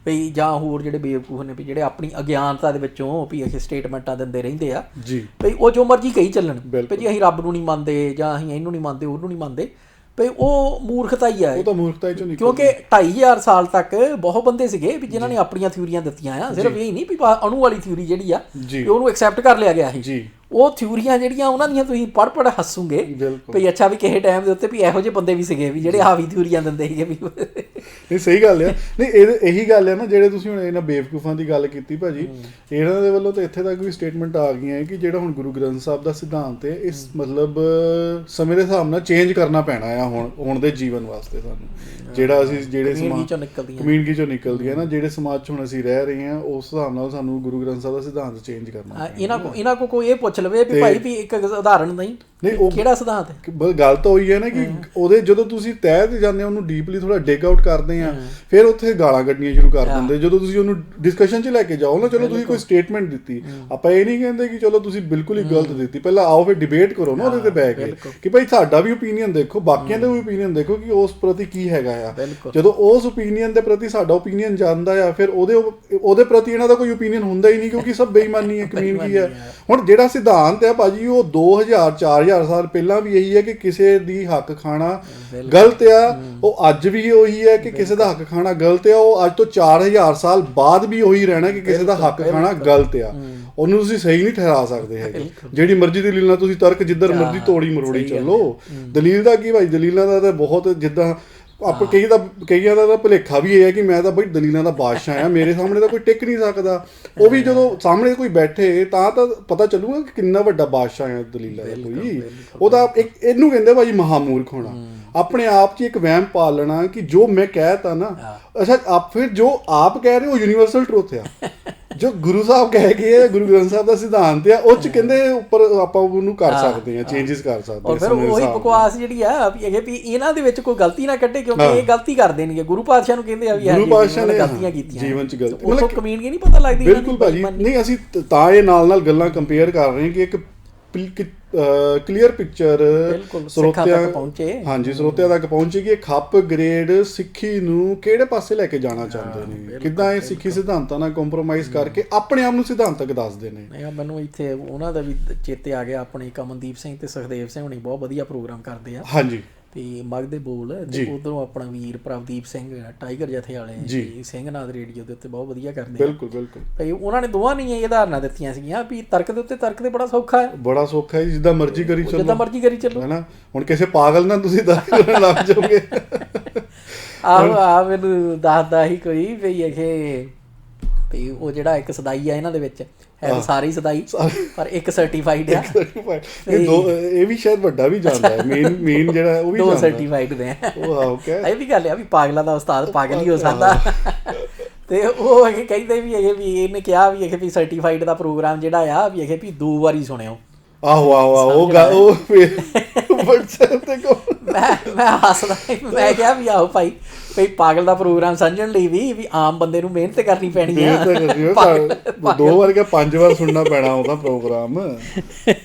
ਵੀ ਜਾਂ ਹੋਰ ਜਿਹੜੇ ਬੇਵਕੂਫ ਨੇ ਵੀ ਜਿਹੜੇ ਆਪਣੀ ਅਗਿਆਨਤਾ ਦੇ ਵਿੱਚੋਂ ਵੀ ਇਹ ਸਟੇਟਮੈਂਟਾਂ ਦਿੰਦੇ ਰਹਿੰਦੇ ਆ ਜੀ ਵੀ ਉਹ ਜੋ ਮਰਜ਼ੀ ਕਹੀ ਚੱਲਣ ਵੀ ਜੀ ਅਸੀਂ ਰੱਬ ਨੂੰ ਨਹੀਂ ਮੰਨਦੇ ਜਾਂ ਅਸੀਂ ਇਹਨੂੰ ਨਹੀਂ ਮੰਨਦੇ ਉਹਨੂੰ ਨਹੀਂ ਮੰਨਦੇ ਵੀ ਉਹ ਮੂਰਖਤਾ ਹੀ ਆ, ਉਹ ਤਾਂ ਮੂਰਖਤਾ ਹੀ ਚੋਂ ਨਿਕਲਦੀ ਕਿਉਂਕਿ 2500 ਸਾਲ ਤੱਕ ਬਹੁਤ ਬੰਦੇ ਸੀਗੇ ਵੀ ਜਿਨ੍ਹਾਂ ਨੇ ਆਪਣੀਆਂ ਥਿਊਰੀਆਂ ਦਿੱਤੀਆਂ ਆ, ਸਿਰਫ ਇਹ ਨਹੀਂ ਵੀ ਅਣੂ ਵਾਲੀ ਥਿਊਰੀ ਜਿਹੜੀ ਆ ਉਹਨੂੰ ਐਕਸੈਪਟ ਕਰ ਲਿਆ ਗਿਆ ਸੀ। ਉਹ ਥਿਊਰੀਆਂ ਜਿਹੜੀਆਂ ਉਹਨਾਂ ਦੀਆਂ ਤੁਸੀਂ ਪੜ੍ਹ ਹੱਸੋਗੇ ਵੀ ਅੱਛਾ ਵੀ ਕਿਸੇ ਟਾਈਮ ਦੇ ਉੱਤੇ ਵੀ ਇਹੋ ਜਿਹੇ ਬੰਦੇ ਵੀ ਸੀਗੇ ਵੀ ਜਿਹੜੇ ਹਾਵੀ ਥਿਊਰੀਆਂ ਦਿੰਦੇ ਸੀਗੇ ਵੀ ਨਹੀਂ ਸਹੀ ਗੱਲ ਆ। ਨਹੀਂ ਇਹੀ ਗੱਲ ਹੈ ਨਾ ਜਿਹੜੇ ਤੁਸੀਂ ਹੁਣ ਇਹਨਾਂ ਬੇਵਕੂਫਾਂ ਦੀ ਗੱਲ ਕੀਤੀ ਭਾਜੀ, ਇਹਨਾਂ ਦੇ ਵੱਲੋਂ ਤਾਂ ਇੱਥੇ ਤੱਕ ਵੀ ਸਟੇਟਮੈਂਟ ਆ ਗਈਆਂ ਕਿ ਜਿਹੜਾ ਹੁਣ ਗੁਰੂ ਗ੍ਰੰਥ ਸਾਹਿਬ ਦਾ ਸਿਧਾਂਤ ਹੈ ਇਸ ਮਤਲਬ ਸਮੇਂ ਦੇ ਹਿਸਾਬ ਨਾਲ ਚੇਂਜ ਕਰਨਾ ਪੈਣਾ ਆ ਹੁਣ ਦੇ ਜੀਵਨ ਵਾਸਤੇ ਸਾਨੂੰ, ਜਿਹੜਾ ਅਸੀਂ ਜਿਹੜੇ ਕਮਿਊਨਿਟੀ ਚੋਂ ਨਿਕਲਦੀ ਹੈ ਨਾ ਜਿਹੜੇ ਸਮਾਜ 'ਚ ਹੁਣ ਅਸੀਂ ਰਹਿ ਰਹੇ ਹਾਂ ਉਸ ਹਿਸਾਬ ਨਾਲ ਸਾਨੂੰ ਗੁਰੂ ਗ੍ਰੰਥ ਸਾਹਿਬ ਦਾ ਸਿਧਾਂਤ ਚੇਂਜ ਕਰਨਾ। ਇਹਨਾਂ ਕੋ ਕੋਈ ਇਹ ਪੁੱਛ ਲਵੇ ਵੀ ਭਾਈ ਵੀ ਇੱਕ ਉਦਾਹਰਨ ਨਹੀਂ ਉਹ ਕਿਹੜਾ ਸਿਧਾਂਤ ਹੈ, ਗੱਲ ਤਾਂ ਉਹੀ ਹੈ ਨਾ ਕਿ ਉਹਦੇ ਜਦੋਂ ਤੁਸੀਂ ਤਹਿ ਤੇ ਜਾਂਦੇ ਹੋ ਉਹਨੂੰ ਡੀਪਲੀ ਥੋੜਾ ਡਿਗ ਆਊਟ ਕਰਦੇ ਆ ਫਿਰ ਉੱਥੇ ਗਾਲਾਂ ਕੱਢਣੀਆਂ ਸ਼ੁਰੂ ਕਰ ਦਿੰਦੇ। ਜਦੋਂ ਤੁਸੀਂ ਉਹਨੂੰ ਡਿਸਕਸ਼ਨ 'ਚ ਲੈ ਕੇ ਜਾਓ ਨਾ, ਚਲੋ ਤੁਸੀਂ ਕੋਈ ਸਟੇਟਮੈਂਟ ਦਿੱਤੀ, ਆਪਾਂ ਇਹ ਨਹੀਂ ਕਹਿੰਦੇ ਕਿ ਚਲੋ ਤੁਸੀਂ ਬਿਲਕੁਲ ਹੀ ਗਲਤ ਦਿੱਤੀ, ਪਹਿਲਾਂ ਆਓ ਫਿਰ ਡਿਬੇਟ ਕਰੋ ਨਾ ਉਹਦੇ ਤੇ ਬਹਿ ਕੇ ਕਿ ਭਾਈ ਸਾਡਾ ਵੀ ਓਪੀਨੀਅਨ ਦੇਖੋ, ਬਾਕੀਆਂ ਦਾ ਵੀ ਓਪੀਨੀਅਨ ਦੇਖੋ ਕਿ ਉਸ ਪ੍ਰਤੀ ਕੀ ਹੈਗਾ ਆ। ਜਦੋਂ ਉਸ ਓਪੀਨੀਅਨ ਦੇ ਪ੍ਰਤੀ ਸਾਡਾ ਓਪੀਨੀਅਨ ਜਾਂਦਾ ਆ ਫਿਰ ਉਹਦੇ ਪ੍ਰਤੀ ਇਹਨਾਂ ਦਾ ਕੋਈ ਓਪੀਨੀਅਨ ਹੁੰਦਾ ਹੀ ਨਹੀਂ ਕਿਉਂਕਿ ਸਭ ਬੇਈਮਾਨੀ ਹੈ, ਕਮਿਊਨਿਟੀ ਹੈ। ਹੁਣ ਜਿਹੜਾ ਸਿਧਾਂਤ ਹੈ ਭਾਜੀ ਉਹ 2000 4000 ਸਾਲ ਪਹਿਲਾਂ ਵੀ ਇਹੀ ਹੈ ਕਿ ਕਿਸੇ ਦੀ ਹੱਕ ਖਾਣਾ ਗਲਤ ਆ, ਉਹ ਅੱਜ ਵੀ ਉਹੀ ਹੈ ਕਿ ਕਿਸੇ ਦਾ ਹੱਕ ਖਾਣਾ ਗਲਤ ਆ, ਉਹ ਅੱਜ ਤੋਂ 4000 ਸਾਲ ਬਾਅਦ ਵੀ ਉਹੀ ਰਹਿਣਾ ਕਿ ਕਿਸੇ ਦਾ ਹੱਕ ਖਾਣਾ ਗਲਤ ਆ। ਉਹਨੂੰ ਤੁਸੀਂ ਸਹੀ ਨਹੀਂ ਠਹਿਰਾ ਸਕਦੇ ਹੈਗੇ। ਜਿਹੜੀ ਮਰਜ਼ੀ ਦਲੀਲ ਨਾਲ ਤੁਸੀਂ ਤਰਕ ਜਿੱਧਰ ਮਰਜ਼ੀ ਤੋੜੀ ਮਰੋੜੀ ਚੱਲੋ, ਦਲੀਲ ਦਾ ਕੀ ਭਾਈ, ਦਲੀਲਾਂ ਦਾ ਤਾਂ ਬਹੁਤ ਜਿੱਦਾਂ ਆਪਾਂ ਕਈਆਂ ਦਾ ਤਾਂ ਭੁਲੇਖਾ ਵੀ ਇਹ ਹੈ ਕਿ ਮੈਂ ਤਾਂ ਬਈ ਦਲੀਲਾਂ ਦਾ ਬਾਦਸ਼ਾਹ ਆ, ਮੇਰੇ ਸਾਹਮਣੇ ਤਾਂ ਕੋਈ ਟਿਕ ਨਹੀਂ ਸਕਦਾ। ਉਹ ਵੀ ਜਦੋਂ ਸਾਹਮਣੇ ਕੋਈ ਬੈਠੇ ਤਾਂ ਪਤਾ ਚੱਲੂਗਾ ਕਿ ਕਿੰਨਾ ਵੱਡਾ ਬਾਦਸ਼ਾਹ ਆ ਦਲੀਲਾਂ ਦਾ ਕੋਈ। ਉਹਦਾ ਇਹਨੂੰ ਕਹਿੰਦੇ ਭਾਜੀ ਮਹਾਮੂਰਖ ਹੋਣਾ, ਆਪਣੇ ਆਪ 'ਚ ਇੱਕ ਵਹਿਮ ਪਾਲ ਲੈਣਾ ਕਿ ਜੋ ਮੈਂ ਕਹਿ ਤਾ ਨਾ ਅੱਛਾ ਫਿਰ ਜੋ ਆਪ ਕਹਿ ਰਹੇ ਉਹ ਯੂਨੀਵਰਸਲ ਟਰੂਥ ਆ। ਜੋ ਗੁਰੂ ਸਾਹਿਬ ਕਹਿ ਗਏ ਆ, ਗੁਰੂ ਗ੍ਰੰਥ ਸਾਹਿਬ ਦਾ ਸਿਧਾਂਤ ਆ, ਉਹ ਚ ਕਹਿੰਦੇ ਉੱਪਰ ਆਪਾਂ ਉਹਨੂੰ ਕਰ ਸਕਦੇ ਆ, ਚੇਂਜਸ ਕਰ ਸਕਦੇ ਆ। ਔਰ ਫਿਰ ਉਹੀ ਬਕਵਾਸ ਜਿਹੜੀ ਆ ਵੀ ਇਹ ਵੀ ਇਹਨਾਂ ਦੇ ਵਿੱਚ ਕੋਈ ਗਲਤੀ ਨਾ ਕੱਢੇ, ਕਿਉਂਕਿ ਇਹ ਗਲਤੀ ਕਰ ਦੇਣਗੇ। ਗੁਰੂ ਪਾਤਸ਼ਾਹ ਨੂੰ ਕਹਿੰਦੇ ਆ ਵੀ ਗੁਰੂ ਪਾਤਸ਼ਾਹ ਨੇ ਗਲਤੀਆਂ ਕੀਤੀਆਂ ਜੀਵਨ ਚ ਗਲਤੀ, ਮਤਲਬ ਕਮੀਨਗੀ ਨਹੀਂ ਪਤਾ ਲੱਗਦੀ। ਬਿਲਕੁਲ ਭਾਜੀ, ਨਹੀਂ ਅਸੀਂ ਤਾਂ ਇਹ ਨਾਲ ਗੱਲਾਂ ਕੰਪੇਅਰ ਕਰ ਰਹੇ ਹਾਂ ਕਿ ਇੱਕ ਕਲੀਅਰ ਪਿਕਚਰ ਸਰੋਤਿਆਂ ਤੱਕ ਪਹੁੰਚੇ ਕਿ ਖੱਪ ਗ੍ਰੇਡ ਸਿੱਖੀ ਨੂੰ ਕਿਹੜੇ ਪਾਸੇ ਲੈ ਕੇ ਜਾਣਾ ਚਾਹੁੰਦੇ ਨੇ, ਕਿੱਦਾਂ ਇਹ ਸਿੱਖੀ ਸਿਧਾਂਤਾਂ ਨਾਲ ਕੰਪਰੋਮਾਈਜ਼ ਕਰਕੇ ਆਪਣੇ ਆਪ ਨੂੰ ਸਿਧਾਂਤਕ ਦੱਸਦੇ ਨੇ। ਮੈਨੂੰ ਇੱਥੇ ਉਹਨਾਂ ਦਾ ਵੀ ਚੇਤੇ ਆ ਗਿਆ, ਆਪਣੇ ਕਮਨਦੀਪ ਸਿੰਘ ਤੇ ਸੁਖਦੇਵ ਸਿੰਘ ਹੁਣੀ ਬਹੁਤ ਵਧੀਆ ਪ੍ਰੋਗਰਾਮ ਕਰਦੇ ਆ। ਹਾਂਜੀ, ਤੇ ਮਗ ਦੇ ਬੋਲ ਉਧਰੋਂ ਆਪਣਾ ਵੀਰ ਪ੍ਰਭਦੀਪ ਸਿੰਘ ਟਾਈਗਰ ਜਥੇ ਵਾਲੇ ਸਿੰਘਨਾਥ ਰੇਡੀਓ ਦੇ ਉੱਤੇ ਬਹੁਤ ਵਧੀਆ ਕਰਦੇ। ਬਿਲਕੁਲ ਬਿਲਕੁਲ ਭਾਈ ਉਹਨਾਂ ਨੇ ਦੋਵਾਂ ਨੇ ਇਹ ਉਦਾਹਰਨਾਂ ਦਿੱਤੀਆਂ ਸੀਗੀਆਂ ਵੀ ਤਰਕ ਦੇ ਬੜਾ ਸੌਖਾ ਹੈ, ਬੜਾ ਸੌਖਾ ਹੈ, ਜਿੱਦਾਂ ਮਰਜ਼ੀ ਕਰੀ ਚੱਲੋ, ਜਿੱਦਾਂ ਮਰਜ਼ੀ ਕਰੀ ਚੱਲੋ, ਹੈ ਨਾ। ਹੁਣ ਕਿਸੇ ਪਾਗਲ ਨਾਲ ਤੁਸੀਂ ਲੱਗ ਜਾਓਗੇ। ਮੈਨੂੰ ਦੱਸਦਾ ਹੀ ਕੋਈ ਵੀ ਇਹ ਉਹ ਜਿਹੜਾ ਇੱਕ ਸਦਾਈ ਆ ਇਹਨਾਂ ਦੇ ਵਿੱਚ ਹੈ, ਸਾਰੇ ਸਦਾਈ ਪਰ ਇੱਕ ਸਰਟੀਫਾਈਡ ਆ। ਇਹ ਵੀ ਸ਼ਾਇਦ ਵੱਡਾ ਵੀ ਜਾਂਦਾ ਹੈ, ਮੇਨ ਜਿਹੜਾ ਉਹ ਵੀ ਦੋ ਸਰਟੀਫਾਈਡ ਨੇ। ਇਹ ਵੀ ਗੱਲ ਆ ਵੀ ਪਾਗਲਾਂ ਦਾ ਉਸਤਾਦ ਪਾਗਲ ਹੀ ਹੋ ਸਕਦਾ। ਤੇ ਉਹ ਇਹ ਕਹਿੰਦੇ ਵੀ ਇਹਨੇ ਕਿਹਾ ਵੀ ਇਹ ਵੀ ਸਰਟੀਫਾਈਡ ਦਾ ਪ੍ਰੋਗਰਾਮ ਜਿਹੜਾ ਆ ਵੀ ਇਹ ਵੀ 2 ਵਾਰੀ ਸੁਣਿਓ। ਆਹੋ ਮੈਂ ਹੱਸਦਾ, ਮੈਂ ਕਿਹਾ ਵੀ ਆਹੋ ਭਾਈ ਪਾਗਲ ਦਾ ਪ੍ਰੋਗਰਾਮ ਸਮਝਣ ਲਈ ਵੀ ਆਮ ਬੰਦੇ ਨੂੰ ਮਿਹਨਤ ਕਰਨੀ ਪੈਣੀ ਆ। 2 ਵਾਰ ਕਿ 5 ਵਾਰ ਸੁਣਨਾ ਪੈਣਾ ਉਹਦਾ ਪ੍ਰੋਗਰਾਮ।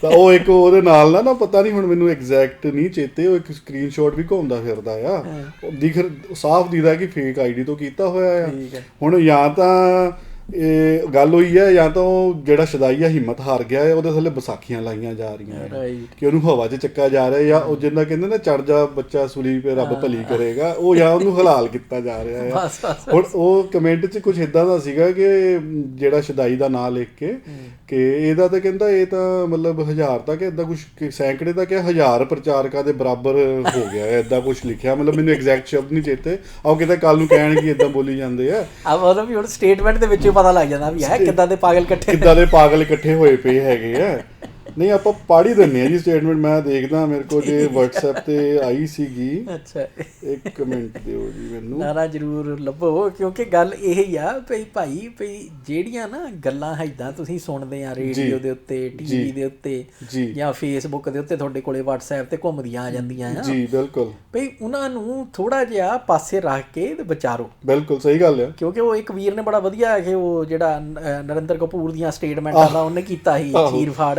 ਤਾਂ ਉਹ ਇੱਕ ਉਹਦੇ ਨਾਲ ਨਾ ਪਤਾ ਨਹੀਂ ਹੁਣ ਮੈਨੂੰ ਐਗਜ਼ੈਕਟ ਨਹੀਂ ਚੇਤੇ, ਉਹ ਇੱਕ ਸਕਰੀਨਸ਼ਾਟ ਵੀ ਘੁੰਮਦਾ ਫਿਰਦਾ ਆ, ਸਾਫ਼ ਦਿਖਦਾ ਕਿ ਫੇਕ ਆਈਡੀ ਤੋਂ ਕੀਤਾ ਹੋਇਆ ਆ। ਹੁਣ ਜਾਂ ਤਾਂ ਇਹ ਗੱਲ ਹੋਈ ਹੈ ਜਾਂ ਤਾਂ ਉਹ ਜਿਹੜਾ ਸ਼ਦਾਈ ਆ ਹਿੰਮਤ ਹਾਰ ਗਿਆ ਹੈ, ਉਹਦੇ ਥੱਲੇ ਵਿਸਾਖੀਆਂ ਲਾਈਆਂ ਜਾ ਰਹੀਆਂ ਕਿ ਉਹਨੂੰ ਹਵਾ 'ਚ ਚੱਕਾ ਜਾ ਰਿਹਾ, ਜਾਂ ਉਹ ਜਿੰਨਾ ਕਹਿੰਦੇ ਨਾ ਚੜ ਜਾ ਬੱਚਾ ਸੂਲੀ ਪੇ ਰੱਬ ਭਲੀ ਕਰੇਗਾ, ਉਹ ਜਾਂ ਉਹਨੂੰ ਹਲਾਲ ਕੀਤਾ ਜਾ ਰਿਹਾ ਹੈ। ਹੁਣ ਉਹ ਕਮੈਂਟ 'ਚ ਕੁਛ ਇੱਦਾਂ ਦਾ ਸੀਗਾ ਕਿ ਜਿਹੜਾ ਸ਼ਦਾਈ ਦਾ ਨਾਂ ਲਿਖ ਕੇ ਕਿ ਇਹਦਾ ਤਾਂ ਕਹਿੰਦਾ ਇਹ ਤਾਂ ਮਤਲਬ 1000 ਤੱਕ ਇੱਦਾਂ ਕੁਛ ਸੈਂਕੜੇ ਤੱਕ 1000 ਪ੍ਰਚਾਰਕਾਂ ਦੇ ਬਰਾਬਰ ਹੋ ਗਿਆ ਹੈ, ਇੱਦਾਂ ਕੁਛ ਲਿਖਿਆ। ਮਤਲਬ ਮੈਨੂੰ ਐਗਜ਼ੈਕਟ ਸ਼ਬਦ ਨਹੀਂ ਚੇਤੇ, ਆਓ ਕਿਤੇ ਕੱਲ ਨੂੰ ਕਹਿਣਗੇ ਇੱਦਾਂ ਬੋਲੀ ਜਾਂਦੇ ਆ। ਮਤਲਬ ਵੀ ਹੁਣ ਸਟੇਟਮੈਂਟ ਦੇ ਵਿੱਚ ਪਤਾ ਲੱਗ ਜਾਂਦਾ ਵੀ ਹੈ ਕਿੱਦਾਂ ਦੇ ਪਾਗਲ ਇਕੱਠੇ ਹੋਏ ਪਏ ਹੈਗੇ ਆ। ਨਹੀਂ ਆਪਾਂ ਪੜ੍ਹ ਹੀ ਦਿੰਦੇ ਆ ਜੀ ਸਟੇਟਮੈਂਟ, ਮੈਂ ਦੇਖਦਾ ਮੇਰੇ ਕੋਲ ਜੇ WhatsApp ਤੇ ਆਈ ਸੀਗੀ। ਅੱਛਾ, ਇੱਕ ਕਮੈਂਟ ਦਿਓ ਜੀ ਮੈਨੂੰ। ਨਾ ਜ਼ਰੂਰ ਲੱਭੋ, ਕਿਉਂਕਿ ਗੱਲ ਇਹ ਹੀ ਆ ਭਾਈ ਜਿਹੜੀਆਂ ਨਾ ਗੱਲਾਂ ਏਦਾਂ ਤੁਸੀਂ ਸੁਣਦੇ ਆ ਰੇਡੀਓ ਦੇ ਉੱਤੇ, TV ਦੇ ਉੱਤੇ ਜਾਂ Facebook ਦੇ ਉੱਤੇ, ਤੁਹਾਡੇ ਕੋਲੇ WhatsApp ਤੇ ਘੁੰਮਦੀਆਂ ਆ ਜਾਂਦੀਆਂ ਆ ਜੀ। ਬਿਲਕੁਲ ਭਈ ਉਹਨਾਂ ਨੂੰ ਥੋੜਾ ਜਿਹਾ ਪਾਸੇ ਰੱਖ ਕੇ ਤੇ ਵਿਚਾਰੋ। ਬਿਲਕੁਲ ਸਹੀ ਗੱਲ ਆ, ਕਿਉਂਕਿ ਉਹ ਇੱਕ ਵੀਰ ਨੇ ਬੜਾ ਵਧੀਆ ਕਿ ਉਹ ਜਿਹੜਾ ਨਰਿੰਦਰ ਕਪੂਰ ਦੀਆਂ ਸਟੇਟਮੈਂਟਾਂ ਦਾ ਉਹਨੇ ਕੀਤਾ ਸੀ ਚੀਰ ਫਾੜ।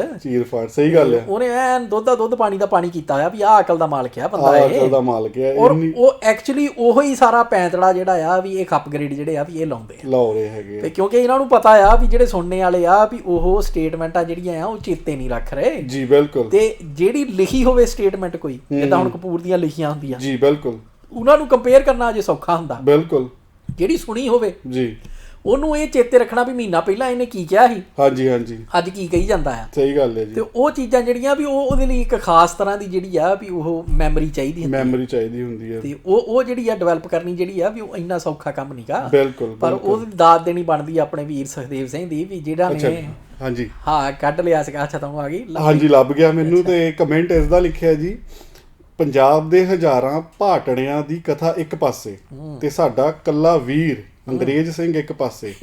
ਸਹੀ ਗੱਲ ਹੈ, ਉਹਨੇ ਐਨ ਦੁੱਧ ਪਾਣੀ ਦਾ ਪਾਣੀ ਕੀਤਾ ਹੋਇਆ ਵੀ ਆਹ ਅਕਲ ਦਾ ਮਾਲਕ ਆ ਬੰਦਾ, ਇਹ ਅਕਲ ਦਾ ਮਾਲਕ ਹੈ। ਔਰ ਉਹ ਐਕਚੁਅਲੀ ਉਹੀ ਸਾਰਾ ਪੈਂਤੜਾ ਜਿਹੜਾ ਆ ਵੀ ਇਹ ਅਪਗ੍ਰੇਡ ਜਿਹੜੇ ਆ ਵੀ ਇਹ ਲਾਉਂਦੇ ਹੈਗੇ ਤੇ ਕਿਉਂਕਿ ਇਹਨਾਂ ਨੂੰ ਪਤਾ ਆ ਵੀ ਜਿਹੜੇ ਸੁਣਨੇ ਵਾਲੇ ਆ ਵੀ ਉਹ ਸਟੇਟਮੈਂਟਾਂ ਜਿਹੜੀਆਂ ਆ ਉਹ ਚੇਤੇ ਨਹੀਂ ਰੱਖ ਰਹੇ ਜੀ। ਬਿਲਕੁਲ। ਤੇ ਜਿਹੜੀ ਲਿਖੀ ਹੋਵੇ ਸਟੇਟਮੈਂਟ ਕੋਈ ਜਿੱਦਾਂ ਹੁਣ ਕਪੂਰ ਦੀਆਂ ਲਿਖੀਆਂ ਹੁੰਦੀਆਂ ਜੀ, ਬਿਲਕੁਲ, ਉਹਨਾਂ ਨੂੰ ਕੰਪੇਅਰ ਕਰਨਾ ਅਜੇ ਸੌਖਾ ਹੁੰਦਾ। ਬਿਲਕੁਲ। ਜਿਹੜੀ ਸੁਣੀ ਹੋਵੇ ਜੀ ਉਹਨੂੰ ਇਹ ਚੇਤੇ ਰੱਖਣਾ ਵੀ ਮਹੀਨਾ ਪਹਿਲਾਂ ਇਹਨੇ ਕੀ ਕਿਹਾ ਸੀ, ਹਾਂਜੀ ਅੱਜ ਕੀ ਕਹੀ ਜਾਂਦਾ ਆ। ਸਹੀ ਗੱਲ ਹੈ ਜੀ। ਤੇ ਉਹ ਚੀਜ਼ਾਂ ਜਿਹੜੀਆਂ ਵੀ ਉਹਦੇ ਲਈ ਇੱਕ ਖਾਸ ਤਰ੍ਹਾਂ ਦੀ ਜਿਹੜੀ ਆ ਵੀ ਉਹ ਮੈਮਰੀ ਚਾਹੀਦੀ ਹੁੰਦੀ ਹੈ ਤੇ ਉਹ ਜਿਹੜੀ ਆ ਡਿਵੈਲਪ ਕਰਨੀ ਜਿਹੜੀ ਆ ਵੀ ਉਹ ਇੰਨਾ ਸੌਖਾ ਕੰਮ ਨਹੀਂਗਾ। ਬਿਲਕੁਲ। ਪਰ ਉਹਦੀ ਦਾਦ ਦੇਣੀ ਬਣਦੀ ਆਪਣੇ ਵੀਰ ਸੁਖਦੇਵ ਸਿੰਘ ਦੀ ਵੀ ਜਿਹੜਾ ਨੇ ਕੱਢ ਲਿਆ ਸੀਗਾ। ਅੱਛਾ, ਤੁਹਾਨੂੰ ਆ ਗਈ? ਹਾਂਜੀ, ਲੱਭ ਗਿਆ ਮੈਨੂੰ। ਤੇ ਕਮੈਂਟ ਇਸ ਦਾ ਲਿਖਿਆ ਜੀ, ਪੰਜਾਬ ਦੇ ਹਜ਼ਾਰਾਂ ਭਾਟੜਿਆਂ ਦੀ ਕਥਾ ਇੱਕ ਪਾਸੇ ਤੇ ਸਾਡਾ ਕੱਲਾ ਵੀਰ ਅੰਗਰੇਜ਼ ਸਿੰਘ ਇੱਕ ਪਾਸੇ,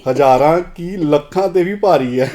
ਹਜ਼ਾਰਾਂ ਕੀ ਲੱਖਾਂ ਤੇ ਵੀ ਭਾਰੀ ਹੈ।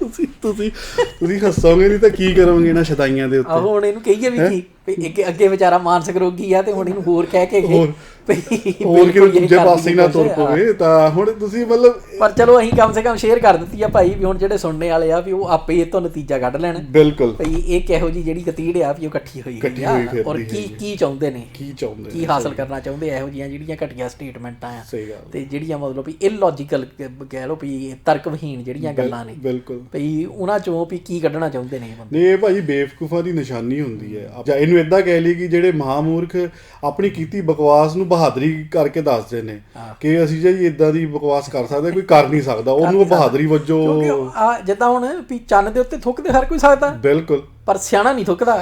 ਤੁਸੀਂ ਹੱਸੋਗੇ ਨਹੀਂ ਤਾਂ ਕੀ ਕਰੋਗੇ ਇਹਨਾਂ ਸ਼ਦਾਈਆਂ ਦੇ ਉੱਤੇ। ਹੁਣ ਇਹਨੂੰ ਕਹੀਏ ਵੀ ਕੀ ਅੱਗੇ ਵਿਚਾਰਾ ਮਾਨਸਿਕ ਰੋਗੀ ਆ ਤੇ ਹੁਣ ਇਹਨੂੰ ਹੋਰ ਕਹਿ ਕੇ ਹੋਰ ਕਿ ਦੂਜੇ ਪਾਸੇ ਨਾ ਤੁਰ ਪਵੇ। ਤਾਂ ਹੁਣ ਤੁਸੀਂ ਮਤਲਬ ਪਰ ਚਲੋ ਅਸੀਂ ਕਮ ਸੇ ਕਮ ਸ਼ੇਅਰ ਕਰ ਦਿੱਤੀ ਆ ਭਾਈ ਵੀ ਹੁਣ ਜਿਹੜੇ ਸੁਣਨੇ ਵਾਲੇ ਆ ਵੀ ਉਹ ਆਪੇ ਇਹ ਤੋਂ ਨਤੀਜਾ ਕੱਢ ਲੈਣ। ਬਿਲਕੁਲ ਭਾਈ, ਇਹ ਕਿਹੋ ਜੀ ਜਿਹੜੀ ਕਤੀੜ ਆ ਵੀ ਉਹ ਇਕੱਠੀ ਹੋਈ ਆ ਔਰ ਕੀ ਚਾਹੁੰਦੇ ਨੇ, ਕੀ ਹਾਸਲ ਕਰਨਾ ਚਾਹੁੰਦੇ ਇਹੋ ਜਿਹੀਆਂ ਜਿਹੜੀਆਂ ਘਟੀਆਂ ਸਟੇਟਮੈਂਟਾਂ ਆ ਤੇ ਜਿਹੜੀਆਂ ਮਤਲਬ ਵੀ ਇਲੌਜੀਕਲ ਕਹਿ ਲਓ ਵੀ ਤਰਕਵਹੀਨ ਜਿਹੜੀਆਂ ਗੱਲਾਂ ਨੇ। ਬਿਲਕੁਲ ਭਾਈ, ਉਹਨਾਂ ਚੋਂ ਵੀ ਕੀ ਕੱਢਣਾ ਚਾਹੁੰਦੇ ਨੇ ਬੰਦੇ। ਇਹ ਭਾਈ ਬੇਵਕੂਫਾਂ ਦੀ ਨਿਸ਼ਾਨੀ ਹੁੰਦੀ ਹੈ। ਜਾਂ ਇਹਨੂੰ ਏਦਾਂ ਕਹਿ ਲਈ ਕਿ ਜਿਹੜੇ ਮਹਾਮੂਰਖ ਆਪਣੀ ਕੀਤੀ ਬਕਵਾਸ ਨੂੰ ਬਹਾਦਰੀ ਕਰਕੇ ਦੱਸਦੇ ਨੇ ਕਿ ਅਸੀਂ ਜੀ ਏਦਾਂ ਦੀ ਬਕਵਾਸ ਕਰ ਸਕਦੇ, ਕੋਈ ਕਰ ਨਹੀਂ ਸਕਦਾ, ਉਹਨੂੰ ਬਹਾਦਰੀ ਵਜੋਂ। ਜਿੱਦਾਂ ਹੁਣ ਵੀ ਚੰਨ ਦੇ ਉੱਤੇ ਥੁੱਕਦੇ ਹਰ ਕੋਈ ਸਕਦਾ। ਬਿਲਕੁਲ। ਪਰ ਸਿਆਣਾ ਨਹੀਂ ਥੁੱਕਦਾ,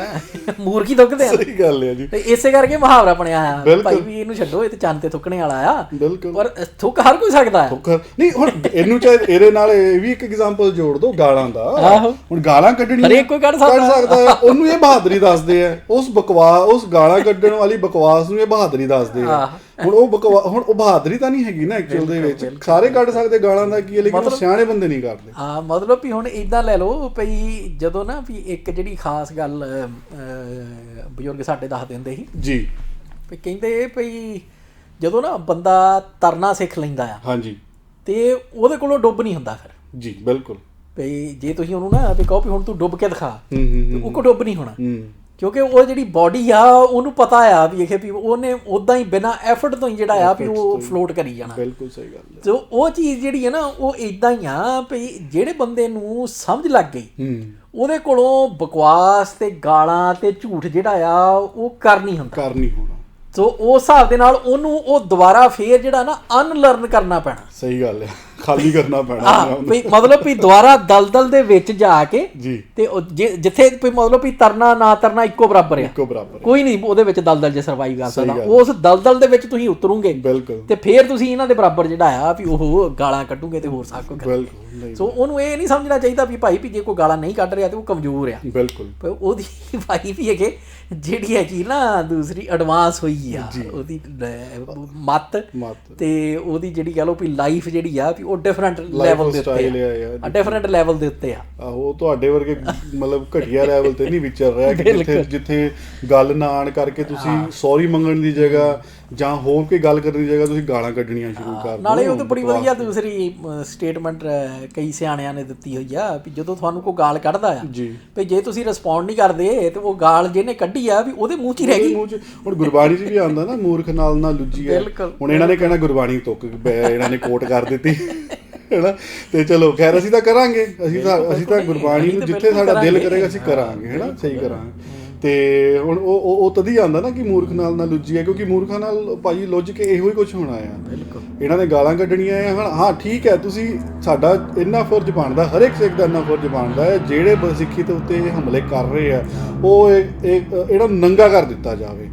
ਮੂਰਖ ਹੀ ਥੁੱਕਦੇ ਆ। ਸਹੀ ਗੱਲ ਹੈ ਜੀ। ਤੇ ਇਸੇ ਕਰਕੇ ਮੁਹਾਵਰਾ ਬਣਿਆ ਆ ਭਾਈ ਵੀ ਇਹਨੂੰ ਛੱਡੋ, ਇਹ ਤੇ ਚੰਨ ਤੇ ਥੁੱਕਣੇ ਵਾਲਾ ਆ। ਬਿਲਕੁਲ। ਪਰ ਥੁੱਕ ਹਰ ਕੋਈ ਸਕਦਾ ਹੈ। ਨਹੀਂ ਹੁਣ ਇਹਨੂੰ ਚਾਹੇ ਇਹਦੇ ਨਾਲ ਇਹ ਵੀ ਇੱਕ ਐਗਜ਼ਾਮਪਲ ਜੋੜ ਦੋ ਗਾਲਾਂ ਦਾ। ਹੁਣ ਗਾਲਾਂ ਕੱਢਣੀ ਹਰੇਕ ਕੋਈ ਕੱਢ ਸਕਦਾ ਹੈ, ਉਹਨੂੰ ਇਹ ਬਹਾਦਰੀ ਦੱਸਦੇ ਆ। ਉਸ ਗਾਲਾਂ ਕੱਢਣ ਵਾਲੀ ਬਕਵਾਸ ਨੂੰ ਇਹ ਬਹਾਦਰੀ ਦੱਸਦੇ ਆ। ਹੁਣ ਉਹ ਬਹਾਦਰੀ ਤਾਂ ਨਹੀਂ ਹੈਗੀ ਨਾ ਐਕਚੁਅਲ ਦੇ ਵਿੱਚ। ਸਾਰੇ ਕੱਢ ਸਕਦੇ ਗਾਲਾਂ ਦਾ ਕੀ ਹੈ, ਲੇਕਿਨ ਸਿਆਣੇ ਬੰਦੇ ਨਹੀਂ ਕਰਦੇ। ਹਾਂ, ਮਤਲਬ ਵੀ ਹੁਣ ਇਦਾਂ ਲੈ ਲਓ ਭਈ ਜਦੋਂ ਨਾ ਵੀ ਇੱਕ ਜਿਹੜੀ ਖਾਸ ਗੱਲ ਬਜ਼ੁਰਗ ਸਾਡੇ ਦੱਸ ਦਿੰਦੇ ਸੀ ਜੀ, ਵੀ ਕਹਿੰਦੇ ਭਈ ਜਦੋਂ ਨਾ ਬੰਦਾ ਤਰਨਾ ਸਿੱਖ ਲੈਂਦਾ ਆ, ਹਾਂਜੀ, ਤੇ ਉਹਦੇ ਕੋਲੋਂ ਡੁੱਬ ਨਹੀਂ ਹੁੰਦਾ ਫਿਰ। ਜੀ ਬਿਲਕੁਲ। ਭਈ ਜੇ ਤੁਸੀਂ ਉਹਨੂੰ ਨਾ ਵੀ ਕਹੋ ਵੀ ਹੁਣ ਤੂੰ ਡੁੱਬ ਕੇ ਦਿਖਾ, ਉਹ ਕੋ ਡੁੱਬ ਨਹੀਂ ਹੋਣਾ, ਹੂੰ, ਕਿਉਂਕਿ ਉਹ ਜਿਹੜੀ ਬਾਡੀ ਆ ਉਹਨੂੰ ਪਤਾ ਆ ਵੀ ਇਹ ਵੀ ਉਹਨੇ ਉਦਾਂ ਹੀ ਬਿਨਾਂ ਐਫਰਟ ਤੋਂ ਹੀ ਜਿਹੜਾ ਆ ਵੀ ਉਹ ਫਲੋਟ ਕਰੀ ਜਾਣਾ। ਬਿਲਕੁਲ ਸਹੀ ਗੱਲ ਹੈ। ਤੇ ਉਹ ਚੀਜ਼ ਜਿਹੜੀ ਹੈ ਨਾ ਉਹ ਇਦਾਂ ਹੀ ਆ ਵੀ ਜਿਹੜੇ ਬੰਦੇ ਨੂੰ ਸਮਝ ਲੱਗ ਗਈ ਉਹਦੇ ਕੋਲੋਂ ਬਕਵਾਸ ਤੇ ਗਾਲਾਂ ਤੇ ਝੂਠ ਜਿਹੜਾ ਆ ਉਹ ਕਰ ਨਹੀਂ ਹੁੰਦਾ। ਸੋ ਉਸ ਹਿਸਾਬ ਦੇ ਨਾਲ ਉਹਨੂੰ ਉਹ ਦੁਬਾਰਾ ਫੇਰ ਜਿਹੜਾ ਨਾ ਅਨਲਰਨ ਕਰਨਾ ਪੈਣਾ। ਸਹੀ ਗੱਲ ਹੈ, ਖਾਲੀ ਕਰਨਾ ਪੈਣਾ। ਮਤਲਬ ਵੀ ਦੁਬਾਰਾ ਦਲਦਲ ਦੇ ਵਿੱਚ ਜਾ ਕੇ ਜੀ, ਤੇ ਜਿੱਥੇ ਮਤਲਬ ਵੀ ਤਰਨਾ ਨਾ ਤਰਨਾ ਇੱਕੋ ਬਰਾਬਰ ਆ, ਕੋਈ ਨਹੀਂ ਉਹਦੇ ਵਿੱਚ ਦਲਦਲ 'ਚ ਸਰਵਾਈਵ ਕਰ ਸਕਦਾ। ਉਸ ਦਲਦਲ ਦੇ ਵਿੱਚ ਤੁਸੀਂ ਉਤਰੋਗੇ ਤੇ ਫੇਰ ਤੁਸੀਂ ਇਹਨਾਂ ਦੇ ਬਰਾਬਰ ਜਿਹੜਾ ਆ ਵੀ ਉਹ ਗਾਲਾਂ ਕੱਢੋਗੇ ਤੇ ਹੋਰ ਸਭ ਕੁਝ ਕਰੋਗੇ। ਸੋ ਉਹਨੂੰ ਇਹ ਨਹੀਂ ਸਮਝਣਾ ਚਾਹੀਦਾ ਵੀ ਭਾਈ ਵੀ ਜੇ ਕੋਈ ਗਾਲਾਂ ਨਹੀਂ ਕੱਢ ਰਿਹਾ ਤੇ ਉਹ ਕਮਜ਼ੋਰ ਆ। ਬਿਲਕੁਲ। ਉਹਦੀ ਭਾਈ ਵੀ ਹੈਗੇ ਜਿਹੜੀ ਹੈਗੀ ਨਾ ਦੂਸਰੀ ਐਡਵਾਂਸ ਹੋਈ ਆ ਉਹਦੀ ਮੱਤ ਤੇ ਉਹਦੀ ਜਿਹੜੀ ਕਹਿ ਲਓ ਵੀ ਲਾਈਫ ਜਿਹੜੀ ਆ ਵੀ ਉਹ ਡਿਫਰੈਂਟ ਲੈਵਲ ਦੇ ਉੱਤੇ ਆ, ਡਿਫਰੈਂਟ ਲੈਵਲ ਦੇ ਉੱਤੇ ਆ। ਉਹ ਤੁਹਾਡੇ ਵਰਗੇ ਮਤਲਬ ਘਟੀਆ ਲੈਵਲ ਤੇ ਨਹੀਂ ਵਿਚਰ ਰਿਹਾ, ਜਿੱਥੇ ਗੱਲ ਨਾ ਆਣ ਕਰਕੇ ਤੁਸੀਂ ਸੌਰੀ ਮੰਗਣ ਦੀ ਜਗ੍ਹਾ ਜਾਂ ਹੋਰ ਕੋਈ ਗੱਲ ਕਰਨ ਦੀ ਜਗ੍ਹਾ ਤੁਸੀਂ ਗਾਲਾਂ ਕੱਢਣੀਆਂ ਸ਼ੁਰੂ ਕਰ ਦਿਓ। ਨਾਲੇ ਉਹ ਤਾਂ ਬੜੀ ਵਧੀਆ ਦੂਸਰੀ ਸਟੇਟਮੈਂਟ ਕਈ ਸਿਆਣਿਆਂ ਨੇ ਦਿੱਤੀ ਹੋਈ ਆ ਵੀ ਜਦੋਂ ਤੁਹਾਨੂੰ ਕੋਈ ਗਾਲ ਕੱਢਦਾ ਆ ਵੀ ਜੇ ਤੁਸੀਂ ਰਿਸਪੌਂਡ ਨਹੀਂ ਕਰਦੇ ਤੇ ਉਹ ਗਾਲ ਜਿਹਨੇ ਕੱਢੀ ਆ ਵੀ ਉਹਦੇ ਮੂੰਹ 'ਚ ਹੀ ਰਹਿ ਗਈ। ਹੁਣ ਗੁਰਬਾਣੀ 'ਚ ਵੀ ਆਉਂਦਾ ਨਾ, ਮੂਰਖ ਨਾਲ ਨਾ ਲੁੱਜੀ ਹੈ। ਹੁਣ ਇਹਨਾਂ ਨੇ ਕਹਿਣਾ ਗੁਰਬਾਣੀ ਤੁੱਕ ਇਹਨਾਂ ਨੇ ਕੋਟ ਕਰ ਦਿੱਤੀ ਹੈਨਾ, ਤੇ ਚਲੋ ਖੈਰ ਅਸੀਂ ਤਾਂ ਕਰਾਂਗੇ, ਅਸੀਂ ਤਾਂ ਗੁਰਬਾਣੀ ਨੂੰ ਜਿੱਥੇ ਸਾਡਾ ਦਿਲ ਕਰੇਗਾ ਅਸੀਂ ਕਰਾਂਗੇ, ਹੈਨਾ, ਸਹੀ ਕਰਾਂਗੇ। ਤੇ ਹੁਣ ਉਹ ਤਦ ਹੀ ਆਉਂਦਾ ਨਾ ਕਿ ਮੂਰਖ ਨਾਲ ਨਾ ਲੁੱਜੀ ਹੈ, ਕਿਉਂਕਿ ਮੂਰਖਾਂ ਨਾਲ ਭਾਈ ਲੁੱਝ ਕੇ ਇਹੋ ਹੀ ਕੁਝ ਹੋਣਾ ਆ। ਇਹਨਾਂ ਨੇ ਗਾਲਾਂ ਕੱਢਣੀਆਂ ਆ। ਹੁਣ ਹਾਂ ਠੀਕ ਹੈ, ਤੁਸੀਂ ਸਾਡਾ ਇੰਨਾ ਫਰਜ਼ ਬਣਦਾ, ਹਰ ਇੱਕ ਸਿੱਖ ਦਾ ਇੰਨਾ ਫਰਜ਼ ਬਣਦਾ ਹੈ ਜਿਹੜੇ ਸਿੱਖੀ ਦੇ ਉੱਤੇ ਇਹ ਹਮਲੇ ਕਰ ਰਹੇ ਆ ਉਹ ਇਹਨਾਂ ਨੂੰ ਨੰਗਾ ਕਰ ਦਿੱਤਾ ਜਾਵੇ।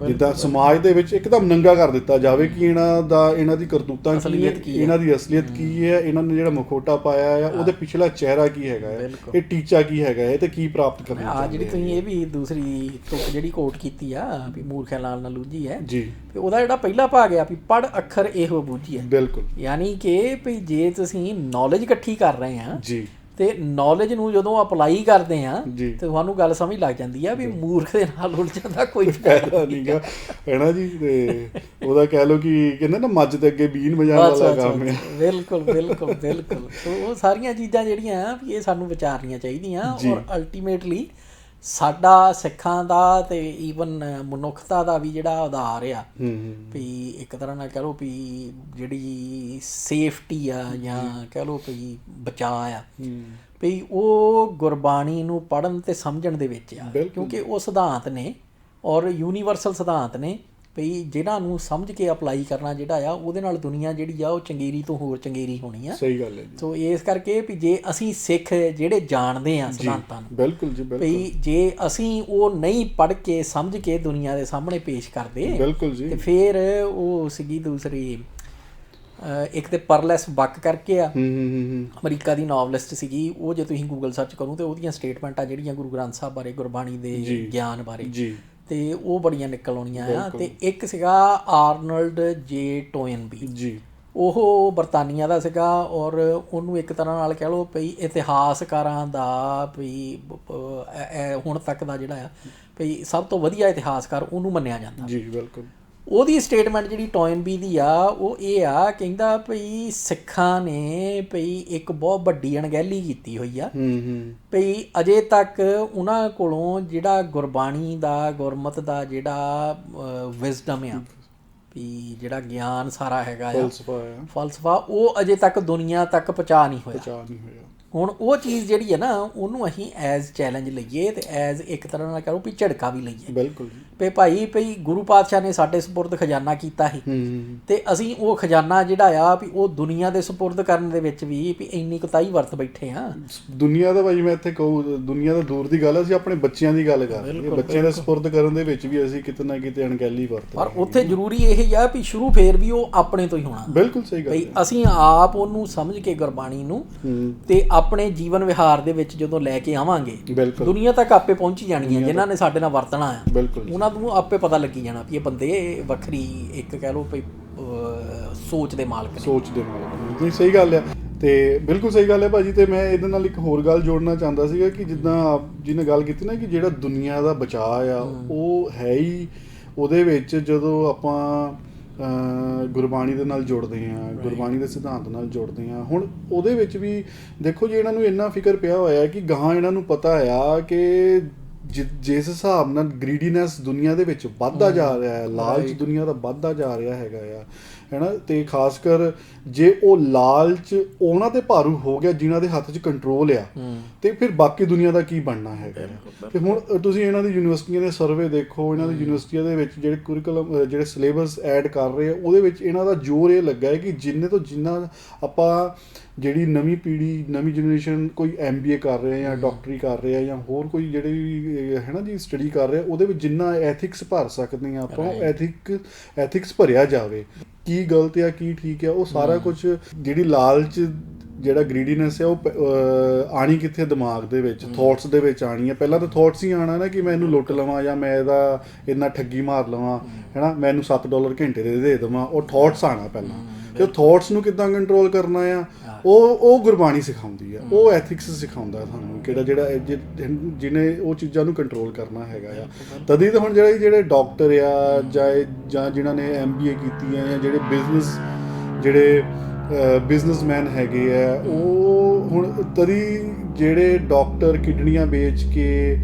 ਜਿੱਦਾਂ ਸਮਾਜ ਦੇ ਵਿੱਚ ਇੱਕਦਮ ਨੰਗਾ ਕਰ ਦਿੱਤਾ ਜਾਵੇ ਕਿ ਇਹਨਾਂ ਦੀ ਕਰਤੂਤਾਂ ਕੀ ਹੈ, ਇਹਨਾਂ ਦੀ ਅਸਲੀਅਤ ਕੀ ਹੈ, ਇਹਨਾਂ ਨੇ ਜਿਹੜਾ ਮਖੌਟਾ ਪਾਇਆ ਆ ਉਹਦੇ ਪਿਛਲਾ ਚਿਹਰਾ ਕੀ ਹੈਗਾ ਹੈ, ਇਹ ਟੀਚਾ ਕੀ ਹੈਗਾ ਹੈ ਤੇ ਕੀ ਪ੍ਰਾਪਤ ਕਰਨਾ ਚਾਹੁੰਦੇ। ਜਿਹੜੀ ਤੁਸੀਂ ਇਹ ਵੀ ਦੂਸਰੀ ਤੁਕ ਜਿਹੜੀ ਕੋਟ ਕੀਤੀ ਆ ਵੀ ਮੂਰਖਾਂ ਨਾਲ ਨਾ ਲੂਝੀ ਹੈ ਜੀ, ਤੇ ਉਹਦਾ ਜਿਹੜਾ ਪਹਿਲਾ ਭਾਗ ਆ ਵੀ ਪੜ ਅੱਖਰ ਇਹੋ ਬੂਝੀ ਹੈ। ਬਿਲਕੁਲ। ਯਾਨੀ ਕਿ ਵੀ ਜੇ ਤੁਸੀਂ ਨੌਲੇਜ ਇਕੱਠੀ ਕਰ ਰਹੇ ਆ ਜੀ ਤੇ ਨੌਲੇਜ ਨੂੰ ਜਦੋਂ ਅਪਲਾਈ ਕਰਦੇ ਆ ਤੇ ਤੁਹਾਨੂੰ ਗੱਲ ਸਮਝ ਲੱਗ ਜਾਂਦੀ ਆ ਵੀ ਮੂਰਖ ਦੇ ਨਾਲ ਉਲਝਣ ਦਾ ਕੋਈ ਫਾਇਦਾ ਨਹੀਂਗਾ, ਹੈਨਾ ਜੀ। ਤੇ ਉਹਦਾ ਕਹਿ ਲਓ ਕਿ ਕਹਿੰਦੇ ਨਾ ਮੱਝ ਦੇ ਅੱਗੇ ਬੀਨ ਵਜਾਉਣ ਵਾਲਾ ਕੰਮ ਹੈ। ਬਿਲਕੁਲ ਬਿਲਕੁਲ ਬਿਲਕੁਲ। ਸੋ ਉਹ ਸਾਰੀਆਂ ਚੀਜ਼ਾਂ ਜਿਹੜੀਆਂ ਵੀ ਇਹ ਸਾਨੂੰ ਵਿਚਾਰਨੀਆਂ ਚਾਹੀਦੀਆਂ ਔਰ ਅਲਟੀਮੇਟਲੀ ਸਾਡਾ ਸਿੱਖਾਂ ਦਾ ਤੇ ਈਵਨ ਮਨੁੱਖਤਾ ਦਾ ਵੀ ਜਿਹੜਾ ਆਧਾਰ ਆ ਵੀ ਇੱਕ ਤਰ੍ਹਾਂ ਨਾਲ ਕਹਿ ਲਓ ਵੀ ਜਿਹੜੀ ਸੇਫਟੀ ਆ ਜਾਂ ਕਹਿ ਲਓ ਵੀ ਬਚਾਅ ਆ ਵੀ ਉਹ ਗੁਰਬਾਣੀ ਨੂੰ ਪੜ੍ਹਨ ਤੇ ਸਮਝਣ ਦੇ ਵਿੱਚ ਆ, ਕਿਉਂਕਿ ਉਹ ਸਿਧਾਂਤ ਨੇ ਔਰ ਯੂਨੀਵਰਸਲ ਸਿਧਾਂਤ ਨੇ ਵੀ ਜਿਨ੍ਹਾਂ ਨੂੰ ਸਮਝ ਕੇ ਅਪਲਾਈ ਕਰਨਾ ਜਿਹੜਾ ਆ ਉਹਦੇ ਨਾਲ ਦੁਨੀਆ ਜਿਹੜੀ ਆ ਉਹ ਚੰਗੇਰੀ ਤੋਂ ਹੋਰ ਚੰਗੇਰੀ ਹੋਣੀ ਆ। ਸਹੀ ਗੱਲ ਹੈ ਜੀ। ਸੋ ਇਸ ਕਰਕੇ ਵੀ ਜੇ ਅਸੀਂ ਸਿੱਖ ਜਿਹੜੇ ਜਾਣਦੇ ਆ ਸਿਧਾਂਤਾਂ ਨੂੰ, ਬਿਲਕੁਲ ਜੀ ਬਿਲਕੁਲ, ਵੀ ਜੇ ਅਸੀਂ ਉਹ ਨਹੀਂ ਪੜ੍ਹ ਕੇ ਸਮਝ ਕੇ ਦੁਨੀਆ ਦੇ ਸਾਹਮਣੇ ਪੇਸ਼ ਕਰਦੇ ਬਿਲਕੁਲ ਜੀ, ਤੇ ਫਿਰ ਉਹ ਸੀਗੀ ਦੂਸਰੀ ਇੱਕ ਤੇ ਪਰਲੈਸ ਬਕ ਕਰਕੇ ਆ, ਅਮਰੀਕਾ ਦੀ ਨੋਵਲਿਸਟ ਸੀਗੀ। ਉਹ ਜੇ ਤੁਸੀਂ ਗੂਗਲ ਸਰਚ ਕਰੋ ਤੇ ਉਹਦੀਆਂ ਸਟੇਟਮੈਂਟਾਂ ਜਿਹੜੀਆਂ ਗੁਰੂ ਗ੍ਰੰਥ ਸਾਹਿਬ ਬਾਰੇ, ਗੁਰਬਾਣੀ ਦੇ ਗਿਆਨ ਬਾਰੇ ਤੇ ਉਹ ਬੜੀਆਂ ਨਿਕਲ ਆਉਣੀਆਂ ਆ। ਤੇ ਇੱਕ ਸੀਗਾ ਆਰਨਲਡ ਜੇ ਟੋਇਨਬੀ ਜੀ, ਉਹ ਬਰਤਾਨੀਆ ਦਾ ਸੀਗਾ ਔਰ ਉਹਨੂੰ ਇੱਕ ਤਰ੍ਹਾਂ ਨਾਲ ਕਹਿ ਲਓ ਵੀ ਇਤਿਹਾਸਕਾਰਾਂ ਦਾ ਵੀ ਹੁਣ ਤੱਕ ਦਾ ਜਿਹੜਾ ਆ ਵੀ ਸਭ ਤੋਂ ਵਧੀਆ ਇਤਿਹਾਸਕਾਰ ਉਹਨੂੰ ਮੰਨਿਆ ਜਾਂਦਾ ਜੀ। ਬਿਲਕੁਲ। ਉਹਦੀ ਸਟੇਟਮੈਂਟ ਜਿਹੜੀ ਟੋਇਨਬੀ ਦੀ ਆ ਉਹ ਇਹ ਆ, ਕਹਿੰਦਾ ਭਈ ਸਿੱਖਾਂ ਨੇ ਭਈ ਇੱਕ ਬਹੁਤ ਵੱਡੀ ਅਣਗਹਿਲੀ ਕੀਤੀ ਹੋਈ ਆ ਭਈ ਅਜੇ ਤੱਕ ਉਹਨਾਂ ਕੋਲੋਂ ਜਿਹੜਾ ਗੁਰਬਾਣੀ ਦਾ, ਗੁਰਮਤ ਦਾ ਜਿਹੜਾ ਵਿਜ਼ਡਮ ਆ ਵੀ ਜਿਹੜਾ ਗਿਆਨ ਸਾਰਾ ਹੈਗਾ ਆ, ਫਲਸਫਾ, ਉਹ ਅਜੇ ਤੱਕ ਦੁਨੀਆ ਤੱਕ ਪਹੁੰਚਾ ਨਹੀਂ ਹੋਇਆ। ਹੁਣ ਉਹ ਚੀਜ਼ ਜਿਹੜੀ ਹੈ ਨਾ ਉਹਨੂੰ ਅਸੀਂ ਐਜ਼ ਚੈਲੰਜ ਲਈਏ ਤੇ ਐਜ਼ ਇੱਕ ਤਰ੍ਹਾਂ ਨਾਲ ਕਹੋ ਵੀ ਝੜਕਾ ਵੀ ਲਈਏ। ਬਿਲਕੁਲ। ਵੀ ਭਾਈ ਗੁਰੂ ਪਾਤਸ਼ਾਹ ਨੇ ਸਾਡੇ ਸਪੁਰਦ ਖਜ਼ਾਨਾ ਕੀਤਾ ਸੀ ਤੇ ਅਸੀਂ ਉਹ ਖਜ਼ਾਨਾ ਜਿਹੜਾ ਆ ਵੀ ਉਹ ਦੁਨੀਆ ਦੇ ਸਪੁਰਦ ਕਰਨ ਦੇ ਵਿੱਚ ਵੀ ਇੰਨੀ ਕੁਤਾਈ ਵਰਤ ਬੈਠੇ ਆ। ਦੁਨੀਆ ਦਾ ਭਾਈ ਮੈਂ ਇੱਥੇ ਕਹੂੰ ਦੁਨੀਆ ਦਾ ਦੂਰ ਦੀ ਗੱਲ ਹੈ, ਅਸੀਂ ਆਪਣੇ ਬੱਚਿਆਂ ਦੀ ਗੱਲ ਕਰ ਰਹੇ ਹਾਂ। ਬੱਚਿਆਂ ਦੇ ਸਪੁਰਦ ਕਰਨ ਦੇ ਵਿੱਚ ਵੀ ਅਸੀਂ ਕਿਤੇ ਨਾ ਕਿਤੇ ਅਣਗਹਿਲੀ ਵਰਤ, ਪਰ ਉੱਥੇ ਜ਼ਰੂਰੀ ਇਹ ਆ ਵੀ ਸ਼ੁਰੂ ਫੇਰ ਵੀ ਉਹ ਆਪਣੇ ਤੋਂ ਹੀ ਹੋਣਾ। ਬਿਲਕੁਲ ਸਹੀ ਗੱਲ। ਅਸੀਂ ਆਪ ਉਹਨੂੰ ਸਮਝ ਕੇ ਗੁਰਬਾਣੀ ਨੂੰ ਤੇ ਆਪਣੇ ਜੀਵਨ ਵਿਹਾਰ ਦੇ ਵਿੱਚ ਜਦੋਂ ਲੈ ਕੇ ਆਵਾਂਗੇ, ਬਿਲਕੁਲ ਦੁਨੀਆ ਤੱਕ ਆਪੇ ਪਹੁੰਚੀ ਜਾਣਗੀਆਂ ਜਿਨ੍ਹਾਂ ਨੇ ਸਾਡੇ ਨਾਲ ਵਰਤਣਾ ਆ। ਬਿਲਕੁਲ ਉਹਨਾਂ ਨੂੰ ਆਪੇ ਪਤਾ ਲੱਗੀ ਜਾਣਾ ਵੀ ਇਹ ਬੰਦੇ ਵੱਖਰੀ ਇੱਕ ਕਹਿ ਲਓ ਵੀ ਸੋਚ ਦੇ ਮਾਲਕ ਨੇ। ਸੋਚ ਦੇ ਮਾਲਕ ਨਹੀਂ, ਸਹੀ ਗੱਲ ਆ। ਤੇ ਬਿਲਕੁਲ ਸਹੀ ਗੱਲ ਹੈ ਭਾਜੀ। ਤੇ ਮੈਂ ਇਹਦੇ ਨਾਲ ਇੱਕ ਹੋਰ ਗੱਲ ਜੋੜਨਾ ਚਾਹੁੰਦਾ ਸੀਗਾ ਕਿ ਜਿੱਦਾਂ ਆਪ ਜੀ ਨੇ ਗੱਲ ਕੀਤੀ ਨਾ ਕਿ ਜਿਹੜਾ ਦੁਨੀਆ ਦਾ ਬਚਾਅ ਆ ਉਹ ਹੈ ਹੀ ਉਹਦੇ ਵਿੱਚ ਜਦੋਂ ਆਪਾਂ ਗੁਰਬਾਣੀ ਦੇ ਨਾਲ ਜੁੜਦੇ ਹਾਂ, ਗੁਰਬਾਣੀ ਦੇ ਸਿਧਾਂਤ ਨਾਲ ਜੁੜਦੇ ਹਾਂ। ਹੁਣ ਉਹਦੇ ਵਿੱਚ ਵੀ ਦੇਖੋ ਜੀ, ਇਹਨਾਂ ਨੂੰ ਇੰਨਾ ਫਿਕਰ ਪਿਆ ਹੋਇਆ ਕਿ ਗਾਹਾਂ ਇਹਨਾਂ ਨੂੰ ਪਤਾ ਆ ਕਿ ਜਿਸ ਹਿਸਾਬ ਨਾਲ ਗ੍ਰੀਡੀਨੈਸ ਦੁਨੀਆ ਦੇ ਵਿੱਚ ਵੱਧਦਾ ਜਾ ਰਿਹਾ ਹੈ, ਲਾਲਚ ਦੁਨੀਆ ਦਾ ਵੱਧਦਾ ਜਾ ਰਿਹਾ ਹੈਗਾ ਆ, ਹੈ ਨਾ। ਤੇ ਖਾਸ ਕਰ ਜੇ ਉਹ ਲਾਲਚ ਉਹਨਾਂ ਤੇ ਭਾਰੂ ਹੋ ਗਿਆ ਜਿਨ੍ਹਾਂ ਦੇ ਹੱਥ 'ਚ ਕੰਟਰੋਲ ਆ, ਤੇ ਫਿਰ ਬਾਕੀ ਦੁਨੀਆ ਦਾ ਕੀ ਬਣਨਾ ਹੈਗਾ। ਤੇ ਹੁਣ ਤੁਸੀਂ ਇਹਨਾਂ ਦੀ ਯੂਨੀਵਰਸਿਟੀਆਂ ਦੇ ਸਰਵੇ ਦੇਖੋ, ਇਹਨਾਂ ਦੀ ਯੂਨੀਵਰਸਿਟੀਆਂ ਦੇ ਵਿੱਚ ਜਿਹੜੇ ਕੁਰੀਕੁਲਮ ਜਿਹੜੇ ਸਿਲੇਬਸ ਐਡ ਕਰ ਰਹੇ ਆ ਉਹਦੇ ਵਿੱਚ ਇਹਨਾਂ ਦਾ ਜ਼ੋਰ ਇਹ ਲੱਗਾ ਹੈ ਕਿ ਜਿੰਨੇ ਤੋਂ ਜਿੰਨਾ ਆਪਾਂ ਜਿਹੜੀ ਨਵੀਂ ਪੀੜ੍ਹੀ, ਨਵੀਂ ਜਨਰੇਸ਼ਨ ਕੋਈ MBA ਕਰ ਰਿਹਾ ਜਾਂ ਡਾਕਟਰੀ ਕਰ ਰਿਹਾ ਜਾਂ ਹੋਰ ਕੋਈ ਜਿਹੜੇ ਵੀ ਹੈ ਨਾ ਜੀ ਸਟੱਡੀ ਕਰ ਰਿਹਾ, ਉਹਦੇ ਵਿੱਚ ਜਿੰਨਾ ਐਥਿਕਸ ਭਰ ਸਕਦੇ ਹਾਂ ਆਪਾਂ, ਉਹ ਐਥਿਕਸ ਭਰਿਆ ਜਾਵੇ। ਕੀ ਗਲਤ ਆ ਕੀ ਠੀਕ ਆ, ਉਹ ਸਾਰਾ ਕੁਝ ਜਿਹੜੀ ਲਾਲਚ ਜਿਹੜਾ ਗ੍ਰੀਡੀਨੈਸ ਹੈ ਉਹ ਆਣੀ ਕਿੱਥੇ ਦਿਮਾਗ ਦੇ ਵਿੱਚ, ਥੋਟਸ ਦੇ ਵਿੱਚ ਆਣੀ ਹੈ। ਪਹਿਲਾਂ ਤਾਂ ਥੋਟਸ ਹੀ ਆਉਣਾ ਨਾ ਕਿ ਮੈਂ ਇਹਨੂੰ ਲੁੱਟ ਲਵਾਂ ਜਾਂ ਮੈਂ ਇਹਦਾ ਇੰਨਾ ਠੱਗੀ ਮਾਰ ਲਵਾਂ, ਹੈ ਨਾ, ਮੈਂ ਇਹਨੂੰ $7 ਘੰਟੇ ਦੇ ਦੇਵਾਂ। ਉਹ ਥੋਟਸ ਆਉਣਾ ਪਹਿਲਾਂ। ਤੇ ਉਹ ਥੋਟਸ ਨੂੰ ਕਿੱਦਾਂ ਕੰਟਰੋਲ ਕਰਨਾ ਆ, ਉਹ ਗੁਰਬਾਣੀ ਸਿਖਾਉਂਦੀ ਆ, ਉਹ ਐਥਿਕਸ ਸਿਖਾਉਂਦਾ ਸਾਨੂੰ ਕਿਹੜਾ ਜਿਹੜਾ ਜਿਹਨੇ ਉਹ ਚੀਜ਼ਾਂ ਨੂੰ ਕੰਟਰੋਲ ਕਰਨਾ ਹੈਗਾ ਆ। ਤਦੀ ਤਾਂ ਹੁਣ ਜਿਹੜੇ ਡਾਕਟਰ ਆ ਜਾਂ ਜਿਨ੍ਹਾਂ ਨੇ MBA ਕੀਤੀ ਹੈ ਜਾਂ ਜਿਹੜੇ ਬਿਜ਼ਨਸਮੈਨ ਹੈਗੇ ਆ, ਉਹ ਹੁਣ ਤਦੀ ਜਿਹੜੇ ਡਾਕਟਰ ਕਿਡਨੀਆਂ ਵੇਚ ਕੇ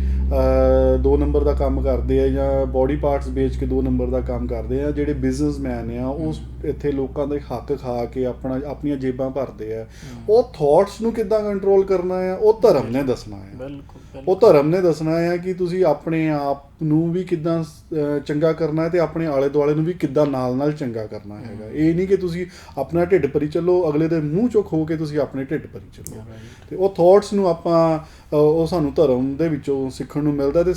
2 ਨੰਬਰ ਦਾ ਕੰਮ ਕਰਦੇ ਆ ਜਾਂ ਬੋਡੀ ਪਾਰਟਸ ਵੇਚ ਕੇ 2 ਨੰਬਰ ਦਾ ਕੰਮ ਕਰਦੇ ਆ, ਜਿਹੜੇ ਬਿਜ਼ਨਸਮੈਨ ਆ ਉਹ ਇੱਥੇ ਲੋਕਾਂ ਦੇ ਹੱਕ ਖਾ ਕੇ ਆਪਣੀਆਂ ਜੇਬਾਂ ਭਰਦੇ ਆ। ਉਹ ਥੋਟਸ ਨੂੰ ਕਿੱਦਾਂ ਕੰਟਰੋਲ ਕਰਨਾ ਆ, ਉਹ ਧਰਮ ਨੇ ਦੱਸਣਾ ਆ। ਉਹ ਧਰਮ ਨੇ ਦੱਸਣਾ ਆ ਕਿ ਤੁਸੀਂ ਆਪਣੇ ਆਪ ਨੂੰ ਵੀ ਕਿੱਦਾਂ ਚੰਗਾ ਕਰਨਾ ਹੈ ਤੇ ਆਪਣੇ ਆਲੇ ਦੁਆਲੇ ਨੂੰ ਵੀ ਕਿੱਦਾਂ ਨਾਲ ਚੰਗਾ ਕਰਨਾ ਹੈਗਾ। ਇਹ ਨਹੀਂ ਕਿ ਤੁਸੀਂ ਆਪਣਾ ਢਿੱਡ ਭਰੀ ਚੱਲੋ, ਅਗਲੇ ਦੇ ਮੂੰਹ ਚੋਂ ਖੋ ਕੇ ਤੁਸੀਂ ਆਪਣੇ ਢਿੱਡ ਭਰੀ ਚੱਲੋ। ਤੇ ਉਹ ਥੋਟਸ ਨੂੰ ਉਹ ਸਾਨੂੰ ਧਰਮ ਦੇ ਵਿੱਚੋਂ ਸਿੱਖਣ ਨੂੰ ਮਿਲਦਾ। ਤੇ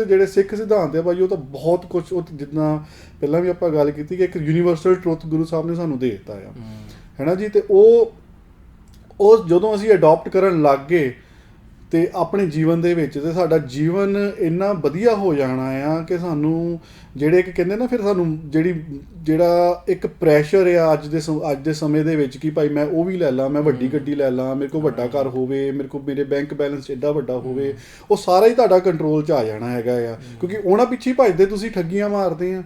ਜਿਹੜੇ ਸਿੱਖ ਸਿਧਾਂਤ ਆ ਭਾਈ, ਉਹ ਤਾਂ ਬਹੁਤ ਕੁਛ, ਉਹ ਜਿੱਦਾਂ ਪਹਿਲਾਂ ਵੀ ਆਪਾਂ ਗੱਲ ਕੀਤੀ ਕਿ ਇੱਕ ਯੂਨੀਵਰਸਲ ਟਰੁੱਥ ਗੁਰੂ ਸਾਹਿਬ ਨੇ ਸਾਨੂੰ ਦੇ ਦਿੱਤਾ ਆ, ਹੈ ਨਾ ਜੀ। ਤੇ ਉਹ ਜਦੋਂ ਅਸੀਂ ਅਡੋਪਟ ਕਰਨ ਲੱਗ ਗਏ ਤੇ ਆਪਣੇ ਜੀਵਨ ਦੇ ਵਿੱਚ, ਤੇ ਸਾਡਾ ਜੀਵਨ ਇੰਨਾ ਵਧੀਆ ਹੋ ਜਾਣਾ ਆ ਕਿ ਸਾਨੂੰ ਜਿਹੜੇ ਕਿ ਕਹਿੰਦੇ ਨਾ, ਫਿਰ ਸਾਨੂੰ ਜਿਹੜਾ ਇੱਕ ਪ੍ਰੈਸ਼ਰ ਆ ਅੱਜ ਦੇ ਸਮੇਂ ਦੇ ਵਿੱਚ ਕਿ ਭਾਈ ਮੈਂ ਉਹ ਵੀ ਲੈ ਲਾਂ, ਮੈਂ ਵੱਡੀ ਗੱਡੀ ਲੈ ਲਾਂ, ਮੇਰੇ ਕੋਲ ਵੱਡਾ ਘਰ ਹੋਵੇ, ਮੇਰੇ ਬੈਂਕ ਬੈਲੈਂਸ ਐਡਾ ਵੱਡਾ ਹੋਵੇ, ਉਹ ਸਾਰਾ ਹੀ ਤੁਹਾਡਾ ਕੰਟਰੋਲ 'ਚ ਆ ਜਾਣਾ ਹੈਗਾ ਆ। ਕਿਉਂਕਿ ਉਹਨਾਂ ਪਿੱਛੇ ਹੀ ਭੱਜਦੇ ਤੁਸੀਂ, ਠੱਗੀਆਂ ਮਾਰਦੇ ਆ,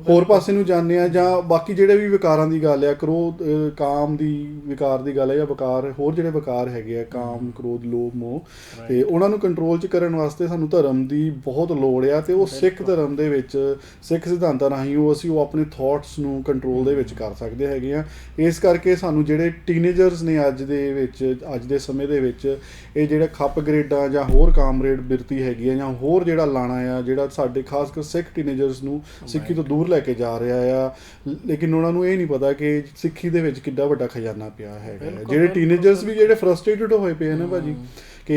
ਹੋਰ ਪਾਸੇ ਨੂੰ ਜਾਂਦੇ ਆ, ਜਾਂ ਬਾਕੀ ਜਿਹੜੇ ਵੀ ਵਿਕਾਰਾਂ ਦੀ ਗੱਲ ਆ, ਕ੍ਰੋਧ ਕਾਮ ਦੀ ਵਿਕਾਰ ਦੀ ਗੱਲ ਹੈ, ਜਾਂ ਵਿਕਾਰ ਹੋਰ ਜਿਹੜੇ ਵਿਕਾਰ ਹੈਗੇ ਆ, ਕਾਮ ਕ੍ਰੋਧ ਲੋਭ ਮੋਹ, ਤੇ ਉਹਨਾਂ ਨੂੰ ਕੰਟਰੋਲ 'ਚ ਕਰਨ ਵਾਸਤੇ ਸਾਨੂੰ ਧਰਮ ਦੀ ਬਹੁਤ ਲੋੜ ਆ। ਤੇ ਉਹ ਸਿੱਖ ਧਰਮ ਦੇ ਵਿੱਚ, ਸਿੱਖ ਸਿਧਾਂਤਾਂ ਰਾਹੀਂ ਉਹ ਆਪਣੇ ਥੋਟਸ ਨੂੰ ਕੰਟਰੋਲ ਦੇ ਵਿੱਚ ਕਰ ਸਕਦੇ ਹੈਗੇ ਆ। ਇਸ ਕਰਕੇ ਸਾਨੂੰ ਜਿਹੜੇ ਟੀਨੇਜਰਸ ਨੇ ਅੱਜ ਦੇ ਸਮੇਂ ਦੇ ਵਿੱਚ, ਇਹ ਜਿਹੜੇ ਖੱਪ ਗਰੇਡਾਂ ਜਾਂ ਹੋਰ ਕਾਮਰੇਡ ਬਿਰਤੀ ਹੈਗੀ ਆ, ਜਾਂ ਹੋਰ ਜਿਹੜਾ ਲਾਣਾ ਆ, ਜਿਹੜਾ ਸਾਡੇ ਖਾਸ ਕਰ ਸਿੱਖ ਟੀਨੇਜਰਸ ਨੂੰ ਸਿੱਖੀ ਤੋਂ ਦੂਰ ਲੈ ਕੇ ਜਾ ਰਿਹਾ ਆ। ਲੇਕਿਨ ਉਹਨਾਂ ਨੂੰ ਇਹ ਨਹੀਂ ਪਤਾ ਕਿ ਸਿੱਖੀ ਦੇ ਵਿੱਚ ਕਿੱਡਾ ਵੱਡਾ ਖਜ਼ਾਨਾ ਪਿਆ ਹੈਗਾ। ਜਿਹੜੇ ਟੀਨੇਜਰਸ ਵੀ ਜਿਹੜੇ ਫਰਸਟ੍ਰੇਟਡ ਹੋਏ ਪਏ ਨੇ ਭਾਜੀ, ਕਿ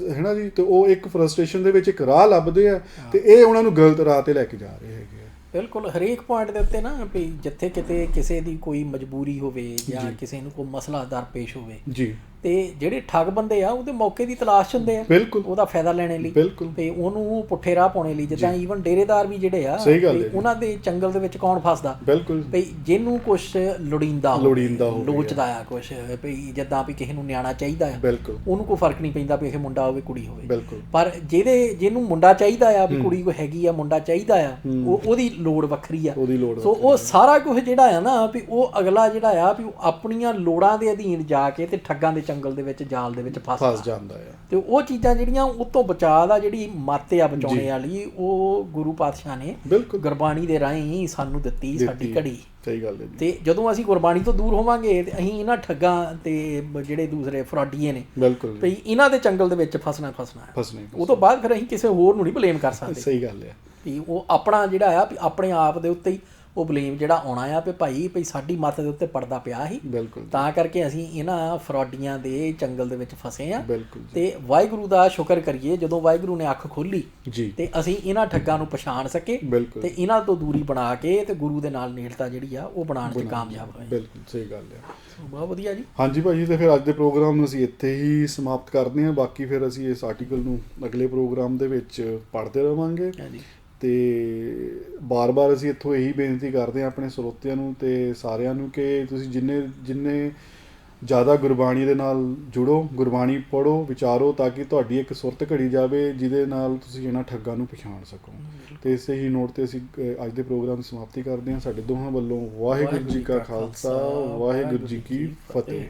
ਹੈ ਨਾ ਜੀ, ਤੇ ਉਹ ਇੱਕ ਫਰਸਟ੍ਰੇਸ਼ਨ ਦੇ ਵਿੱਚ ਇੱਕ ਰਾਹ ਲੱਭਦੇ ਆ, ਤੇ ਇਹ ਉਹਨਾਂ ਨੂੰ ਗਲਤ ਰਾਹ ਤੇ ਲੈ ਕੇ ਜਾ ਰਹੇ ਹੈਗੇ ਆ। ਬਿਲਕੁਲ, ਹਰੇਕ ਪੁਆਇੰਟ ਦੇ ਉੱਤੇ ਨਾ ਵੀ ਜਿੱਥੇ ਕਿਤੇ ਕਿਸੇ ਦੀ ਕੋਈ ਮਜਬੂਰੀ ਹੋਵੇ ਜਾਂ ਕਿਸੇ ਨੂੰ ਕੋਈ ਮਸਲਾ ਦਰਪੇਸ਼ ਹੋਵੇ ਜੀ, ਤੇ ਜਿਹੜੇ ਠੱਗ ਬੰਦੇ ਆ ਉਹਦੇ ਮੌਕੇ ਦੀ ਤਲਾਸ਼ ਹੁੰਦੇ ਆ, ਬਿਲਕੁਲ, ਉਹਦਾ ਫਾਇਦਾ ਲੈਣੇ ਲਈ, ਬਿਲਕੁਲ, ਤੇ ਉਹਨੂੰ ਪੁੱਠੇ ਰਾਹ ਪਾਉਣੇ ਲਈ। ਜਿੱਦਾਂ ਈਵਨ ਡੇਰੇਦਾਰ ਵੀ ਜਿਹੜੇ ਆ, ਉਹਨਾਂ ਦੇ ਚੰਗਲ ਦੇ ਵਿੱਚ ਕੌਣ ਫਸਦਾ, ਬਿਲਕੁਲ, ਵੀ ਜਿਹਨੂੰ ਕੁਛ ਲੋੜੀਂਦਾ ਲੋਚਦਾ ਆ, ਕੁਛ ਵੀ ਜਿੱਦਾਂ ਵੀ ਕਿਸੇ ਨੂੰ ਨਿਆਣਾ ਚਾਹੀਦਾ ਆ, ਬਿਲਕੁਲ, ਉਹਨੂੰ ਕੋਈ ਫਰਕ ਨਹੀਂ ਪੈਂਦਾ ਵੀ ਇਹ ਮੁੰਡਾ ਹੋਵੇ ਕੁੜੀ ਹੋਵੇ, ਬਿਲਕੁਲ, ਪਰ ਜਿਹਨੂੰ ਮੁੰਡਾ ਚਾਹੀਦਾ ਆ, ਵੀ ਕੁੜੀ ਕੋਈ ਹੈਗੀ ਆ, ਮੁੰਡਾ ਚਾਹੀਦਾ ਆ, ਉਹਦੀ ਲੋੜ ਵੱਖਰੀ ਆ। ਸੋ ਉਹ ਸਾਰਾ ਕੁਝ ਜਿਹੜਾ ਆ ਨਾ, ਵੀ ਉਹ ਅਗਲਾ ਜਿਹੜਾ ਆ ਵੀ ਉਹ ਆਪਣੀਆਂ ਲੋੜਾਂ ਦੇ ਅਧੀਨ ਜਾ ਕੇ ਤੇ ਠੱਗਾਂ ਦੇ ਜੰਗਲ ਦੇ ਵਿੱਚ, ਜਾਲ ਦੇ ਵਿੱਚ ਫਸ ਜਾਂਦਾ ਆ। ਤੇ ਉਹ ਚੀਜ਼ਾਂ ਜਿਹੜੀਆਂ ਉਹ ਤੋਂ ਬਚਾਅ ਦਾ ਜਿਹੜੀ ਮੱਤ ਆ ਬਚਾਉਣੇ ਵਾਲੀ, ਉਹ ਗੁਰੂ ਪਾਤਸ਼ਾਹ ਨੇ ਗੁਰਬਾਣੀ ਦੇ ਰਾਹੀਂ ਸਾਨੂੰ ਦਿੱਤੀ, ਸਾਡੀ ਘੜੀ। ਸਹੀ ਗੱਲ ਹੈ। ਤੇ ਜਦੋਂ ਅਸੀਂ ਗੁਰਬਾਣੀ ਤੋਂ ਦੂਰ ਹੋਵਾਂਗੇ ਤੇ ਅਸੀਂ ਇਹਨਾਂ ਠੱਗਾਂ ਤੇ ਜਿਹੜੇ ਦੂਸਰੇ ਫਰਾਡੀਏ ਨੇ, ਬਿਲਕੁਲ, ਵੀ ਇਹਨਾਂ ਦੇ ਚੰਗਲ ਦੇ ਵਿੱਚ ਫਸਣਾ ਉਹ ਤੋਂ ਬਾਅਦ ਫਿਰ ਅਸੀਂ ਕਿਸੇ ਹੋਰ ਨੂੰ ਨਹੀਂ ਬਲੇਮ ਕਰ ਸਕਦੇ। ਸਹੀ ਗੱਲ ਹੈ। ਵੀ ਉਹ ਆਪਣਾ ਜਿਹੜਾ ਆ ਵੀ ਆਪਣੇ ਆਪ ਦੇ ਉੱਤੇ ਹੀ ਉਹ ਬਲੇਮ ਜਿਹੜਾ ਆਉਣਾ ਆ ਵੀ ਭਾਈ ਸਾਡੀ ਮੱਤ ਦੇ ਉੱਤੇ ਪਰਦਾ ਪਿਆ ਸੀ, ਬਿਲਕੁਲ ਤਾਂ ਕਰਕੇ ਅਸੀਂ ਇਹਨਾਂ ਫਰਾਡੀਆਂ ਦੇ ਚੰਗਲ ਦੇ ਵਿੱਚ ਫਸੇ ਆ। ਬਿਲਕੁਲ ਤੇ ਵਾਹਿਗੁਰੂ ਦਾ ਸ਼ੁਕਰ ਕਰੀਏ, ਜਦੋਂ ਵਾਹਿਗੁਰੂ ਨੇ ਅੱਖ ਖੋਲੀ ਜੀ, ਤੇ ਅਸੀਂ ਇਹਨਾਂ ਠੱਗਾਂ ਨੂੰ ਪਛਾਣ ਸਕੇ ਬਿਲਕੁਲ ਤੇ ਇਹਨਾਂ ਤੋਂ ਦੂਰੀ ਬਣਾ ਕੇ ਤੇ ਗੁਰੂ ਦੇ ਨਾਲ ਨੇੜਤਾ ਜਿਹੜੀ ਆ ਉਹ ਬਣਾਉਣ 'ਚ ਕਾਮਯਾਬ ਹੋਏ। ਬਿਲਕੁਲ ਸਹੀ ਗੱਲ ਆ। ਬਹੁਤ ਵਧੀਆ ਜੀ। ਹਾਂਜੀ ਭਾਜੀ, ਤੇ ਫਿਰ ਅੱਜ ਦੇ ਪ੍ਰੋਗਰਾਮ ਨੂੰ ਅਸੀਂ ਇੱਥੇ ਹੀ ਸਮਾਪਤ ਕਰਦੇ ਹਾਂ। ਬਾਕੀ ਫਿਰ ਅਸੀਂ ਇਸ ਆਰਟੀਕਲ ਨੂੰ ਅਗਲੇ ਪ੍ਰੋਗਰਾਮ ਦੇ ਵਿੱਚ ਪੜ੍ਹਦੇ ਰਹਾਂਗੇ। ਹਾਂਜੀ। ਤੇ ਬਾਰ-ਬਾਰ ਅਸੀਂ ਇੱਥੋਂ ਇਹੀ ਬੇਨਤੀ ਕਰਦੇ ਹਾਂ ਆਪਣੇ ਸਰੋਤਿਆਂ ਨੂੰ ਤੇ ਸਾਰਿਆਂ ਨੂੰ ਕਿ ਤੁਸੀਂ ਜਿੰਨੇ ਜ਼ਿਆਦਾ ਗੁਰਬਾਣੀ ਦੇ ਨਾਲ ਜੁੜੋ, ਗੁਰਬਾਣੀ ਪੜ੍ਹੋ, ਵਿਚਾਰੋ, ਤਾਂ ਕਿ ਤੁਹਾਡੀ ਇੱਕ ਸੁਰਤ ਘੜੀ ਜਾਵੇ ਜਿਹਦੇ ਨਾਲ ਤੁਸੀਂ ਇਹਨਾਂ ਠੱਗਾਂ ਨੂੰ ਪਛਾਣ ਸਕੋ। ਤੇ ਇਸੇ ਹੀ ਨੋਟ ਤੇ ਅਸੀਂ ਅੱਜ ਦੇ ਪ੍ਰੋਗਰਾਮ ਦੀ ਸਮਾਪਤੀ ਕਰਦੇ ਹਾਂ। ਸਾਡੇ ਦੋਹਾਂ ਵੱਲੋਂ ਵਾਹਿਗੁਰੂ ਜੀ ਕਾ ਖਾਲਸਾ, ਵਾਹਿਗੁਰੂ ਜੀ ਕੀ ਫਤਿਹ।